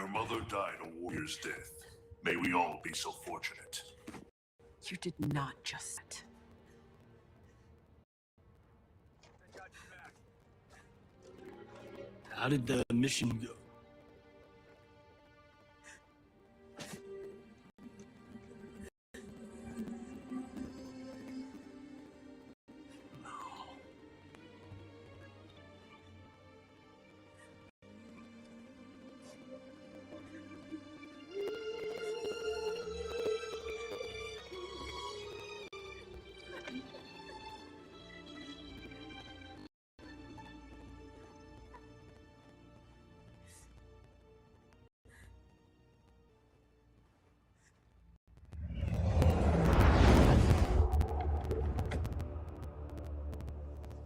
Your mother died a warrior's death. May we all be so fortunate. You did not just... How did the mission go?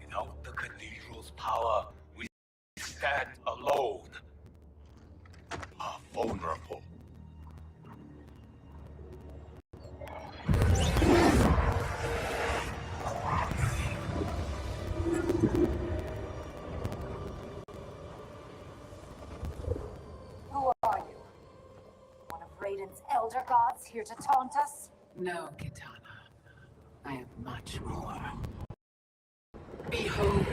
Without the cathedral's power, we stand alone. Are vulnerable. Who are you? One of Raiden's elder gods here to taunt us? No, Kitana. I am much more. Behold.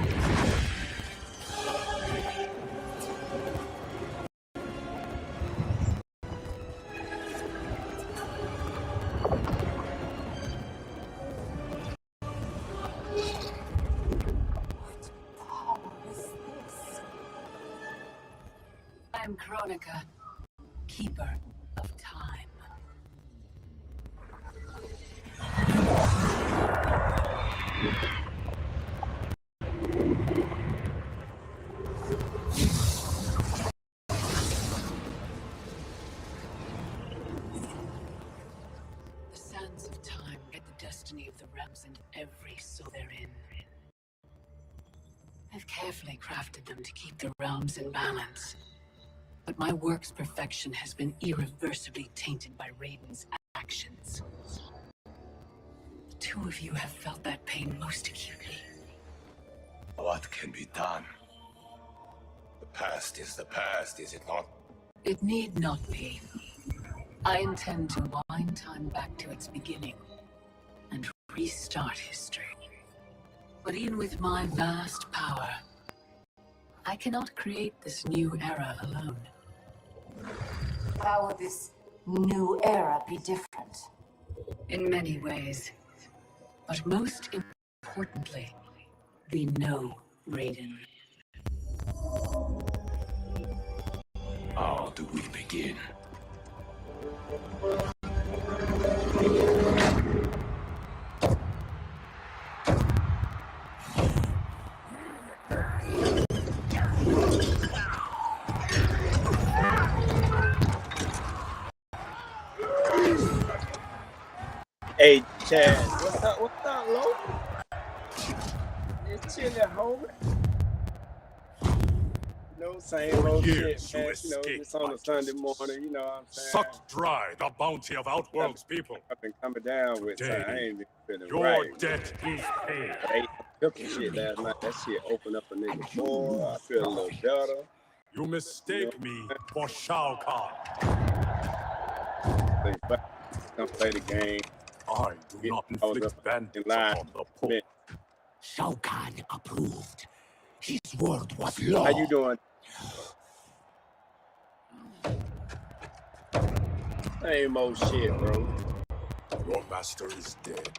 What power is this? I am Chronica, keeper of time. The sands of time guide the destiny of the realms and every soul therein. I've carefully crafted them to keep the realms in balance. But my work's perfection has been irreversibly tainted by Raiden's actions. The two of you have felt that pain most acutely. What can be done? The past is the past, is it not? It need not be. I intend to wind time back to its beginning and restart history. But even with my vast power, I cannot create this new era alone. How would this new era be different? In many ways. But most importantly, we know Raiden. How do we begin? Hey, Chad, what's up, Lo? It's chilling, homie. No, same old shit, Years you man. You know, escaped it's on my a Sunday justice. morning, you know what I'm saying? Sucked dry the bounty of Outworld's people. I've been coming down with Today, something. I ain't been feeling Your right. debt is paid. I ate cooking shit last night. That shit opened up a nigga door. I feel a little better. You mistake me for Shao Kahn. Think back, come play the game. I do not I was inflict up bandits in line. upon the poor. Shao Kahn approved. His word was law. How you doing? Same old shit, bro. Your master is dead.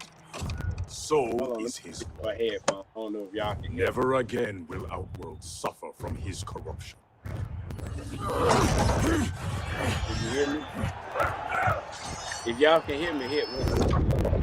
So Hold on, is his. go ahead, bro. I don't know if y'all can hear. Never again will Outworld suffer from his corruption. Can you hear me? If y'all can hear me, hit one.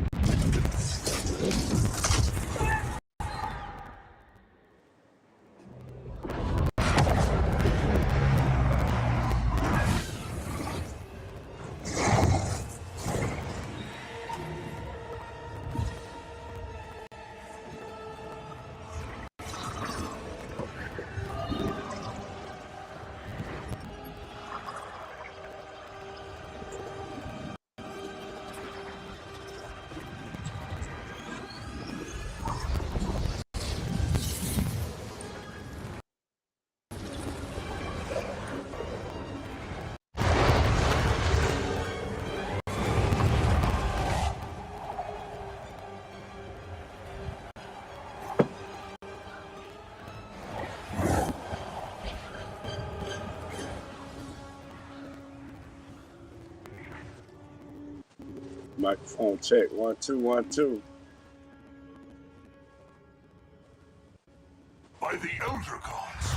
Microphone check. 1 2 1 2. By the Elder Gods.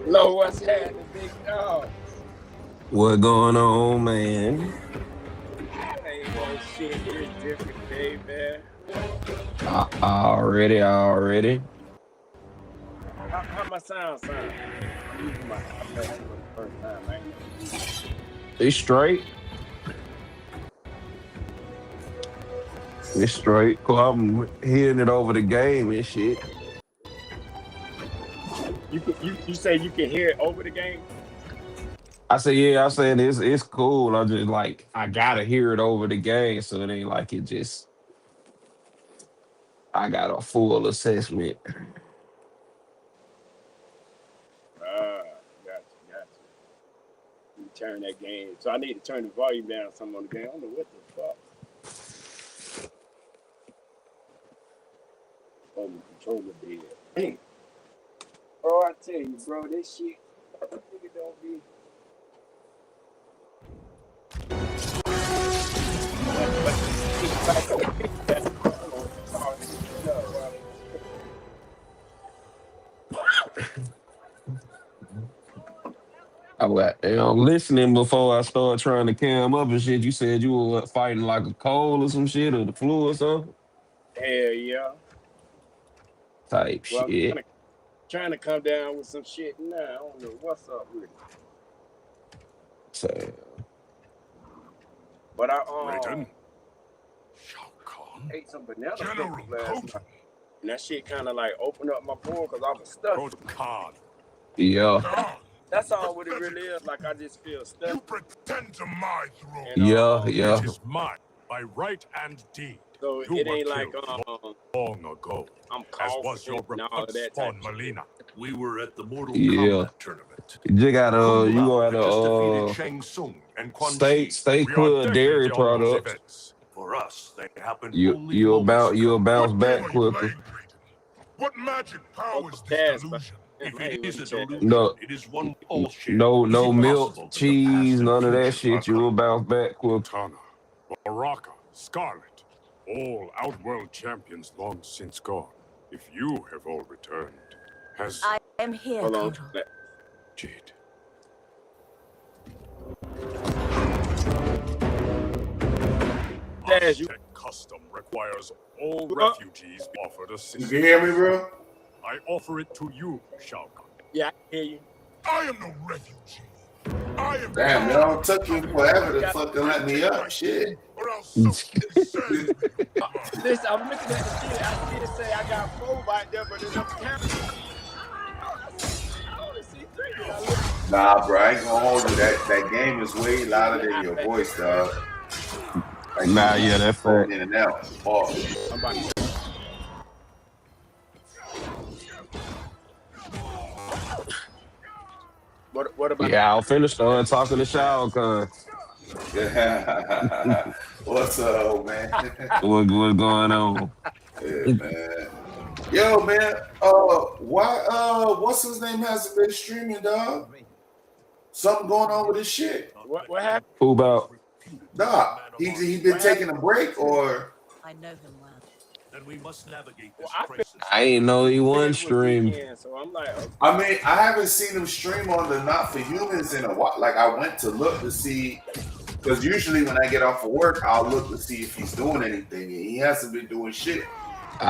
Lo, what's happening, big dog? What going on, man? Ain't no shit. It's different day, man. Already. How my sound? I'm using my iPad for the first time, man. It's straight. It's straight. Cool. I'm hearing it over the game and shit. You say you can hear it over the game? I say, yeah, I'm saying it's cool. I just like I gotta hear it over the game, so it ain't like it just I got a full assessment. Gotcha. You turn that game. So I need to turn the volume down some on the game. I don't know what the fuck. Oh, my controller dead. Hey. Bro, I tell you, bro, this shit, nigga don't be. I was listening before I started trying to cam up and shit. You said you were fighting like a cold or some shit or the flu or something. Hell yeah. Type Well, shit. I'm trying to come down with some shit now. I don't know what's up with it. So, but I Raiden, Shao Kahn, ate some banana General pudding last Kotal, night. And that shit kind of like opened up my bowl because I was stuck. Khan. yeah. God, That's all what it really is. Like I just feel you stuck. pretend to my throne. And, Yeah. It is mine by right and deed. So You it were ain't like long ago, I'm as was your repulse on Melina. We were at the Mortal Kombat tournament. You gotta Kung Lao you had just defeated gotta Shang Tsung and Quan Chi. stay We clear are of dairy decades on those products. events. For us, they happen only You'll moments ago. bounce What back game are you quicker. playing, Raiden? What magic powers this delusion? If it is a delusion, No, it is one bullshit. no Is it milk, possible that the cheese, past and none of that future shit. You'll bounce back quicker. Tana, Baraka, Scarlet, all Outworld champions long since gone. If you have all returned, has I am here, Kotal. Jade. Aztec custom requires all refugees be offered assistance. You can hear me, bro? I offer it to you, Shao Kahn. Yeah, I hear you. I am no refugee. I am. Damn, y'all took you forever to fucking let me up. Shit. Or else something insane. Listen, I'm looking at the shit. I see it say I got 4 right there, but it's up counting. I only see 3. Nah, bro, I ain't gonna hold you. That game is way louder than your voice, dog. Like, Nah, yeah, that's fact. In and out. Oh. I'm about to What about? Yeah, I'll finish talking to Shao Kahn. What's up, man? What's going on? Yeah, man. Yo, man. Why? What's his name hasn't been streaming, dog? Something going on with his shit. What happened? Who about? Doc, he been taking a break or? I know him well. Then we must navigate this Well, crisis. I ain't know he won It stream. weekend, so I'm like, okay. I mean, I haven't seen him stream on the Not For Humans in a while. Like, I went to look to see, because usually when I get off of work, I'll look to see if he's doing anything, and he hasn't been doing shit.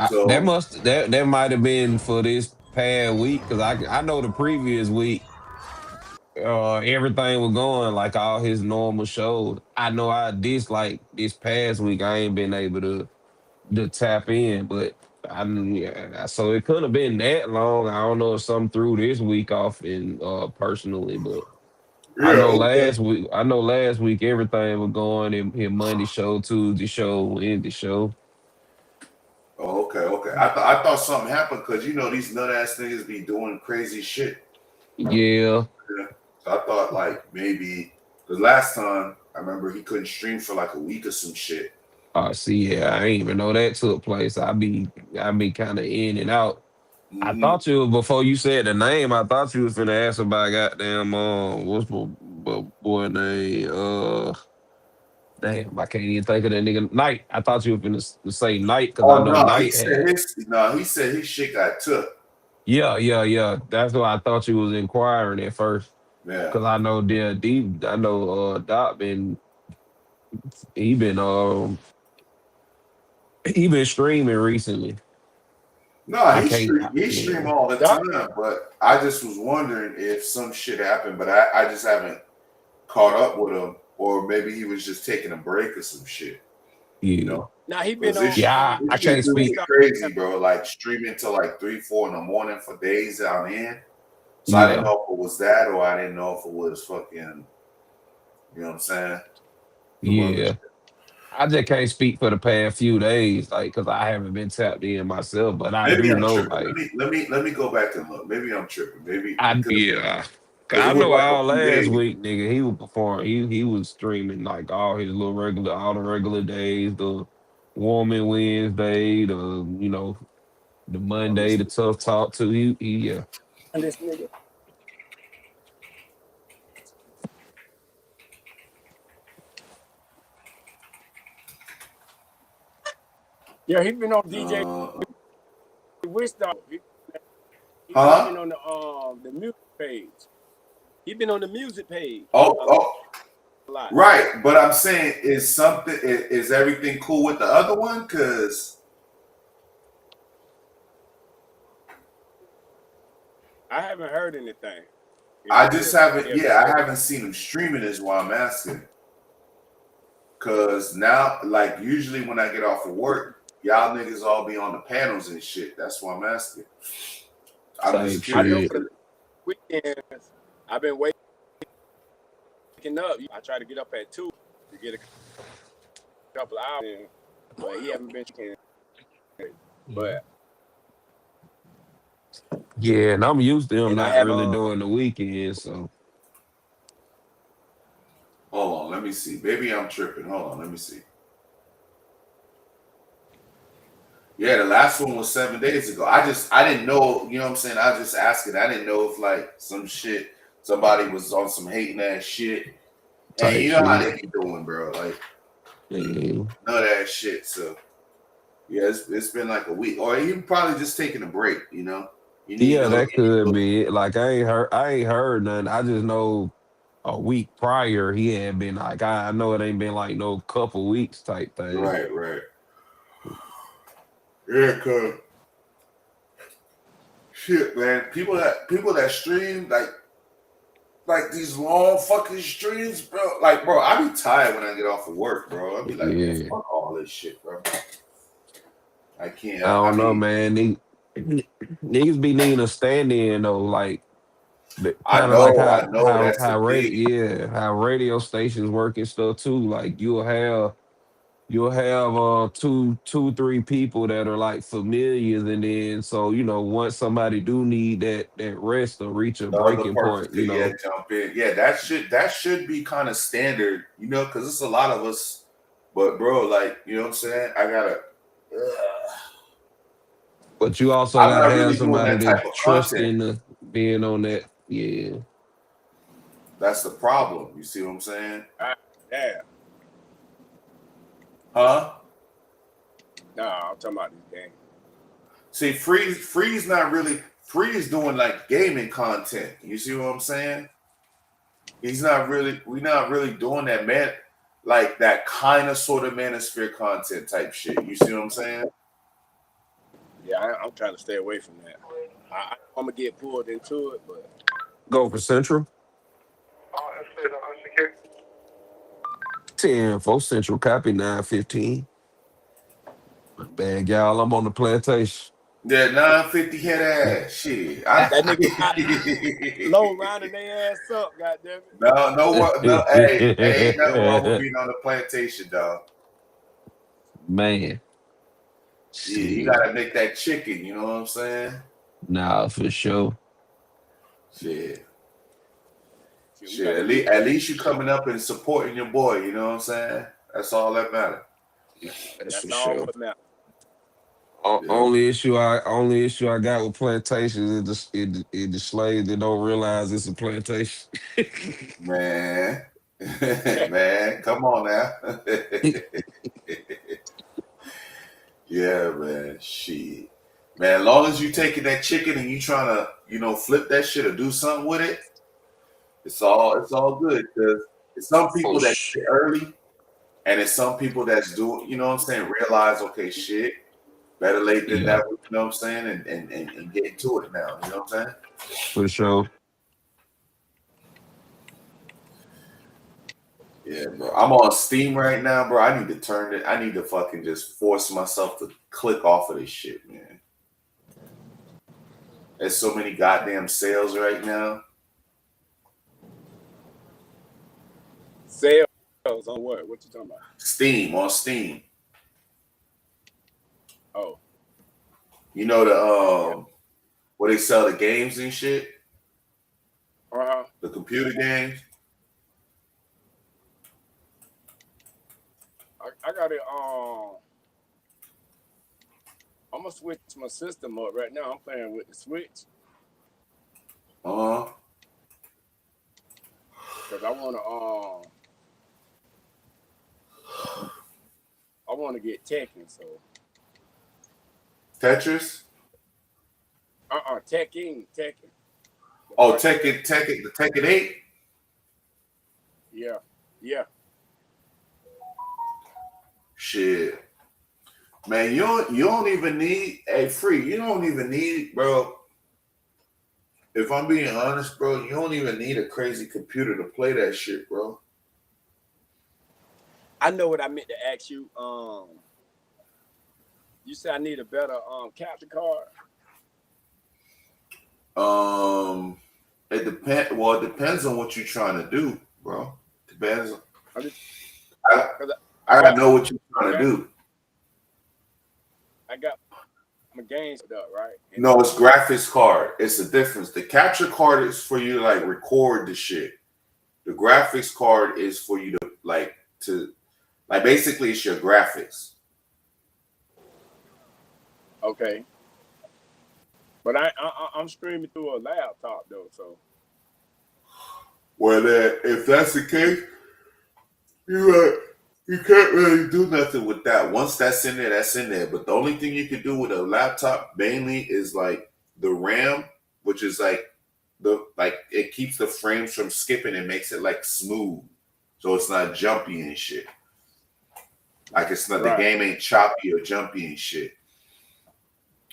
So That might have been for this past week, because I know the previous week everything was going like all his normal shows. I know I dislike this past week. I ain't been able to tap in, but yeah, so it couldn't have been that long. I don't know if something threw this week off in personally, but I Yeah, know okay. last week everything was going in Monday show, Tuesday show, Wednesday show. Oh, okay. I thought something happened because you know these nut ass niggas be doing crazy shit. Yeah. Yeah. So I thought like maybe the last time I remember he couldn't stream for like a week or some shit. See, yeah, I ain't even know that took place. I be kind of in and out. I Mm-hmm. thought you before you said the name. I thought you was finna ask about goddamn what's my boy name? Damn, I can't even think of that nigga. Knight. I thought you were finna say Knight because I Oh know no, Knight had. he said his shit got took. Yeah. That's what I thought you was inquiring at first. Yeah. Cause I know I know Doc he been um he been streaming recently. No, I can't he stream yeah. all the Doc, time, but I just was wondering if some shit happened, but I just haven't caught up with him, or maybe he was just taking a break or some shit, you Yeah. know? now he been Because on I this can't shit do we me speak. start crazy, bro. Like streaming till like 3, 4 in the morning for days on end. So I didn't Yeah. know if it was that, or I didn't know if it was fucking, you know what I'm saying? Some other Yeah. shit. I just can't speak for the past few days, like, cause I haven't been tapped in myself. But I Maybe do I'm know, tripping. like, Let me go back and look. Maybe I'm tripping. Maybe I because yeah. 'Cause it I was know like a all few last days. week, nigga, he was performing. He was streaming like all the regular days, the warming Wednesday, the Let me Monday, the see. tough talk too. He yeah. this nigga. Yeah, he been on DJ Uh, Wisdom. He been huh? on the music page. He been on the music page Oh, a lot. right. But I'm saying, is everything cool with the other one? Because I haven't heard anything. I just haven't. If Yeah, I haven't seen him streaming. Is why I'm asking. Because now, like usually when I get off of work, y'all niggas all be on the panels and shit. That's why I'm asking. I'm Same just I know curious. shit. for the weekends, I've been waking up. I try to get up at 2 to get a couple hours in, but he haven't been checking. But Yeah, and I'm used to him and I not haven't really doing the weekends, so Hold on, let me see. Maybe I'm tripping. Hold on, let me see. Yeah, the last one was 7 days ago. I didn't know, you know what I'm saying? I was just asking. I didn't know if like somebody was on some hating ass shit. And type you know how shit. they be doing, bro. Like Yeah. none of that shit. So yeah, it's been like a week. Or he probably just taking a break, you know. Yeah, that could be it. Like I ain't heard nothing. I just know a week prior he had been like I know it ain't been like no couple weeks type thing. Right. Yeah, cause shit, man. People that stream like these long fucking streams, bro. Like, bro, I be tired when I get off of work, bro. I be like, man, Yeah. fuck all this shit, bro. I can't. I I don't know, mean, man. Niggas be needing a stand in though, like I kind of like know, I know. That's the thing. how radio stations work and stuff too. Like you'll have two, three people that are like familiars, and then so once somebody do need that rest or reach a The other breaking person point, could yeah jump in. Yeah, that should be kind of standard, you know, because it's a lot of us. But bro, like, you know what I'm saying? I gotta. but you also I'm gotta not have really doing somebody that to type of trust content. in being on that. Yeah. That's the problem. You see what I'm saying? yeah. Huh? No, I'm talking about this game. See, Free's not really. Free is doing like gaming content. You see what I'm saying? He's not really. We're not really doing that, man. Like that kind of sort of manosphere content type shit. You see what I'm saying? Yeah, I'm trying to stay away from that. I'm gonna get pulled into it, but Go for Central. 10 for Central Copy 915. Bad y'all, I'm on the plantation. Yeah, 950 head ass. Shit. That nigga low rounding their ass up, goddamn it. No, hey, ain't nothing wrong with being on the plantation, dog. Man. Yeah, you gotta make that chicken, you know what I'm saying? Nah, for sure. Shit. At least you coming up and supporting your boy, you know what I'm saying? That's all that matters. That's for all sure. what matters. Only issue I got with plantations is the slaves that don't realize it's a plantation. Man. Man, come on now. Yeah, man. Shit. Man, as long as you taking that chicken and you trying to, flip that shit or do something with it, it's all good. Because it's some people that get early, and it's some people that's doing, you know what I'm saying, realize, okay, shit, better late than never, you know what I'm saying, and get into it now, you know what I'm saying? For sure. Yeah, bro. I'm on Steam right now, bro. I need to turn it. I need to fucking just force myself to click off of this shit, man. There's so many goddamn sales right now. Sales on what? What you talking about? Steam, on Steam. Oh. You know the where they sell the games and shit? The computer games? I got it I'm gonna switch my system up right now. I'm playing with the Switch. Because I wanna get Tekken, so Tetris? Tekken. Oh, Tekken, the Tekken 8? Yeah. Shit. Man, you don't even need free. You don't even need, bro. If I'm being honest, bro, you don't even need a crazy computer to play that shit, bro. I know what I meant to ask you. You said I need a better capture card. It depends. Well, it depends on what you're trying to do, bro. Depends. I gotta know what you're trying to do. I got my games up, right? No, it's graphics card. It's the difference. The capture card is for you to like record the shit. The graphics card is for you to basically it's your graphics. Okay. But I'm streaming through a laptop though, so. Well, if that's the case, you can't really do nothing with that. Once that's in there, that's in there. But the only thing you can do with a laptop mainly is like the RAM, which is it keeps the frames from skipping and makes it like smooth, so it's not jumpy and shit. Like it's not the game ain't choppy or jumpy and shit.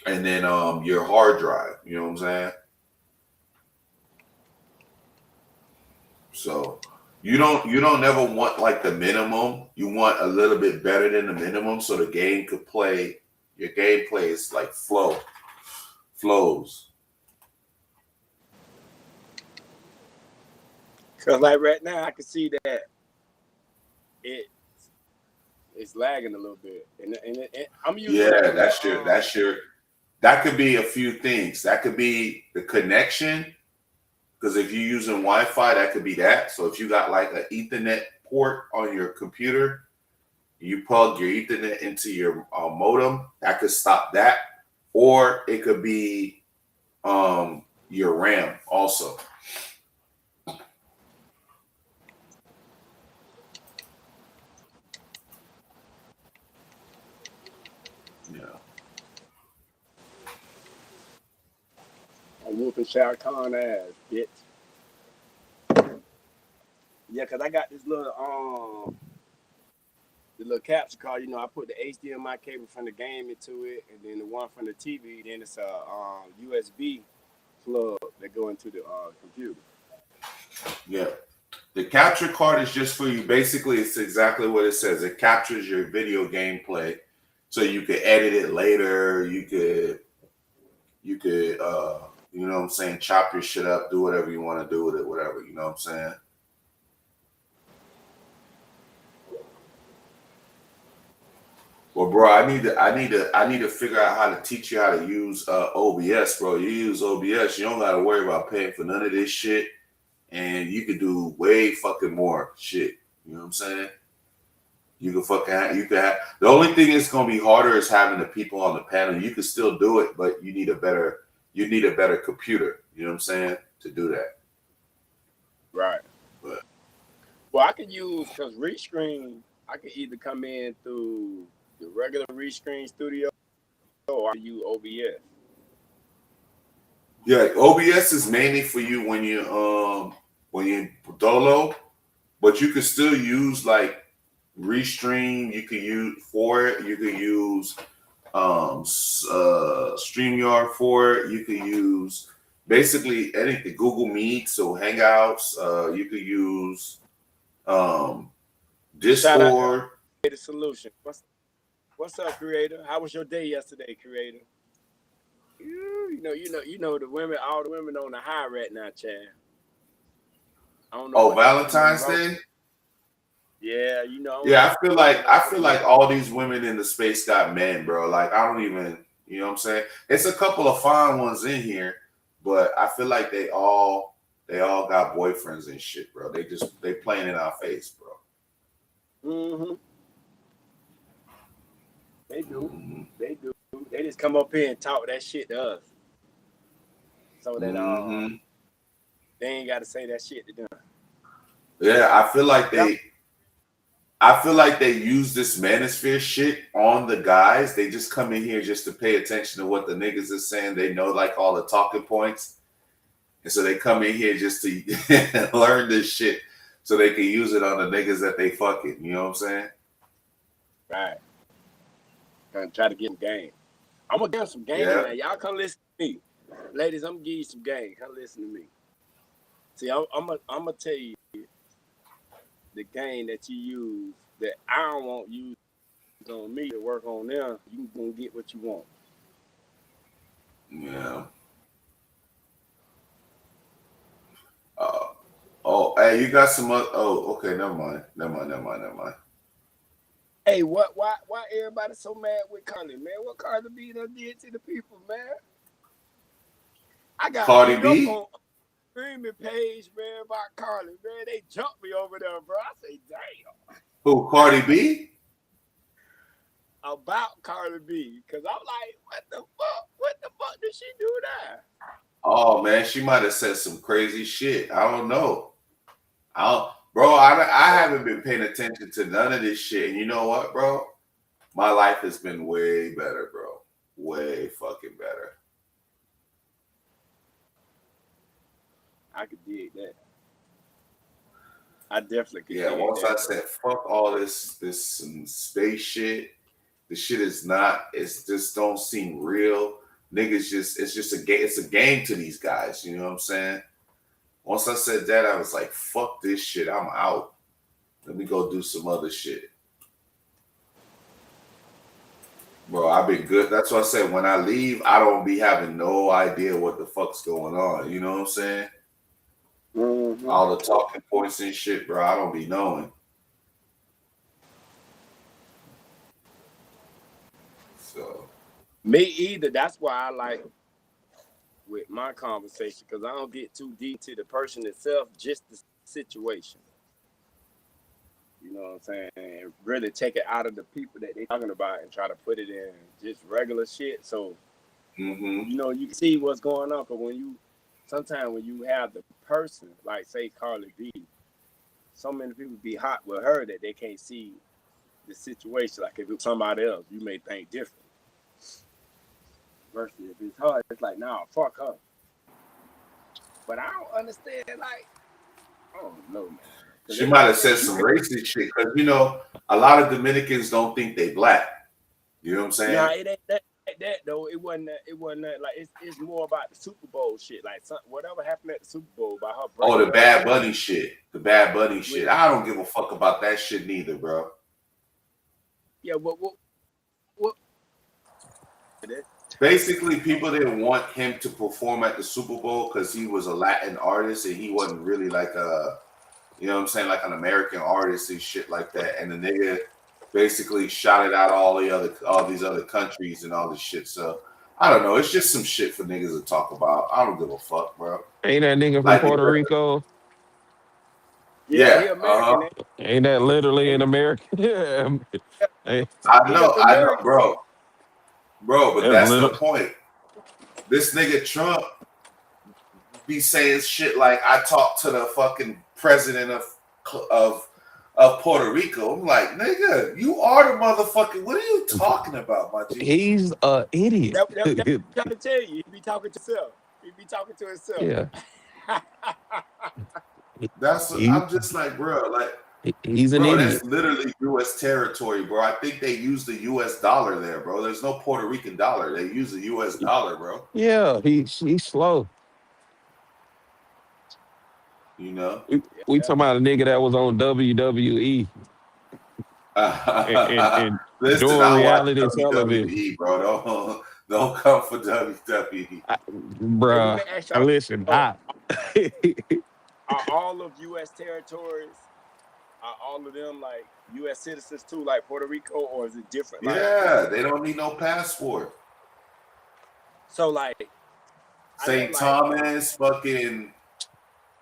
And then your hard drive, you know what I'm saying? So you don't never want like the minimum. You want a little bit better than the minimum so the game could play. Your gameplay is like flows. Cause like right now I can see that it's lagging a little bit, and I'm using that could be a few things. That could be the connection. Because if you're using Wi-Fi, that could be that. So if you got like an Ethernet port on your computer, you plug your Ethernet into your modem, that could stop that. Or it could be your RAM also. Yeah. I'm whooping Shao Kahn ass, bitch. Yeah, cause I got this little capture card. You know, I put the HDMI cable from the game into it, and then the one from the TV. Then it's a USB plug that go into the computer. Yeah. The capture card is just for you. Basically, it's exactly what it says. It captures your video gameplay, so you could edit it later. You could, you know what I'm saying, chop your shit up, do whatever you want to do with it, whatever. You know what I'm saying? Well, bro, I need to figure out how to teach you how to use OBS, bro. You use OBS, you don't gotta worry about paying for none of this shit, and you could do way fucking more shit. You know what I'm saying? You can the only thing that's gonna be harder is having the people on the panel. You can still do it, but you need a better computer. You know what I'm saying, to do that. Right. But well, I could use because Rescreen. I could either come in through the regular Rescreen Studio or I use OBS. yeah, OBS is mainly for you when you dolo, but you can still use like Restream. You could use for it. You could use StreamYard for it. You could use basically anything. Google Meets or Hangouts. You could use Discord. The solution. What's up, Creator? How was your day yesterday, Creator? You know the women, all the women on the high right now, Chad. I don't know. Oh, Valentine's Day. Yeah, you know. Yeah, I feel like all these women in the space got men, bro. Like I don't even, you know what I'm saying? It's a couple of fine ones in here, but I feel like they all got boyfriends and shit, bro. They playing in our face, bro. Mm-hmm. They do. They do. They just come up here and talk that shit to us. So that they ain't got to say that shit to them. Yeah, I feel like they use this manosphere shit on the guys. They just come in here just to pay attention to what the niggas is saying. They know like all the talking points. And so they come in here just to learn this shit so they can use it on the niggas that they fucking. You know what I'm saying? Right. Gonna try to get some game. I'm gonna give them some game now. Y'all come listen to me. Ladies, I'm gonna give you some game. Come listen to me. See, I'm gonna tell you the game that you use that I don't want you on me to work on them. You gonna get what you want. Yeah. Oh, hey, you got some other, okay, never mind. Hey, why everybody so mad with Carly, man? What Carly B done did to the people, man? I got Cardi B on streaming page, man, about Carly, man. They jumped me over there, bro. I say, damn. Who, Cardi B? About Carly B, because I'm like, what the fuck? What the fuck did she do that? Oh man, she might have said some crazy shit. I don't know. I haven't been paying attention to none of this shit. And you know what, bro? My life has been way better, bro. Way fucking better. I could dig that. I definitely could. Yeah, once I said fuck all this space shit. The shit is not. It's just don't seem real. Niggas it's just a game. It's a game to these guys. You know what I'm saying? Once I said that, I was like, fuck this shit. I'm out. Let me go do some other shit. Bro, I've been good. That's what I said. When I leave, I don't be having no idea what the fuck's going on. You know what I'm saying? Mm-hmm. All the talking points and shit, bro. I don't be knowing. So. Me either. That's why I like with my conversation, because I don't get too deep to the person itself, just the situation. You know what I'm saying? And really take it out of the people that they're talking about and try to put it in just regular shit. So, you know, you can see what's going on. But sometimes when you have the person, like say Carly B, so many people be hot with her that they can't see the situation. Like if it's somebody else, you may think different. Versus if it's her, it's like, nah, fuck her. But I don't understand, like, I don't know, man. She might have said some racist shit because, you know, a lot of Dominicans don't think they black. You know what I'm saying? Nah, it ain't that. that though. It wasn't. Like it's more about the Super Bowl shit. Like whatever happened at the Super Bowl about her Oh, breaking the up Bad Bunny shit. The Bad Bunny shit. with. I don't give a fuck about that shit neither, bro. Yeah. What? Basically, people didn't want him to perform at the Super Bowl because he was a Latin artist and he wasn't really like a, you know what I'm saying, like an American artist and shit like that. And the nigga basically shouted out all these other countries and all this shit. So I don't know. It's just some shit for niggas to talk about. I don't give a fuck, bro. Ain't that nigga from Like, Puerto Rico? Yeah, he yeah, American. Ain't that literally Ain't an American? Yeah. Hey, I he know, American. bro, but that's that's the little. point. This nigga Trump be saying shit like, I talked to the fucking president of Puerto Rico. I'm like, nigga, you are the motherfucking. What are you talking about, my G? He's an idiot. That's what I'm trying to tell you. He be talking to himself. He be talking to himself. Yeah. That's what, I'm just like, bro, like, He's an bro, idiot. that's literally U.S. territory, bro. I think they use the U.S. dollar there, bro. There's no Puerto Rican dollar. They use the U.S. dollar, bro. Yeah, he's slow. You know. We talking about a nigga that was on WWE and Listen, doing I watch reality television. WWE, bro. Don't come for WWE. Bruh, Let me ask y'all, listen, are all of U.S. territories, are all of them like U.S. citizens too, like Puerto Rico, or is it different? Like, Yeah, they don't need no passport. so like St. Thomas, fucking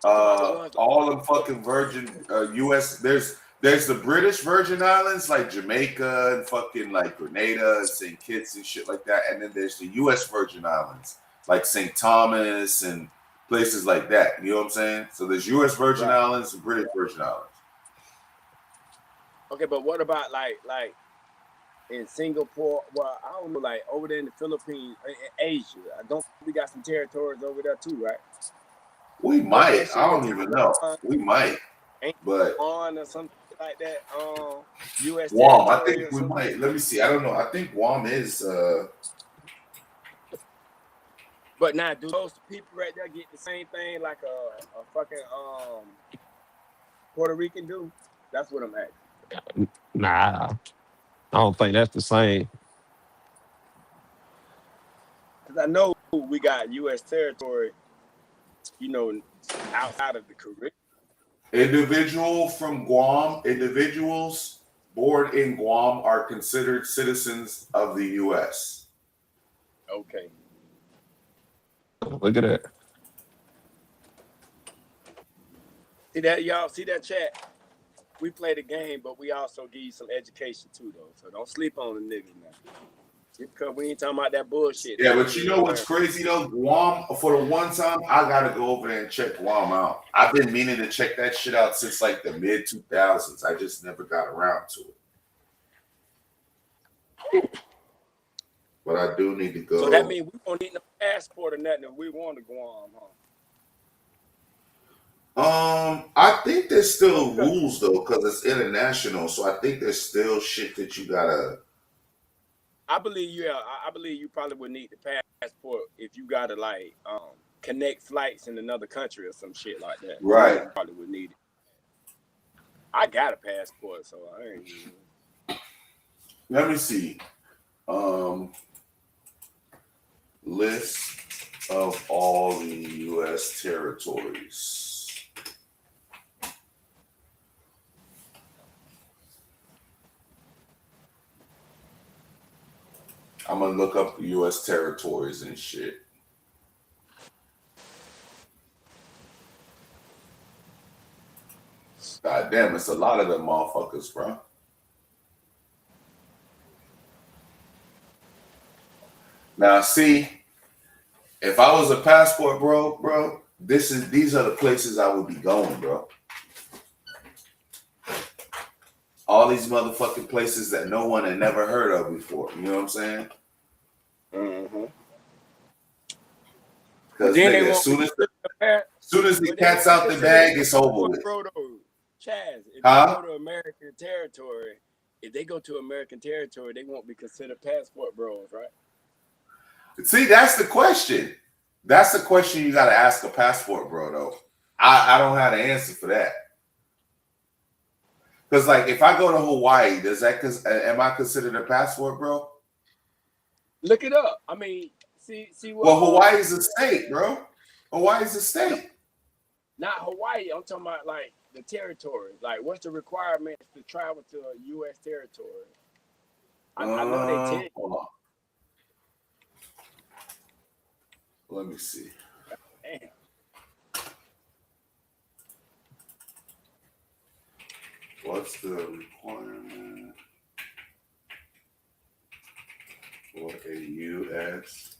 all them fucking Virgin U.S. There's the British Virgin Islands like Jamaica and fucking like Grenada and St. Kitts and shit like that, and then there's the U.S. Virgin Islands like St. Thomas and places like that. You know what I'm saying? So there's U.S. Virgin Islands and British Virgin Islands. Okay, but what about like in Singapore? Well, I don't know, like over there in the Philippines, in Asia. I don't. We got some territories over there too, right? We might. I don't even know. We might. But Guam or something like that. U.S. Guam, I territory think or we something. might. Let me see. I don't know. I think Guam is. But now, do those people right there get the same thing like a fucking Puerto Rican do? That's what I'm asking. nah, I don't think that's the same. Because I know we got U.S. territory, you know, outside of the Caribbean. Individuals born in Guam are considered citizens of the U.S. Okay. Look at that. See that, y'all? See that chat? We play the game, but we also give you some education too, though. So don't sleep on the niggas now. Because we ain't talking about that bullshit. Yeah, but you know what's crazy though? Guam, for the one time, I gotta go over there and check Guam out. I've been meaning to check that shit out since like the mid 2000s. I just never got around to it. But I do need to go. So that means we don't need no passport or nothing if we want to Guam, huh? I think there's still rules though, because it's international. So I think there's still shit that you gotta. I believe you probably would need the passport if you gotta like connect flights in another country or some shit like that. Right. You probably would need it. I got a passport, so I ain't. Let me see. List of all the U.S. territories. I'm gonna look up the U.S. territories and shit. God damn, it's a lot of them motherfuckers, bro. Now, see, if I was a passport, bro, these are the places I would be going, bro. All these motherfucking places that no one had never heard of before. You know what I'm saying? Mm-hmm. Because as soon as the cat's out the bag, it's over with. Chaz, if they go to American territory, they won't be considered passport bros, right? See, that's the question. That's the question you got to ask a passport, bro. Though I don't have the answer for that. Because like, if I go to Hawaii, does that am I considered a passport, bro? Look it up. I mean, see what. Well, Hawaii is a state, bro. Hawaii is a state. Not Hawaii. I'm talking about like the territory. Like, what's the requirements to travel to a U.S. territory? I know they tell you. Hold on. Let me see. Damn. What's the requirement for a U.S.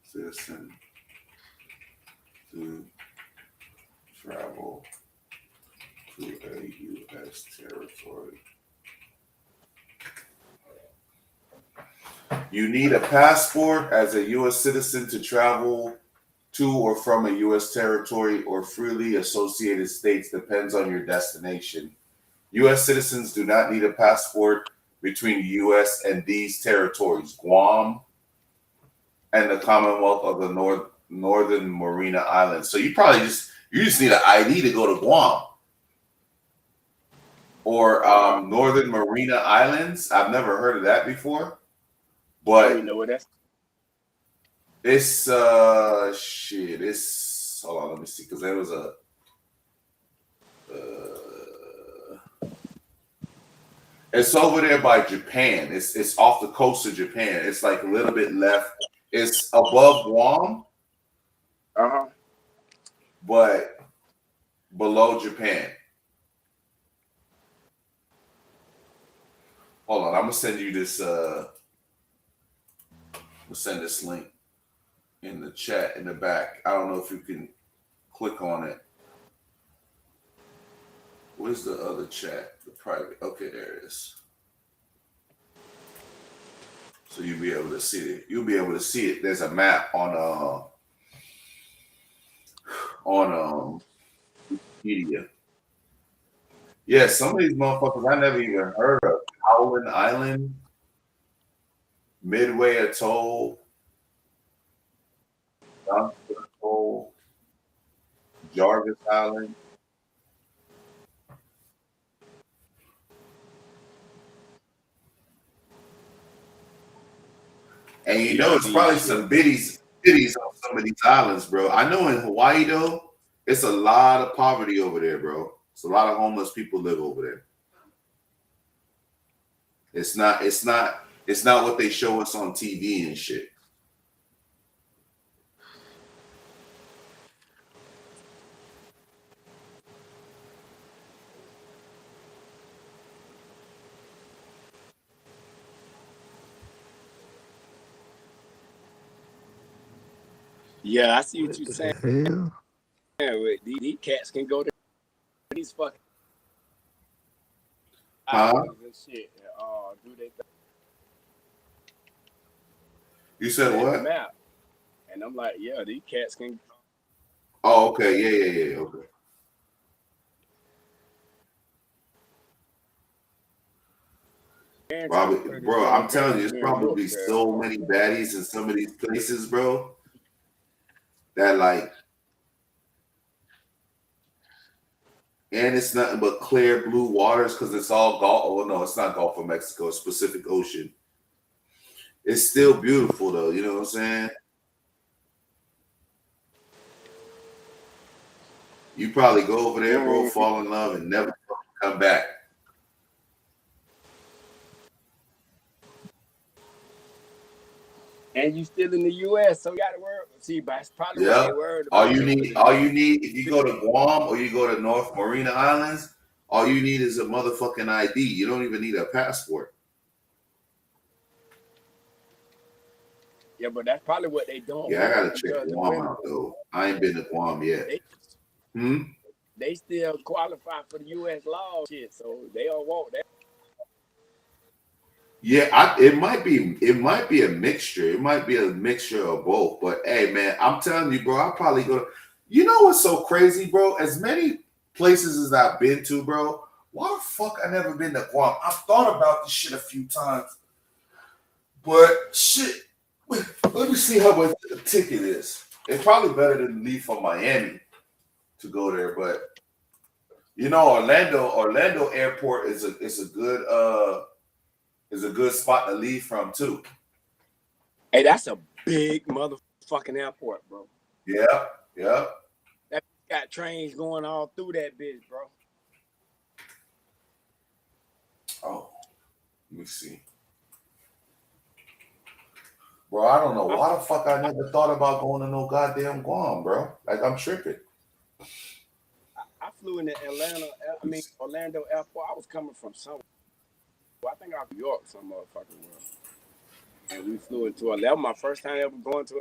citizen to travel to a U.S. territory? You need a passport as a U.S. citizen to travel to or from a U.S. territory or freely associated states, depends on your destination. U.S. citizens do not need a passport between the U.S. and these territories: Guam and the Commonwealth of the Northern Mariana Islands. So you just need an ID to go to Guam or Northern Mariana Islands. I've never heard of that before, but you know what that's. It's It's hold on, let me see, because there was a it's over there by Japan. It's off the coast of Japan. It's like a little bit left. It's above Guam, but below Japan. Hold on, I'm gonna send you this. I'm gonna send this link in the chat in the back. I don't know if you can click on it. Where's the other chat? The private. Okay, there it is. So you'll be able to see it. You'll be able to see it. There's a map on Wikipedia. Yeah, some of these motherfuckers I never even heard of. Howland Island, Midway Atoll, Johnson Atoll, Jarvis Island. And you know, it's probably some biddies on some of these islands, bro. I know in Hawaii though, it's a lot of poverty over there, bro. It's a lot of homeless people live over there. It's not what they show us on TV and shit. Yeah, I see what you're saying. Hell. These cats can go to these fucking Huh? and shit. Do they? You said what? Map. And I'm like, yeah, these cats can. Oh, okay, yeah, okay. Probably, bro, I'm telling you, there's probably so many baddies in some of these places, bro, that like, and it's nothing but clear blue waters because it's all Gulf. Oh no, it's not Gulf of Mexico, it's Pacific Ocean. It's still beautiful though, you know what I'm saying? You probably go over there, bro, fall in love, and never come back. And you still in the U.S., so you got to worry. See, but that's probably what they worried about. All you need, if you go to Guam or you go to North Mariana Islands, all you need is a motherfucking ID. You don't even need a passport. Yeah, but that's probably what they don't. Yeah, I gotta check Guam out though. I ain't been to Guam yet. They still qualify for the U.S. law shit, so they don't want that. Yeah, it might be a mixture. It might be a mixture of both. But hey, man, I'm telling you, bro, I'll probably go to. You know what's so crazy, bro? As many places as I've been to, bro, why the fuck I never been to Guam? I've thought about this shit a few times, but shit, Let me see how much the ticket is. It's probably better than leave from Miami to go there, but you know, Orlando Airport is a good spot to leave from too. Hey, that's a big motherfucking airport, bro. Yeah. That got trains going all through that bitch, bro. Oh, let me see. Bro, I don't know why the fuck I never thought about going to no goddamn Guam, bro. Like I'm tripping. I flew into Orlando Airport. I was coming from somewhere. I think I was New York, some motherfucking world. And we flew into Orlando. That was my first time ever going to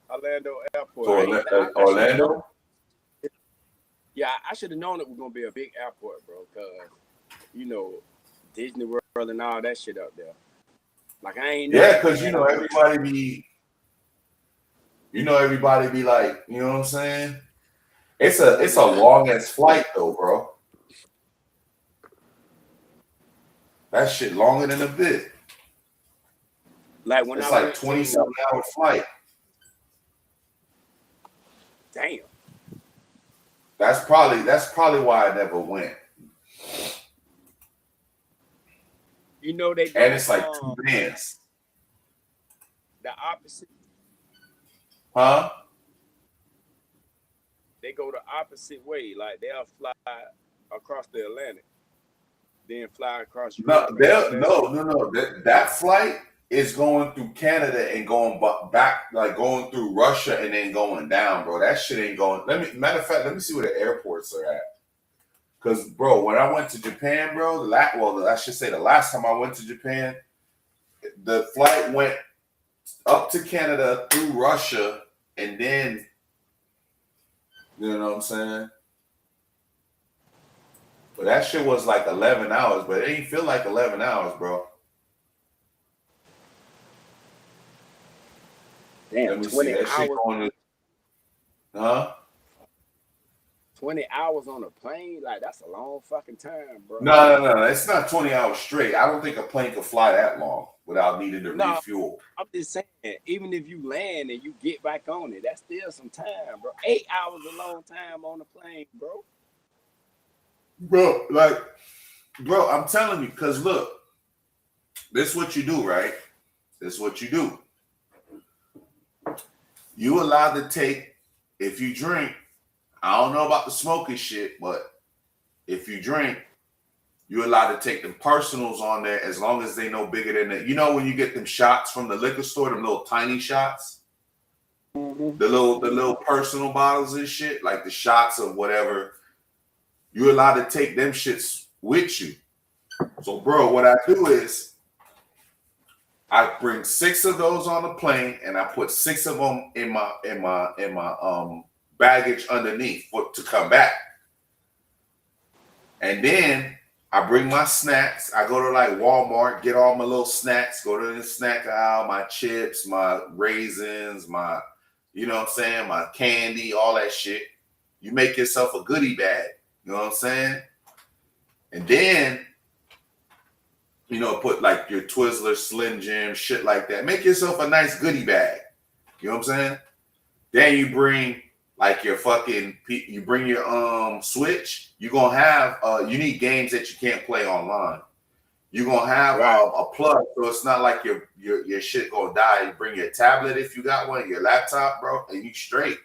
Orlando Airport. Orlando? Yeah, I should have known it was gonna be a big airport, bro. Cause you know, Disney World and all that shit up there. Like I ain't. Yeah, cause you know everybody be like, you know what I'm saying? It's a long ass flight though, bro. That shit longer than a bit. Like when it's I like 20-something-hour flight. Damn. That's probably why I never went. You know they. And it's like 2 bands. The opposite. Huh? They go the opposite way. Like they'll fly across the Atlantic, then fly across Europe. No. That flight is going through Canada and going back, like going through Russia and then going down, bro. That shit ain't going. Matter of fact, let me see where the airports are at. Cause, bro, when I went to Japan, bro, I should say the last time I went to Japan, the flight went up to Canada through Russia and then, you know what I'm saying? But that shit was like 11 hours, but it ain't feel like 11 hours, bro. Damn, 20 hours. Huh? 20 hours on a plane? Like, that's a long fucking time, bro. No. It's not 20 hours straight. I don't think a plane could fly that long without needing to refuel. I'm just saying, even if you land and you get back on it, that's still some time, bro. 8 hours is a long time on a plane, bro. Bro, I'm telling you, because look, this is what you do, right? This is what you do. You allowed to take, if you drink, I don't know about the smoking shit, but if you drink, you're allowed to take them personals on there as long as they no bigger than that. You know when you get them shots from the liquor store, them little tiny shots? Mm-hmm. The little personal bottles and shit, like the shots of whatever. You're allowed to take them shits with you. So, bro, what I do is I bring 6 of those on the plane and I put 6 of them in my baggage underneath to come back. And then I bring my snacks. I go to like Walmart, get all my little snacks, go to the snack aisle, my chips, my raisins, my, you know what I'm saying, my candy, all that shit. You make yourself a goodie bag. You know what I'm saying? And then, you know, put like your Twizzlers, Slim Jim, shit like that. Make yourself a nice goodie bag. You know what I'm saying? Then you bring like your you bring your Switch. You're gonna have you need games that you can't play online. You're gonna have a plug, so it's not like your shit gonna die. You bring your tablet if you got one, your laptop, bro, and you straight.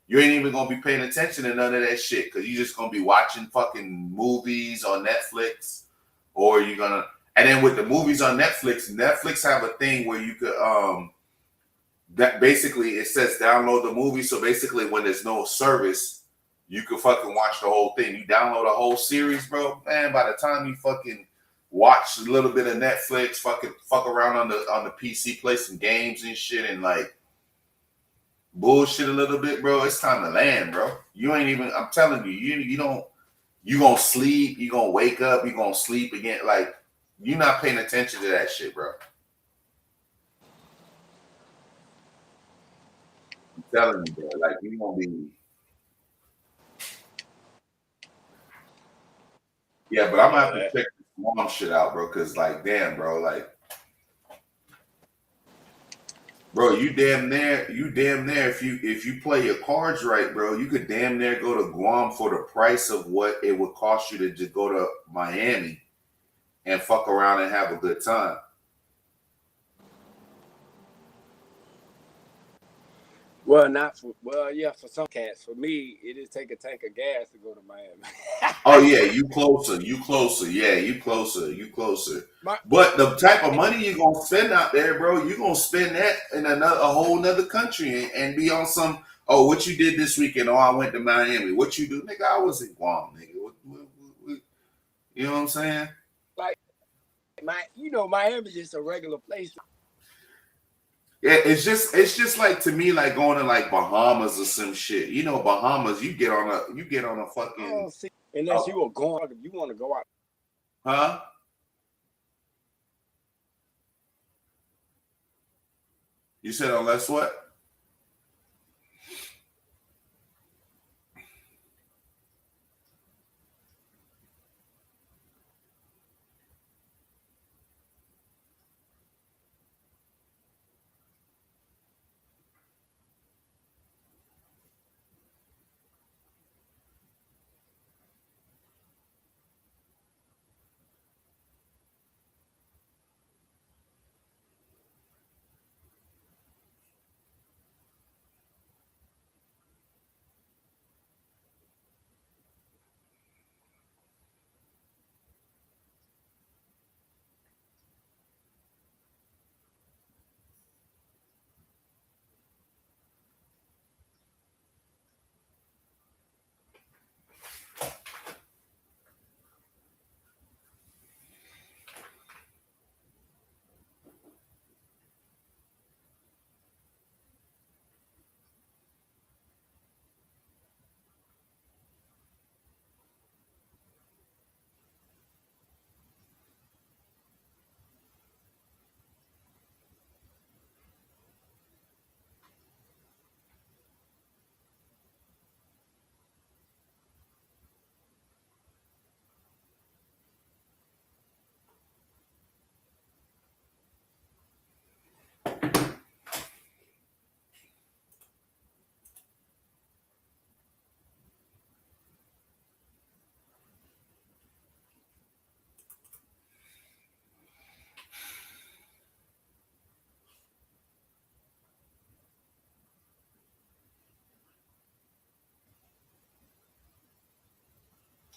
You ain't even gonna be paying attention to none of that shit because you're just gonna be watching fucking movies on Netflix, or you're gonna. And then with the movies on Netflix have a thing where you could that basically it says download the movie. So basically, when there's no service, you can fucking watch the whole thing. You download a whole series, bro. Man, by the time you fucking watch a little bit of Netflix, fuck around on the PC, play some games and shit, and like bullshit a little bit, bro. It's time to land, bro. You ain't even. I'm telling you, you don't. You gonna sleep. You gonna wake up. You gonna sleep again. Like you're not paying attention to that shit, bro. I'm telling you, bro. Like you gonna be. Yeah, but I'm gonna have to check this mom shit out, bro. Cause like, damn, bro. Like, Bro, you damn near if you play your cards right, bro, you could damn near go to Guam for the price of what it would cost you to just go to Miami and fuck around and have a good time. Well, not for yeah, for some cats. For me, it is take a tank of gas to go to Miami. Oh yeah, you closer. Yeah, you closer. But the type of money you're gonna spend out there, bro, you're gonna spend that in a whole nother country and be on some. Oh, what you did this weekend? Oh, I went to Miami. What you do, nigga? I was in Guam, nigga. You know what I'm saying? Like Miami is just a regular place. Yeah, it's just like to me like going to like Bahamas or some shit. You know, Bahamas, you get on a fucking. Oh, see, unless you are going, you want to go out. Huh? You said unless what?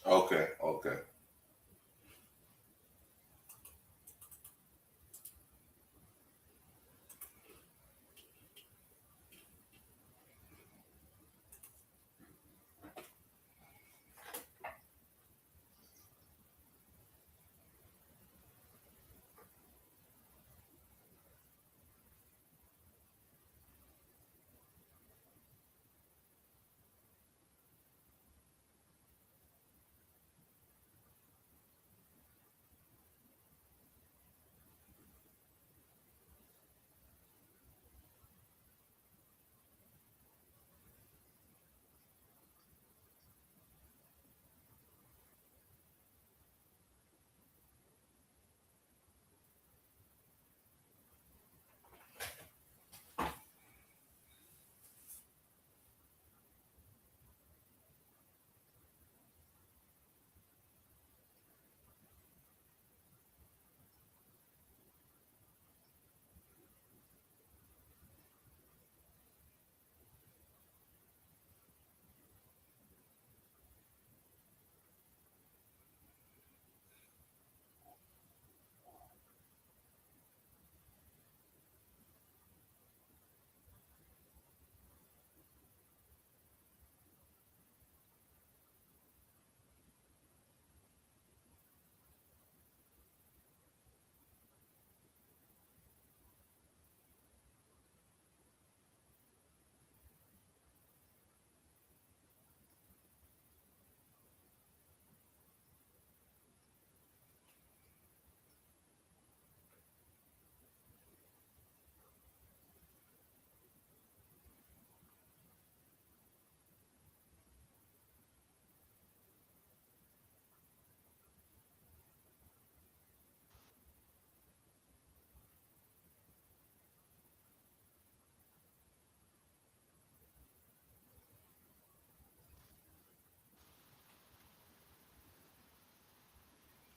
Okay.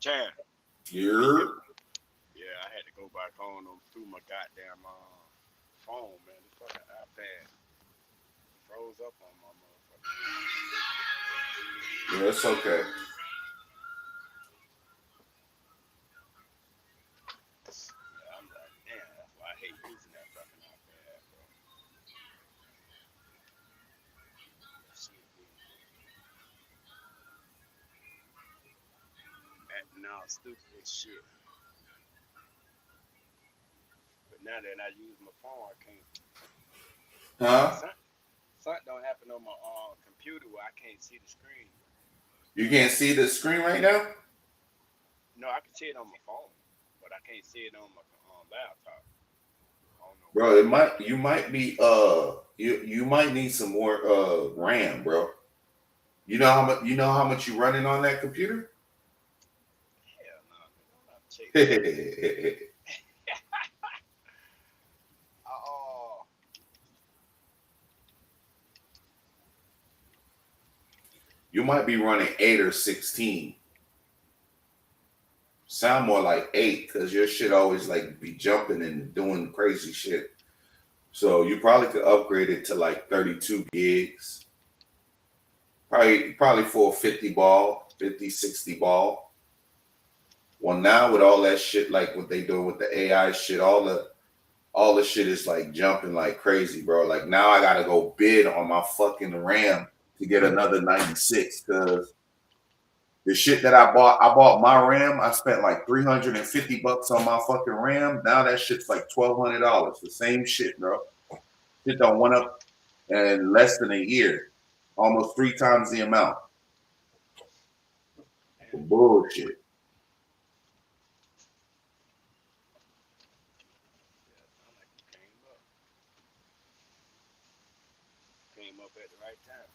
Chan. You're. Yeah, I had to go back on them through my goddamn phone, man. The fucking iPad froze up on my motherfucker. Yeah, it's okay. Yeah, I'm like, damn, that's why I hate using that fucking iPad, bro. That shit be acting all stupid as shit. But now that I use my phone, I can't. Huh? Something don't happen on my computer where I can't see the screen. You can't see the screen right now? No, I can see it on my phone, but I can't see it on my laptop. Bro, you might be you might need some more RAM, bro. You know how much you running on that computer? Hell no, You might be running 8 or 16. Sound more like 8 because your shit always like be jumping and doing crazy shit. So you probably could upgrade it to like 32 gigs. Probably for a 50 ball, 50, 60 ball. Well, now with all that shit, like what they doing with the AI shit, all the shit is like jumping like crazy, bro. Like now I gotta go bid on my fucking RAM to get another 96 because the shit that I bought my RAM. I spent like $350 on my fucking RAM. Now that shit's like $1,200. The same shit, bro. Shit done went up in less than a year, almost 3 times the amount. Bullshit. Came up at the right time.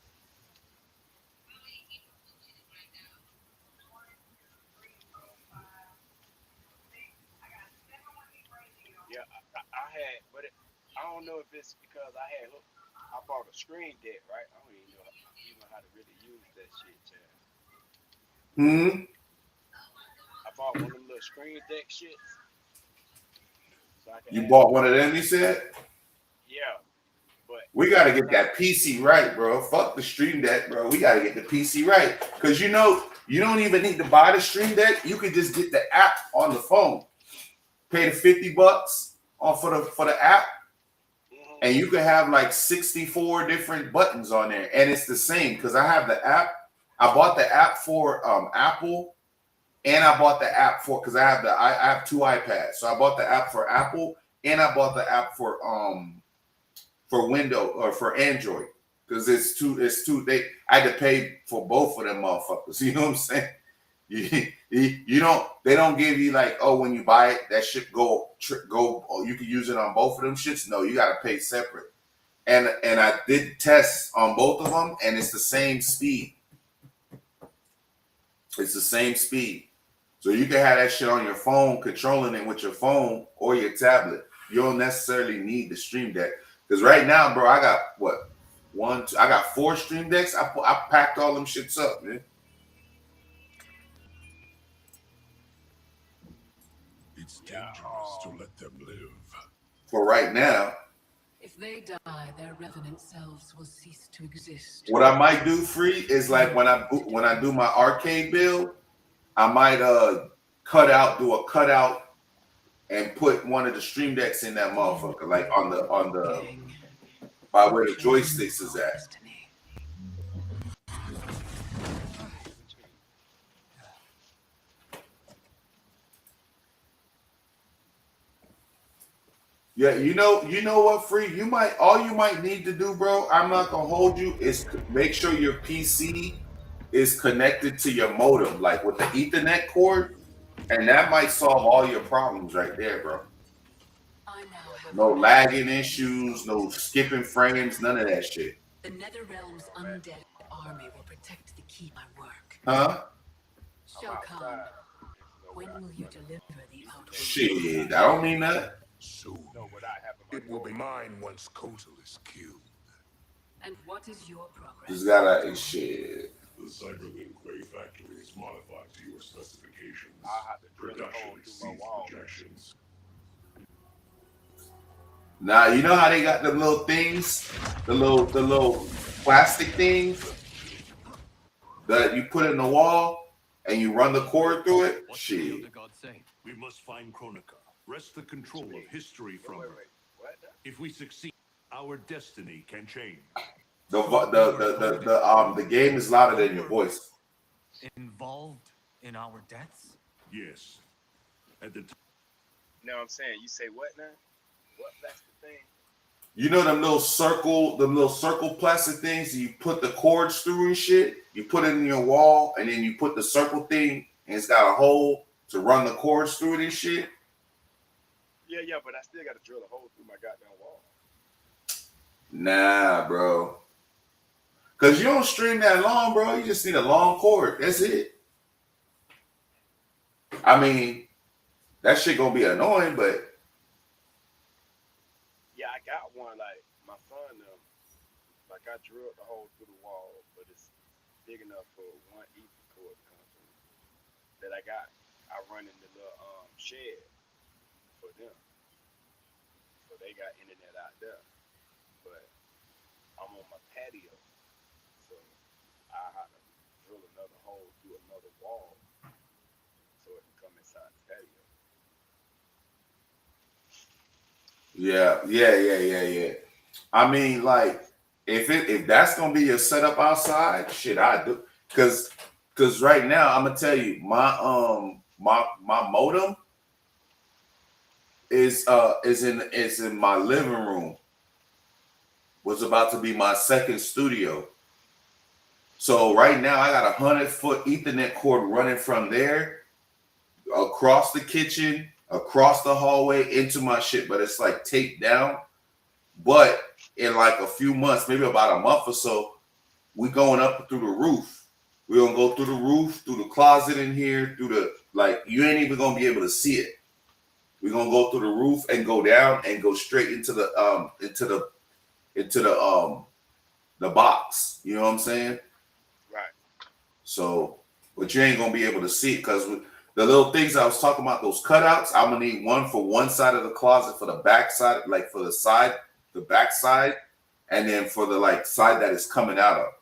Yeah, I had, but I don't know if it's because I bought a screen deck, right? I don't even know how to really use that shit, Chad. I bought one of them little screen deck shits. So You bought one of them, you said? Yeah. But we gotta get that PC right, bro. Fuck the Stream Deck, bro. We gotta get the PC right. Cause you don't even need to buy the Stream Deck. You could just get the app on the phone. Pay the $50 for the app. And you can have like 64 different buttons on there. And it's the same because I have the app. I bought the app for Apple, and I bought the app for because I have 2 iPads. So I bought the app for Apple and I bought the app for Windows or for Android. Because it's two I had to pay for both of them motherfuckers. You know what I'm saying? They don't give you like, oh, when you buy it, that shit go, oh, you can use it on both of them shits. No, you got to pay separate. And I did tests on both of them, and it's the same speed. It's the same speed. So you can have that shit on your phone, controlling it with your phone or your tablet. You don't necessarily need the Stream Deck. Because right now, bro, I got what? I got 4 Stream Decks. I packed all them shits up, man. It's dangerous to let them live. For right now. If they die, their revenant selves will cease to exist. What I might do, Free, is like when I do my arcade build, I might do a cutout and put one of the Stream Decks in that motherfucker, like on the by where the joysticks is at. Yeah, you know what, Free? All you might need to do, bro, I'm not gonna hold you, is make sure your PC is connected to your modem, like with the Ethernet cord, and that might solve all your problems right there, bro. No lagging issues, no skipping frames, none of that shit. The Netherrealm's undead army will protect the keep I work. Huh? Shao Kahn, when will you deliver the outward? Shit, I don't mean that. Soon. It will be mine once Kotal is killed. And what is your progress? Just gotta shit. The Cyberlink Ray factory is modified to your specifications. I have to drill a hole through my wall. Now you know how they got the little things, the little plastic things that you put in the wall and you run the cord through it. Shit. We must find Kronika, wrest the control of history from her. If we succeed, our destiny can change. The game is louder than your voice. Involved in our deaths? Yes. At the time. You know what I'm saying? You say what now? What plastic thing? You know them little circle plastic things that you put the cords through and shit? You put it in your wall and then you put the circle thing and it's got a hole to run the cords through it and shit. Yeah, but I still got to drill a hole through my goddamn wall. Nah, bro. Because you don't stream that long, bro. You just need a long cord. That's it. I mean, that shit gonna be annoying, but yeah, I got one. Like my son, like I drilled the hole through the wall, but it's big enough for one Ethernet cord to come through. That I run in the little shed for them, so they got internet out there. But I'm on my patio, so I have to drill another hole through another wall so it can come inside the patio. Yeah. I mean, like, if that's gonna be your setup outside, shit, I do. Cause right now I'm gonna tell you, my modem is in my living room. Was about to be my second studio. So right now I got 100-foot Ethernet cord running from there across the kitchen, across the hallway into my shit, but it's like taped down. But in like a few months, maybe about a month or so, we going up through the roof. We're gonna go through the roof, through the closet in here, through the, like, you ain't even gonna be able to see it. We're gonna go through the roof and go down and go straight into the box. You know what I'm saying? Right. So, but you ain't gonna be able to see it because the little things I was talking about, those cutouts, I'm gonna need one for one side of the closet, for the back side, like for the back side, and then for the like side that is coming out of.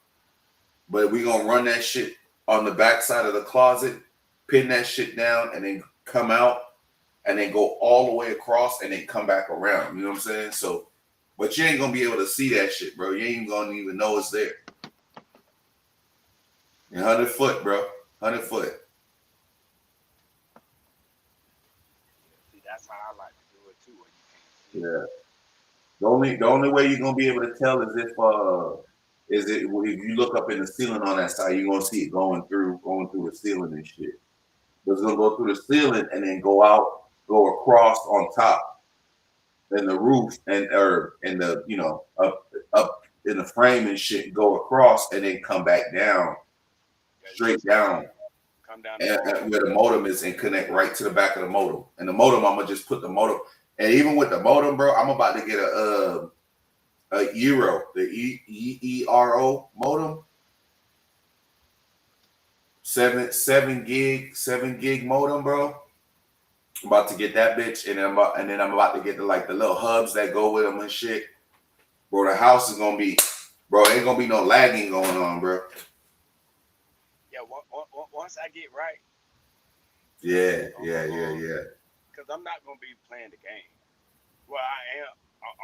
But we gonna run that shit on the back side of the closet, pin that shit down, and then come out, and then go all the way across, and then come back around. You know what I'm saying? So, but you ain't gonna be able to see that shit, bro. You ain't gonna even know it's there. 100 foot, bro. 100 foot. See, that's how I like to do it too. When you Yeah. The only way you're gonna be able to tell is if you look up in the ceiling on that side, you're gonna see it going through the ceiling and shit. It's gonna go through the ceiling and then go across on top, and the roof and the, you know, up in the frame and shit, go across and then come back down, straight down. come down And where the modem is, and connect right to the back of the modem. And the modem, I'm gonna just put the modem. And even with the modem, bro, I'm about to get a Eero, the EERO modem, 7 gig modem, bro. I'm about to get that bitch, and then I'm about to get the little hubs that go with them and shit. Bro, the house is gonna be, bro, ain't gonna be no lagging going on, bro. Yeah, once I get right. Yeah. Because I'm not gonna be playing the game. Well, I am.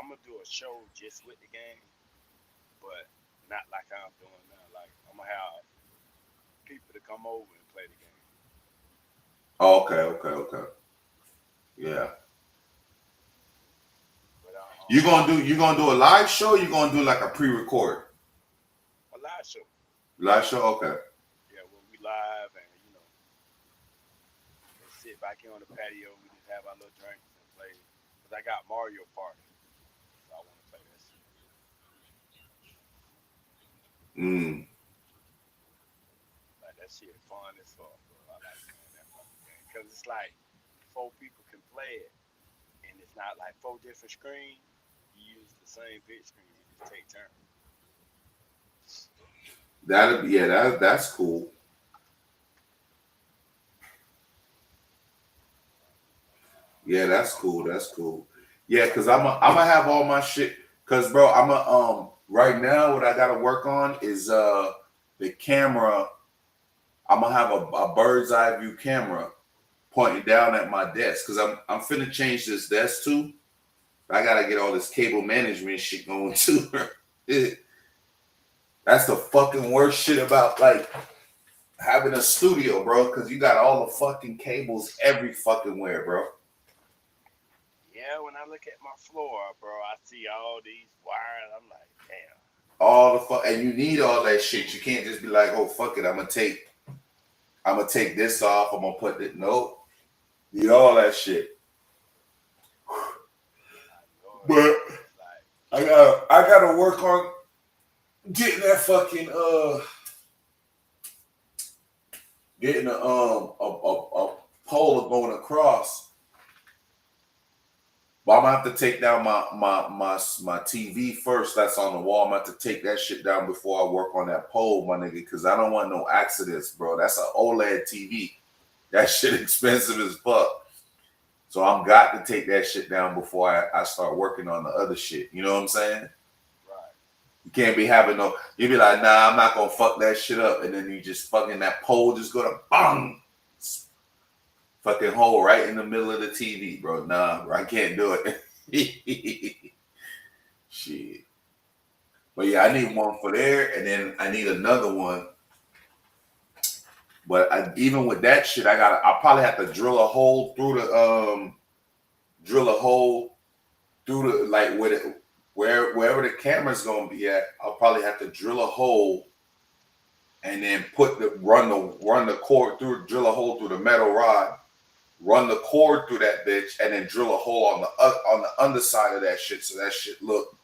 I'm gonna do a show just with the game, but not like I'm doing now. Like I'm gonna have people to come over and play the game. Oh, okay. Yeah. But, you gonna do a live show? Or you gonna do like a pre-record? A live show. Live show, okay. Yeah, well, we live and we sit back here on the patio. We just have our little drinks and play. Cause I got Mario Kart, so I want to play that shit. Like that shit fun as fuck, bro. I like playing that fucking game because it's like 4 people can play it, and it's not like 4 different screens. You use the same big screen. You just take turns. That's cool. Yeah, that's cool. That's cool. Yeah, cause I'm gonna have all my shit. Cause bro, I'm a right now what I gotta work on is the camera. I'm gonna have a bird's eye view camera pointing down at my desk because I'm finna change this desk too. I gotta get all this cable management shit going too. That's the fucking worst shit about like having a studio, bro, because you got all the fucking cables every fucking where, bro. Yeah, when I look at my floor, bro, I see all these wires. I'm like, damn. All the fuck, and you need all that shit. You can't just be like, oh fuck it, I'm gonna take this off. I'm gonna put it. Nope, need all that shit. But I gotta work on getting that fucking getting a pole going across. But I'm gonna have to take down my TV first. That's on the wall. I'm gonna have to take that shit down before I work on that pole, my nigga, because I don't want no accidents, bro. That's an OLED TV. That shit expensive as fuck. So I'm got to take that shit down before I start working on the other shit. You know what I'm saying? Right. You can't be having no. You be like, nah, I'm not gonna fuck that shit up, and then you just fucking that pole just go to bang. Fucking hole right in the middle of the TV, bro. Nah, bro, I can't do it. Shit. But yeah, I need one for there, and then I need another one. But even with that shit, I'll probably have to drill a hole through the like wherever the camera's gonna be at. I'll probably have to drill a hole and then run the cord through, drill a hole through the metal rod. Run the cord through that bitch and then drill a hole on the underside of that shit so that shit look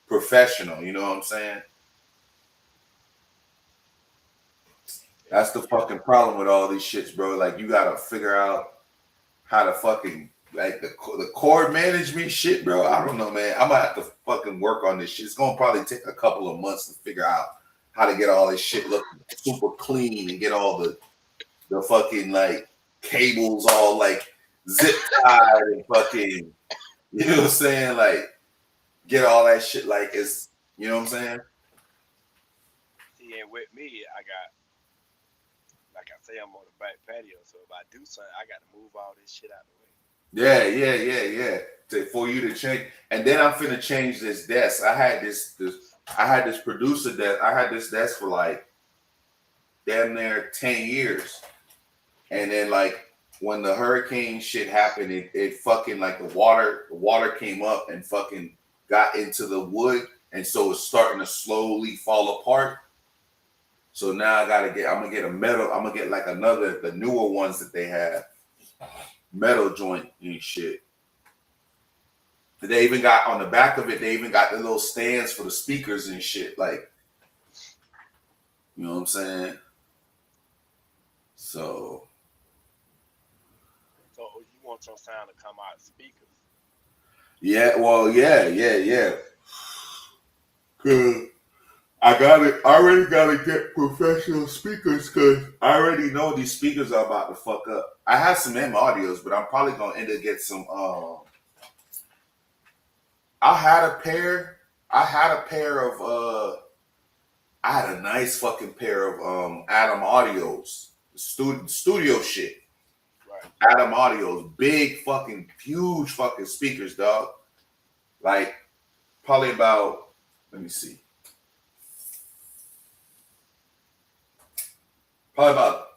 professional. You know what I'm saying? That's the fucking problem with all these shits, bro. Like you gotta figure out how to fucking like the cord management shit, bro. I don't know, man. I'm gonna have to fucking work on this shit. It's gonna probably take a couple of months to figure out how to get all this shit look super clean and get all the fucking like cables all like zip tied and fucking, you know what I'm saying? Like get all that shit like it's, you know what I'm saying? See, and with me, I got, like I say, I'm on the back patio, so if I do something, I got to move all this shit out the way. Yeah. For you to change, and then I'm finna change this desk. I had this producer desk. I had this desk for like damn near 10 years. And then like when the hurricane shit happened, it fucking like the water came up and fucking got into the wood, and so it's starting to slowly fall apart. So now I'm gonna get a metal, I'm gonna get like the newer ones that they have, metal joint and shit. They even got on the back of it, they even got the little stands for the speakers and shit, like, you know what I'm saying? So you want your sound to come out of speakers? yeah, well, yeah. Cause I already gotta get professional speakers because I already know these speakers are about to fuck up. I have some M audios, but I'm probably gonna end up get some. I had a nice fucking pair of Adam Audios, studio shit. Right. Adam Audios, big fucking huge fucking speakers, dog. Like probably about, let me see. Probably about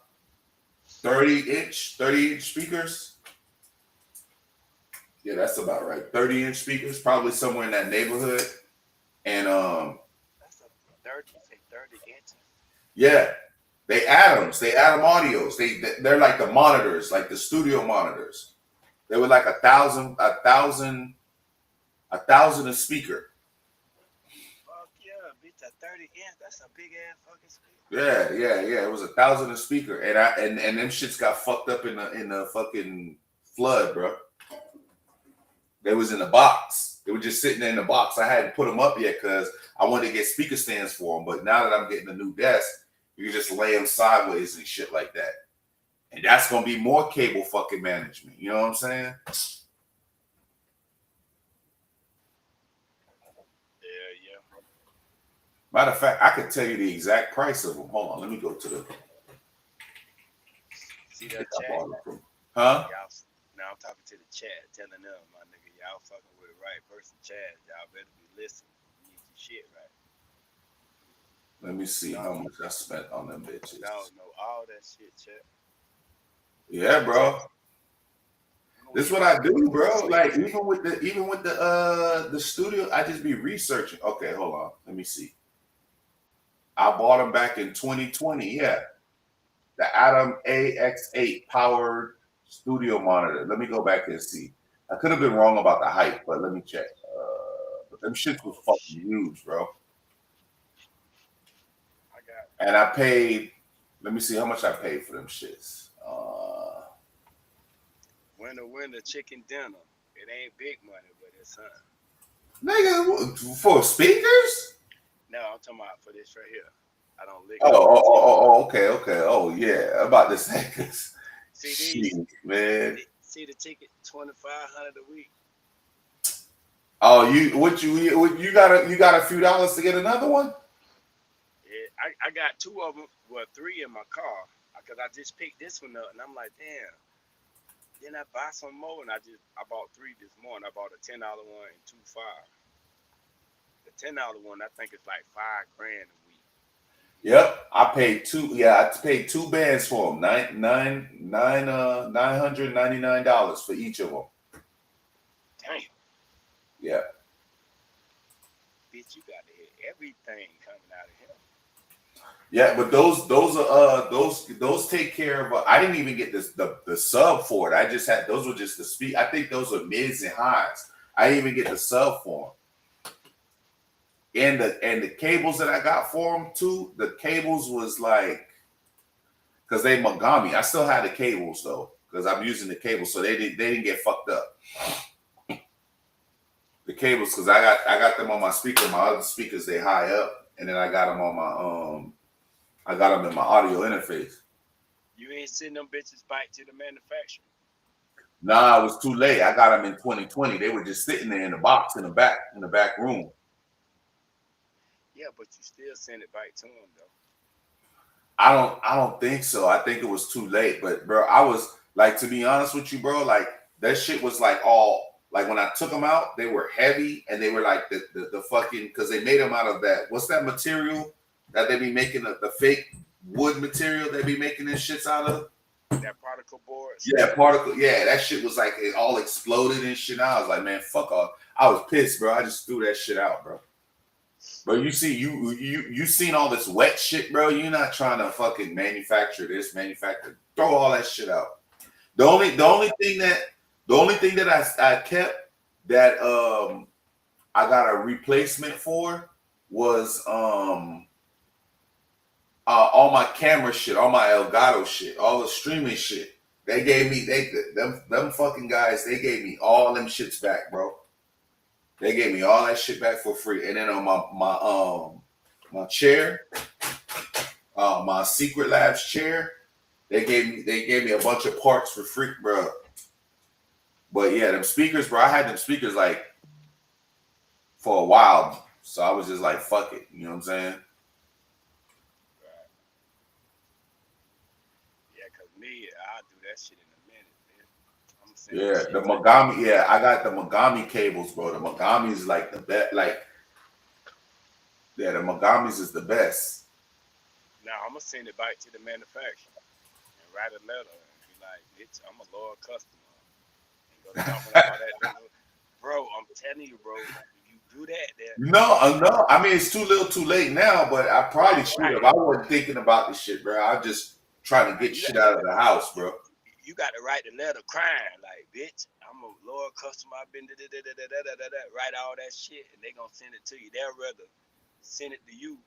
30-inch speakers. Yeah, that's about right. 30-inch speakers, probably somewhere in that neighborhood. And that's a 30 inches. Yeah, they Adam Audios. They're like the monitors, like the studio monitors. They were like a thousand a speaker. Fuck yeah, bitch, a 30-inch. That's a big ass fucking speaker. Yeah. It was 1,000 a speaker, and them shits got fucked up in the fucking flood, bro. They was in the box. They were just sitting in the box. I hadn't put them up yet because I wanted to get speaker stands for them. But now that I'm getting a new desk, you can just lay them sideways and shit like that. And that's gonna be more cable fucking management. You know what I'm saying? Yeah. Matter of fact, I could tell you the exact price of them. Hold on, let me go to the. See that chat? Huh? Y'all, now I'm talking to the chat, telling them, my nigga, y'all fucking with the right person, Chad. Y'all better be listening. You need your shit right. Let me see how much I spent on them bitches. Y'all know all that shit, Chad. Yeah, bro. This is what I do, bro. Like even with the studio, I just be researching. Okay, hold on. Let me see. I bought them back in 2020. Yeah, the Atom AX8 powered studio monitor. Let me go back and see. I could have been wrong about the height, but let me check. But them shits was fucking huge, bro. And I paid. Let me see how much I paid for them shits. Winner, chicken dinner. It ain't big money, but it's something. Nigga, for speakers? No, I'm talking about for this right here. I don't lick. Okay. Oh yeah, I'm about to say this. See these, man. See the ticket, $2,500 a week. Oh, you got a few dollars to get another one? Yeah, I got two of them, well, three in my car, because I just picked this one up, and I'm like, damn. Then I buy some more, and I bought three this morning. I bought a $10 one and two $5. The $10 one, I think it's like $5,000 a week. Yep, I paid two. Yeah, I paid two bands for them. $999 for each of them. Damn. Yeah. Bitch, you got to hit everything coming out of him. Yeah, but those take care of. I didn't even get the sub for it. I just had those were just the speed. I think those are mids and highs. I didn't even get the sub for them. And the cables that I got for them too. The cables was like because they Mogami. I still had the cables though because I'm using the cables, so they didn't get fucked up. The cables because I got them on my speaker. My other speakers they high up, and then I got them on my I got them in my audio interface. You ain't sending them bitches back to the manufacturer? Nah, it was too late. I got them in 2020. They were just sitting there in the box in the back room. Yeah, but you still send it back to them though. I don't think so. I think it was too late. But bro, I was like, to be honest with you, bro, like that shit was like all like when I took them out, they were heavy and they were like the fucking because they made them out of that. What's that material that they be making the fake wood material they be making this shits out of? That particle board. Yeah, particle. Yeah, that shit was like it all exploded and shit. I was like, man, fuck off. I was pissed, bro. I just threw that shit out, bro. But you see, you seen all this wet shit, bro. You're not trying to fucking manufacture. Throw all that shit out. The only thing that I kept that I got a replacement for was all my camera shit, all my Elgato shit, all the streaming shit. They gave me them fucking guys. They gave me all them shits back, bro. They gave me all that shit back for free. And then on my chair, my Secret Labs chair, they gave me a bunch of parts for free, bro. But yeah, them speakers, bro. I had them speakers like for a while, so I was just like, fuck it. You know what I'm saying? I'll do that shit in a minute, man. Yeah, the Mogami. Yeah, I got the Mogami cables, bro. The Mogami is like the best. Like, yeah, the Mogamis is the best. Now I'm gonna send it back to the manufacturer and write a letter and be like, "Bitch, I'm a loyal customer." And go talking about that, bro. I'm telling you, bro. You do that. No. I mean, it's too little, too late now. But I probably should have. I wasn't thinking about this shit, bro. I'm just trying to get shit out of the house, bro. You got to write the letter crying, like, bitch, I'm a loyal customer. I've been write all that shit, and they gonna send it to you. They'll rather send it to you,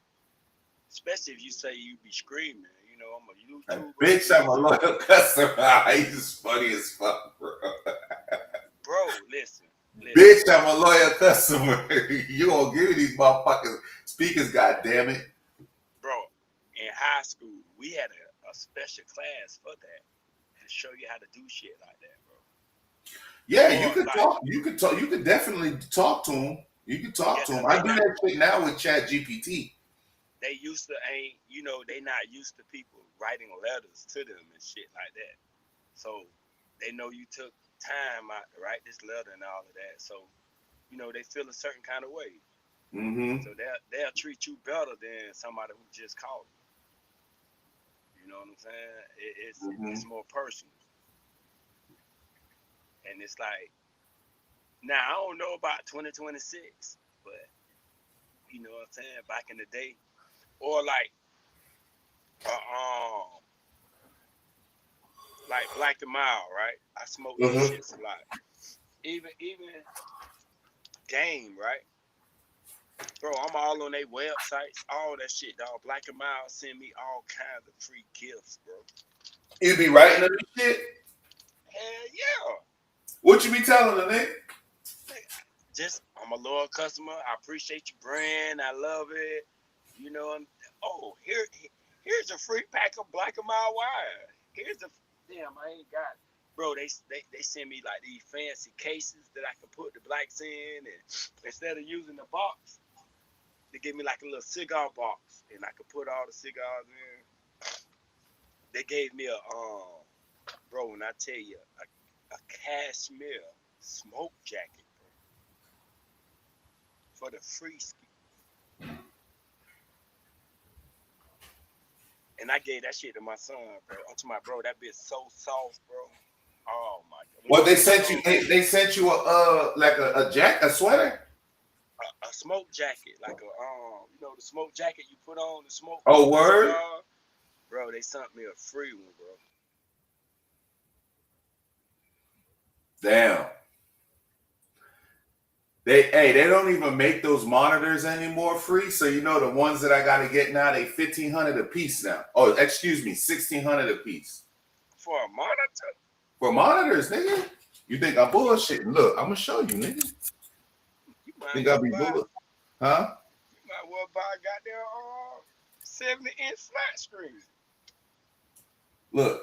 especially if you say you be screaming. You know, I'm a YouTuber. Bitch, I'm a loyal customer. He's just funny as fuck, bro. Bro, listen. Bitch, I'm a loyal customer. You gonna give me these motherfucking speakers, goddamn it. Bro, in high school, we had a special class for that. show you how to do shit like that, bro. Yeah, Or, you could like, talk. You could talk. You could definitely talk to him. You could talk yeah, to him. 'cause I do that shit now with Chat GPT. they used to ain't, you know, they not used to people writing letters to them and shit like that. So they know you took time out to write this letter and all of that. So, you know, they feel a certain kind of way. Mm-hmm. So they'll treat you better than somebody who just called you. You know what I'm saying? It's more personal. And it's like, now I don't know about 2026, but you know what I'm saying? Back in the day, or like Black the Mile, right? I smoke these shits a lot. Even game, right? Bro, I'm all on their websites, all that shit, dog. Black and Mild send me all kinds of free gifts, bro. You be writing them shit? Hell yeah. What you be telling them, nigga? Just, I'm a loyal customer. I appreciate your brand. I love it. You know, here's a free pack of Black and Mild wire. Damn, I ain't got it. Bro, they send me like these fancy cases that I can put the blacks in, and instead of using the box, they give me like a little cigar box, and I could put all the cigars in. They gave me bro, when I tell you, a cashmere smoke jacket, bro, for the free ski. And I gave that shit to my son, bro. I'm to my bro, that bitch so soft, bro. Oh my god. Well, they sent you. They sent you a sweater. A smoke jacket, like you know, the smoke jacket you put on the smoke. Oh, word. Cigar. Bro, they sent me a free one, bro. Damn. They don't even make those monitors anymore free. So you know the ones that I gotta get now, they $1,500 a piece now. Oh, excuse me, $1,600 a piece. For a monitor? For monitors, nigga. You think I'm bullshitting? Look, I'm gonna show you, nigga. Think I'll be bull? Huh? You might well buy a goddamn 70-inch flat screen. Look.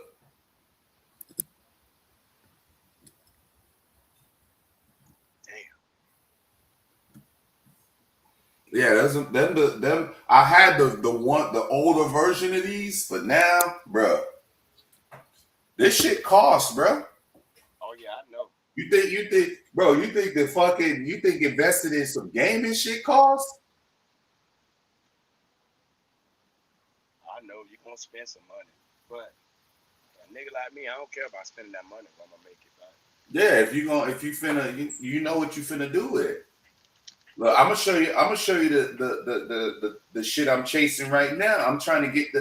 Yeah, them. I had the older version of these, but now, bro, this shit costs, bro. Oh yeah, I know. You think, bro? You think invested in some gaming shit costs? I know you're gonna spend some money, but a nigga like me, I don't care about spending that money if I'm gonna make it back. Yeah, if you finna, you know what you finna do with it. Look, I'm gonna show you the shit I'm chasing right now. I'm trying to get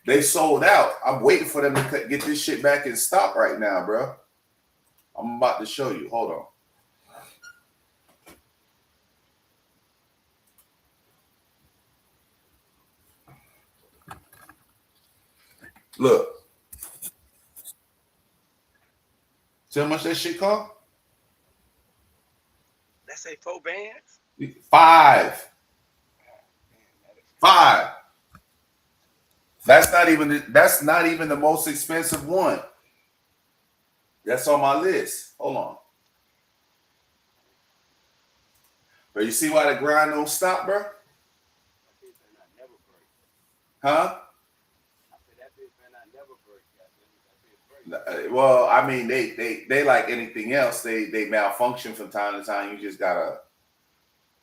they sold out. I'm waiting for them to get this shit back in stock right now, bro. I'm about to show you. Hold on. Look. See how much that shit cost? Let's say 4 bands? 5. 5. That's not even the most expensive one. That's on my list. Hold on. But you see why the grind don't stop, bro? Huh? Well, I mean, they like anything else. They malfunction from time to time. You just gotta.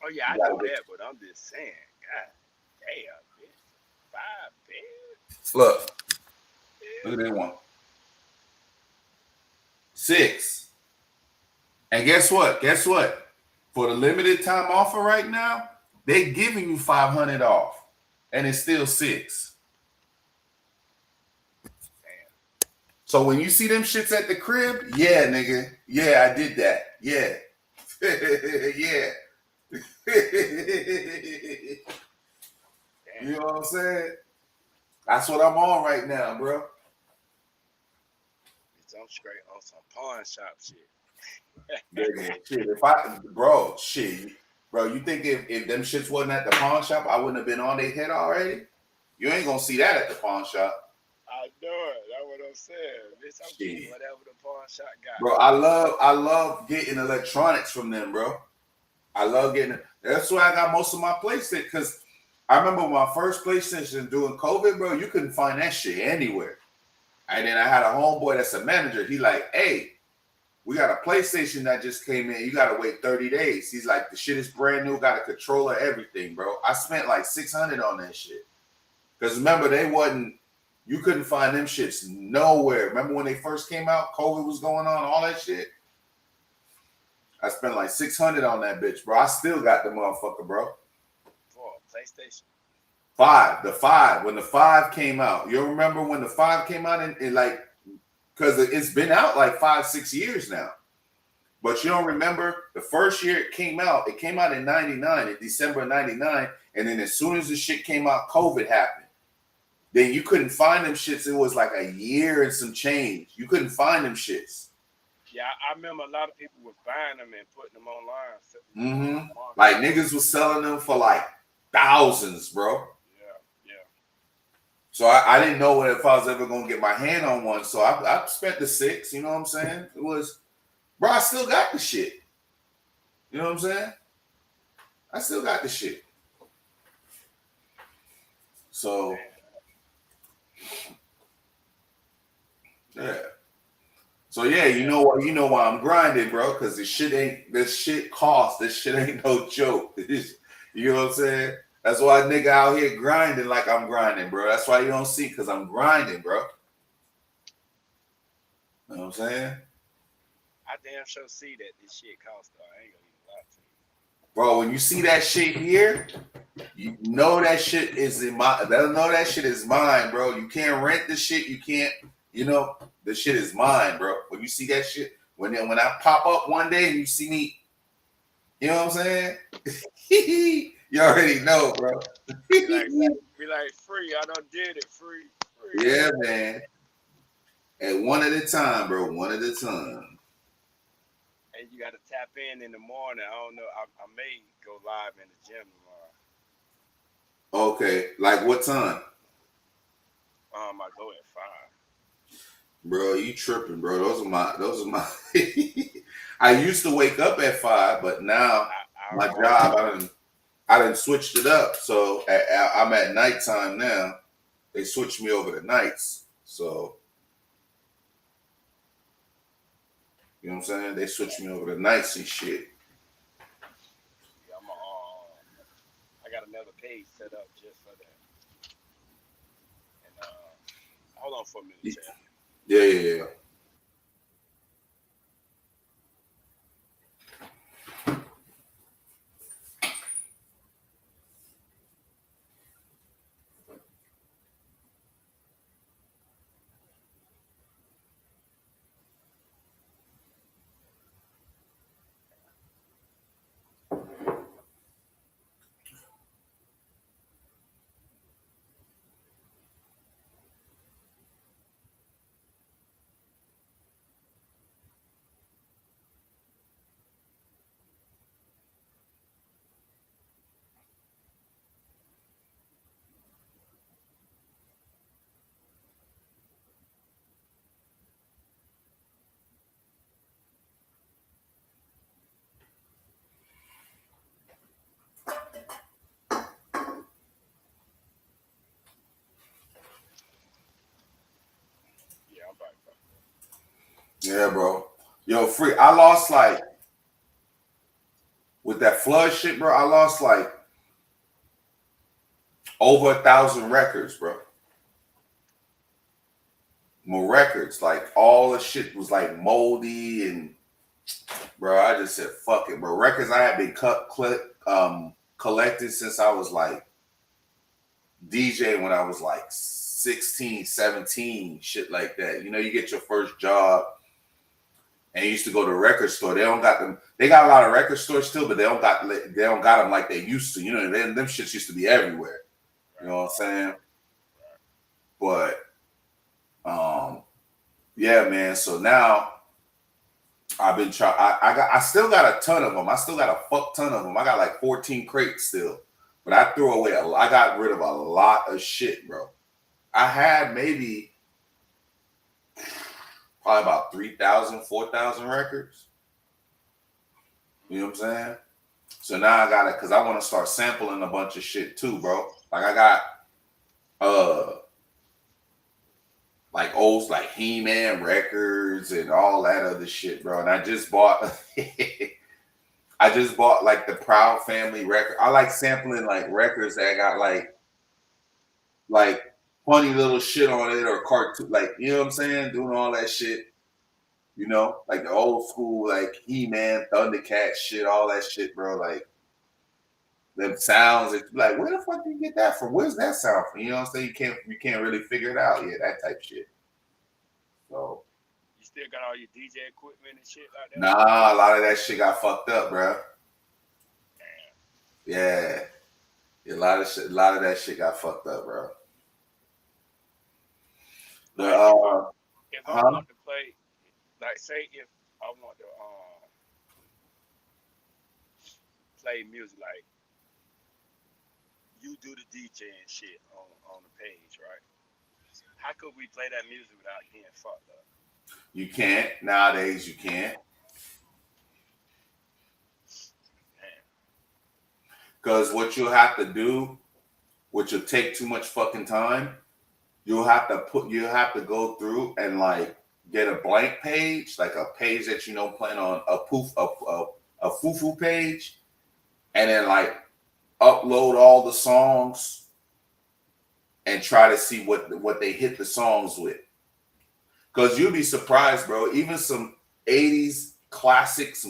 Oh yeah, I know that, but I'm just saying, God damn, bitch, 5 bands. Look at that one. 6. And guess what? For the limited time offer right now, they're giving you $500 off, and it's still 6. So when you see them shits at the crib, yeah, nigga, yeah, I did that, yeah, yeah. You know what I'm saying? That's what I'm on right now, bro. I'm straight on some pawn shop shit. Shit, bro, you think if them shits wasn't at the pawn shop, I wouldn't have been on their head already? You ain't gonna see that at the pawn shop. Oh I know it. That's what I'm saying. Bitch, I'm getting Shit. whatever the pawn shop got. Bro, I love getting electronics from them, bro. I love getting it. That's why I got most of my PlayStation, because I remember my first PlayStation during COVID, bro, you couldn't find that shit anywhere. And then I had a homeboy that's a manager. He like, hey, we got a PlayStation that just came in. You got to wait 30 days. He's like, the shit is brand new. Got a controller, everything, bro. I spent like $600 on that shit. Because remember, you couldn't find them shits nowhere. Remember when they first came out? COVID was going on, all that shit. I spent like $600 on that bitch, bro. I still got the motherfucker, bro. For PlayStation 5, the 5. When the 5 came out, you remember when the 5 came out and like, because it's been out like 5-6 years now. But you don't remember the first year it came out in 99, in December of 99. And then as soon as the shit came out, COVID happened. Then you couldn't find them shits. It was like a year and some change. You couldn't find them shits. Yeah, I remember a lot of people was buying them and putting them online. Mm-hmm. Like niggas was selling them for like thousands, bro. Yeah. So I didn't know if I was ever gonna get my hand on one. So I spent the $6. You know what I'm saying? It was, bro. I still got the shit. You know what I'm saying? I still got the shit. So yeah. So yeah, you know why I'm grinding, bro, because this shit ain't no joke. You know what I'm saying? That's why a nigga out here grinding like I'm grinding, bro. That's why you don't see, because I'm grinding, bro. You know what I'm saying? I damn sure see that this shit costs though. I ain't gonna even lie to you. Bro, when you see that shit here, you know that shit is that shit is mine, bro. You can't rent the shit. You can't, the shit is mine, bro. When you see that shit, when I pop up one day and you see me, you know what I'm saying? You already know, bro. Be like free. I done did it free. Yeah, man. And one at a time, bro. One at a time. And you got to tap in the morning. I don't know. I may go live in the gym tomorrow. Okay. Like what time? I go at 5. Bro, you tripping, bro. Those are my I used to wake up at 5, but now my job, I done switched it up. So I'm at nighttime now. They switched me over to nights. So, you know what I'm saying? They switched me over to nights and shit. Yeah, I got another page set up just for that. And hold on for a minute, chat. Yeah. Yeah, bro. Yo, free. I lost like with that flood shit, bro. I lost like over 1,000 records, bro. More records. Like all the shit was like moldy and, bro. I just said fuck it, bro. Records I had been collecting since I was like DJ when I was like 16, 17, shit like that. You know, you get your first job. And you used to go to a record store. They don't got them. They got a lot of record stores still, but they don't got them like they used to. You know, them shits used to be everywhere. You know what I'm saying? But, yeah, man. So now I've been trying. I still got a ton of them. I still got a fuck ton of them. I got like 14 crates still, but I threw away I got rid of a lot of shit, bro. I had maybe probably about 3,000, 4,000 records. You know what I'm saying? So now I got it because I want to start sampling a bunch of shit too, bro. Like I got like old like He-Man records and all that other shit, bro. And I just bought like the Proud Family record. I like sampling like records that got like funny little shit on it or cartoon, like, you know what I'm saying? Doing all that shit, you know, like the old school, like He-Man, Thundercat shit, all that shit, bro. Like them sounds, it's like, where the fuck did you get that from? Where's that sound from? You know what I'm saying? You can't really figure it out. Yeah, that type shit. So You still got all your DJ equipment and shit like that? nah, a lot of that shit got fucked up, bro. Yeah. A lot of that shit got fucked up, bro. Like, if I want to play, like, say if I want to play music, like you do the DJ and shit on the page, right? How could we play that music without getting fucked up? You can't. Nowadays, you can't. Because what you'll have to do, which will take too much fucking time, you'll have to go through and like get a blank page, like a page that you know playing on a fufu page, and then like upload all the songs and try to see what they hit the songs with. Because you'll be surprised, bro. Even some 80s classics,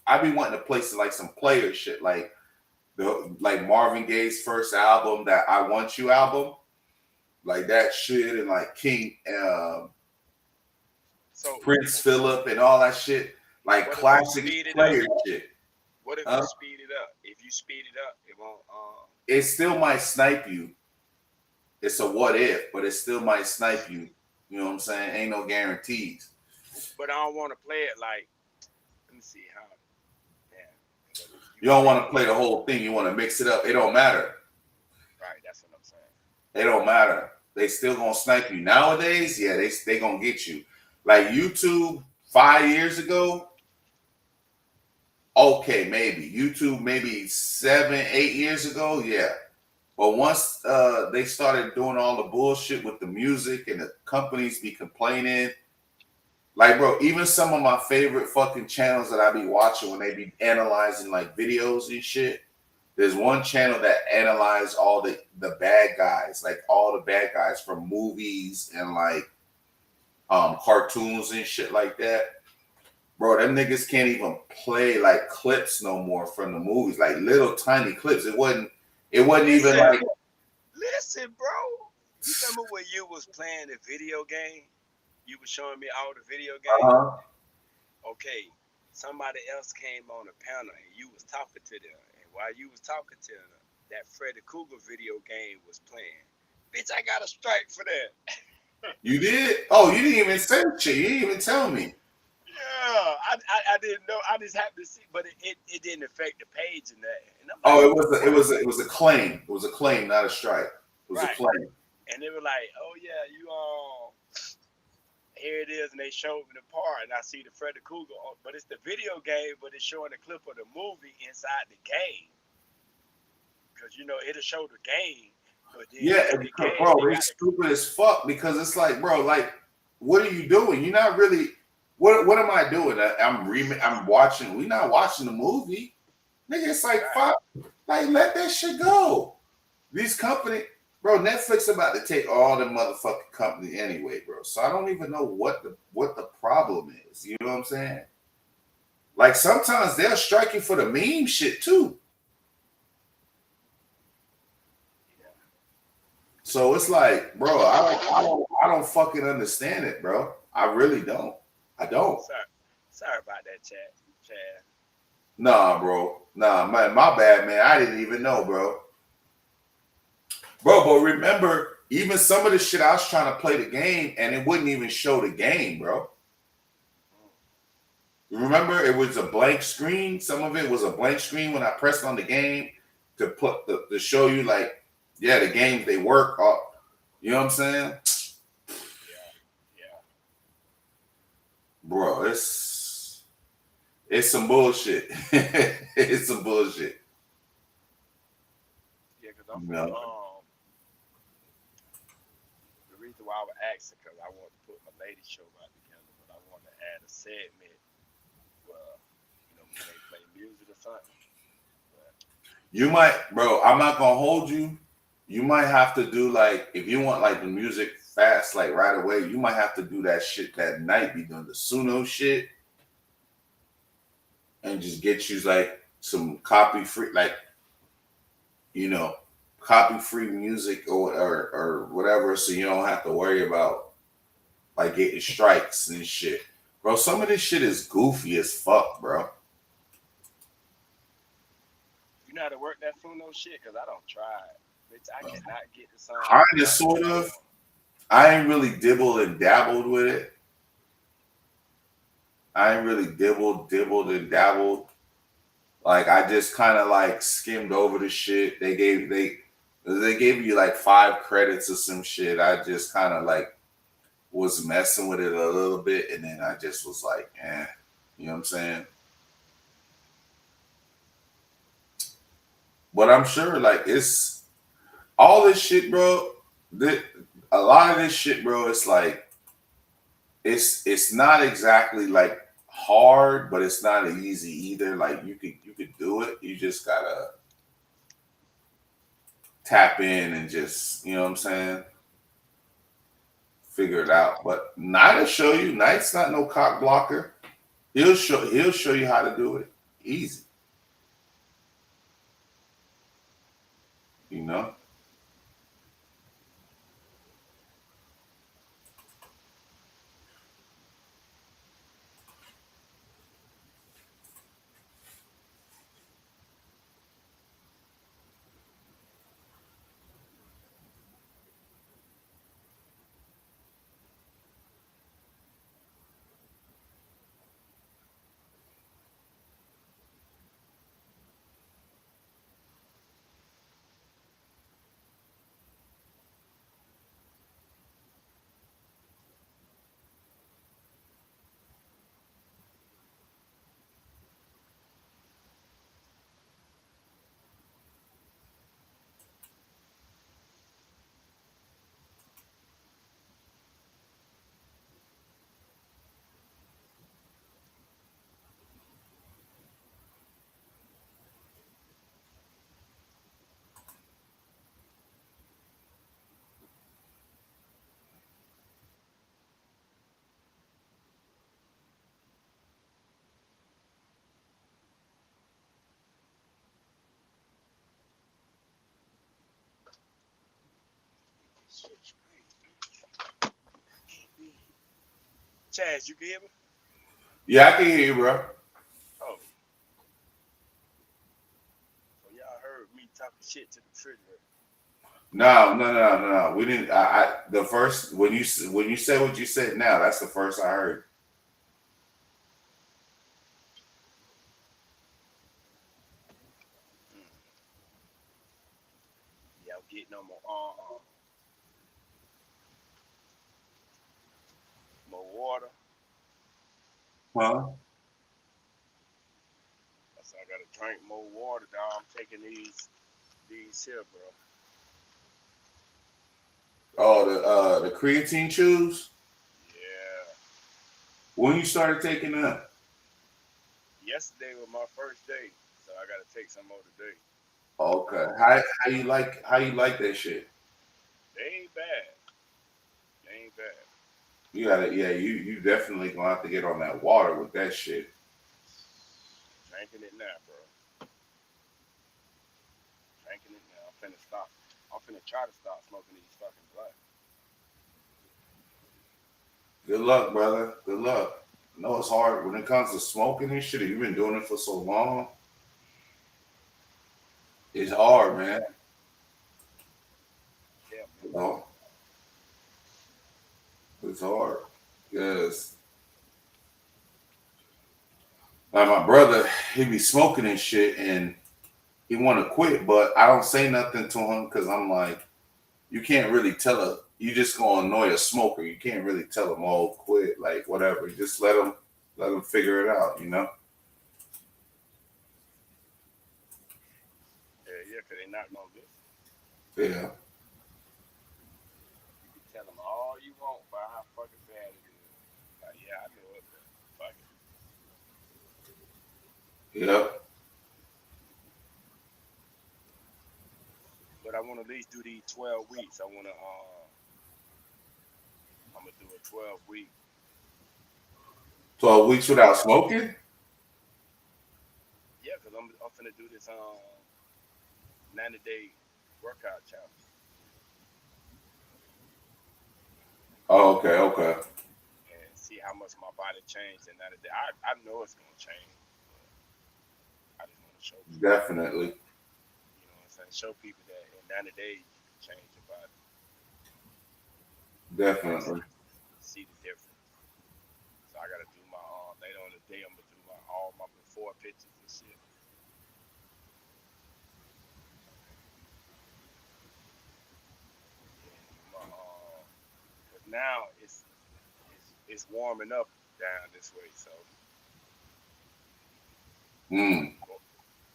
I be wanting to play some like some player shit, like Marvin Gaye's first album, that I Want You album, like that shit, and like King Prince Philip and all that shit, like classic player shit. What if you speed it up? If you speed it up, it won't. It still might snipe you. It's a what if, but it still might snipe you. You know what I'm saying? Ain't no guarantees. But I don't want to play it like. Let me see how. You don't want to play the whole thing. You want to mix it up. It don't matter. Right, that's what I'm saying. It don't matter. They still gonna snipe you nowadays. Yeah, they gonna get you. Like YouTube 5 years ago. Okay, maybe YouTube maybe 7, 8 years ago. Yeah, but once they started doing all the bullshit with the music and the companies be complaining. Like, bro, even some of my favorite fucking channels that I be watching when they be analyzing like videos and shit. There's one channel that analyze all the bad guys, like all the bad guys from movies and like cartoons and shit like that. Bro, them niggas can't even play like clips no more from the movies, like little tiny clips. It wasn't even like. Listen, bro. You remember when you was playing the video game? You were showing me all the video games. Okay, somebody else came on the panel and you was talking to them. And while you was talking to them, that Freddy Krueger video game was playing. Bitch, I got a strike for that. You did? Oh, you didn't even say shit. You didn't even tell me. Yeah, I didn't know. I just happened to see, but it didn't affect the page and that. And I'm like, it was a claim. It was a claim, not a strike. It was a claim. And they were like, "Oh yeah, you here it is," and they showed me the part, and I see the Freddy Krueger, but it's the video game, but it's showing a clip of the movie inside the game. Because you know it'll show the game, but then bro, it's stupid as fuck because it's like, bro, like, what are you doing? You're not really. What am I doing? I'm watching. We're not watching the movie, nigga. It's like fuck. Like, let that shit go. These companies. Bro, Netflix about to take all the motherfucking company anyway, bro. So I don't even know what the problem is. You know what I'm saying? Like sometimes they'll strike you for the meme shit too. So it's like, bro, I don't fucking understand it, bro. I really don't. I don't. Sorry about that, Chad. Nah, bro. Nah, my bad, man. I didn't even know, bro. Bro, but remember, even some of the shit I was trying to play the game and it wouldn't even show the game, bro. Remember, it was a blank screen. Some of it was a blank screen when I pressed on the game to show you, like, yeah, the games, they work. You know what I'm saying? bro, it's some bullshit. It's some bullshit. Yeah, because I'm finna, No. the reason why I was asking, because I want to put my lady show back together, but I want to add a segment where, we may play music or something. But, You might, bro. I'm not gonna hold you. You might have to do like if you want like the music fast, like right away. You might have to do that shit that night. Be doing the Suno shit and just get you like some copy free, like you know, copy free music or whatever, so you don't have to worry about like getting strikes and shit, bro. Some of this shit is goofy as fuck, bro. you know how to work that Funo shit? Because I don't try it. Bitch, I cannot get the sound. Kinda, sort of. I ain't really dibbled and dabbled with it. I ain't really dibbled and dabbled. Like I just kind of like skimmed over the shit. They gave you like 5 credits or some shit. I just kind of like was messing with it a little bit, and then I just was like, you know what I'm saying? But I'm sure like it's all this shit, bro. A lot of this shit, bro. It's like it's not exactly like hard, but it's not easy either. Like you could do it. You just gotta tap in and just, you know what I'm saying, figure it out. But Knight'll show you. Knight's not no cock blocker. He'll show you how to do it. Easy. You know? Chaz, you can hear me? Yeah, I can hear you, bro. Oh. So y'all heard me talking shit to the refrigerator. No. We didn't. The first when you said what you said now, that's the first I heard. Yeah, I'm getting on more water. Huh? So I gotta drink more water, dog. I'm taking these here, bro. Oh, the creatine chews. Yeah. When you started taking that? Yesterday was my first day, so I gotta take some more today. Okay. How you like that shit? They ain't bad. They ain't bad. You gotta, yeah, you definitely gonna have to get on that water with that shit. Drinking it now, bro. Drinking it now. I'm finna stop. I'm finna try to stop smoking these fucking blunts. Good luck, brother. Good luck. I know it's hard when it comes to smoking and shit. You've been doing it for so long. It's hard, man. Yeah, man. You know? It's hard. Because like my brother, he be smoking and shit and he want to quit, but I don't say nothing to him because I'm like, you can't really tell you just gonna annoy a smoker. You can't really tell them, "Oh, quit," like whatever. You just let them figure it out, you know. Yeah, because they're not gonna listen. Yeah, You can tell them all you want about how fucking bad it is. Like, yeah, I know it, but fuck it. yeah. But I want to at least do these 12 weeks. I'm gonna do a 12-week. 12 weeks without smoking. Yeah, because I'm finna do this 90-day workout challenge. Oh, okay, okay. And see how much my body changed in 90 days. I know it's gonna change. I just want to show people. Definitely. You know what I'm saying? Show people that in 90 days you can change your body. Definitely. See the difference. So I gotta do my later on the day. I'm gonna do all my before pictures and shit. Cause now it's warming up down this way, so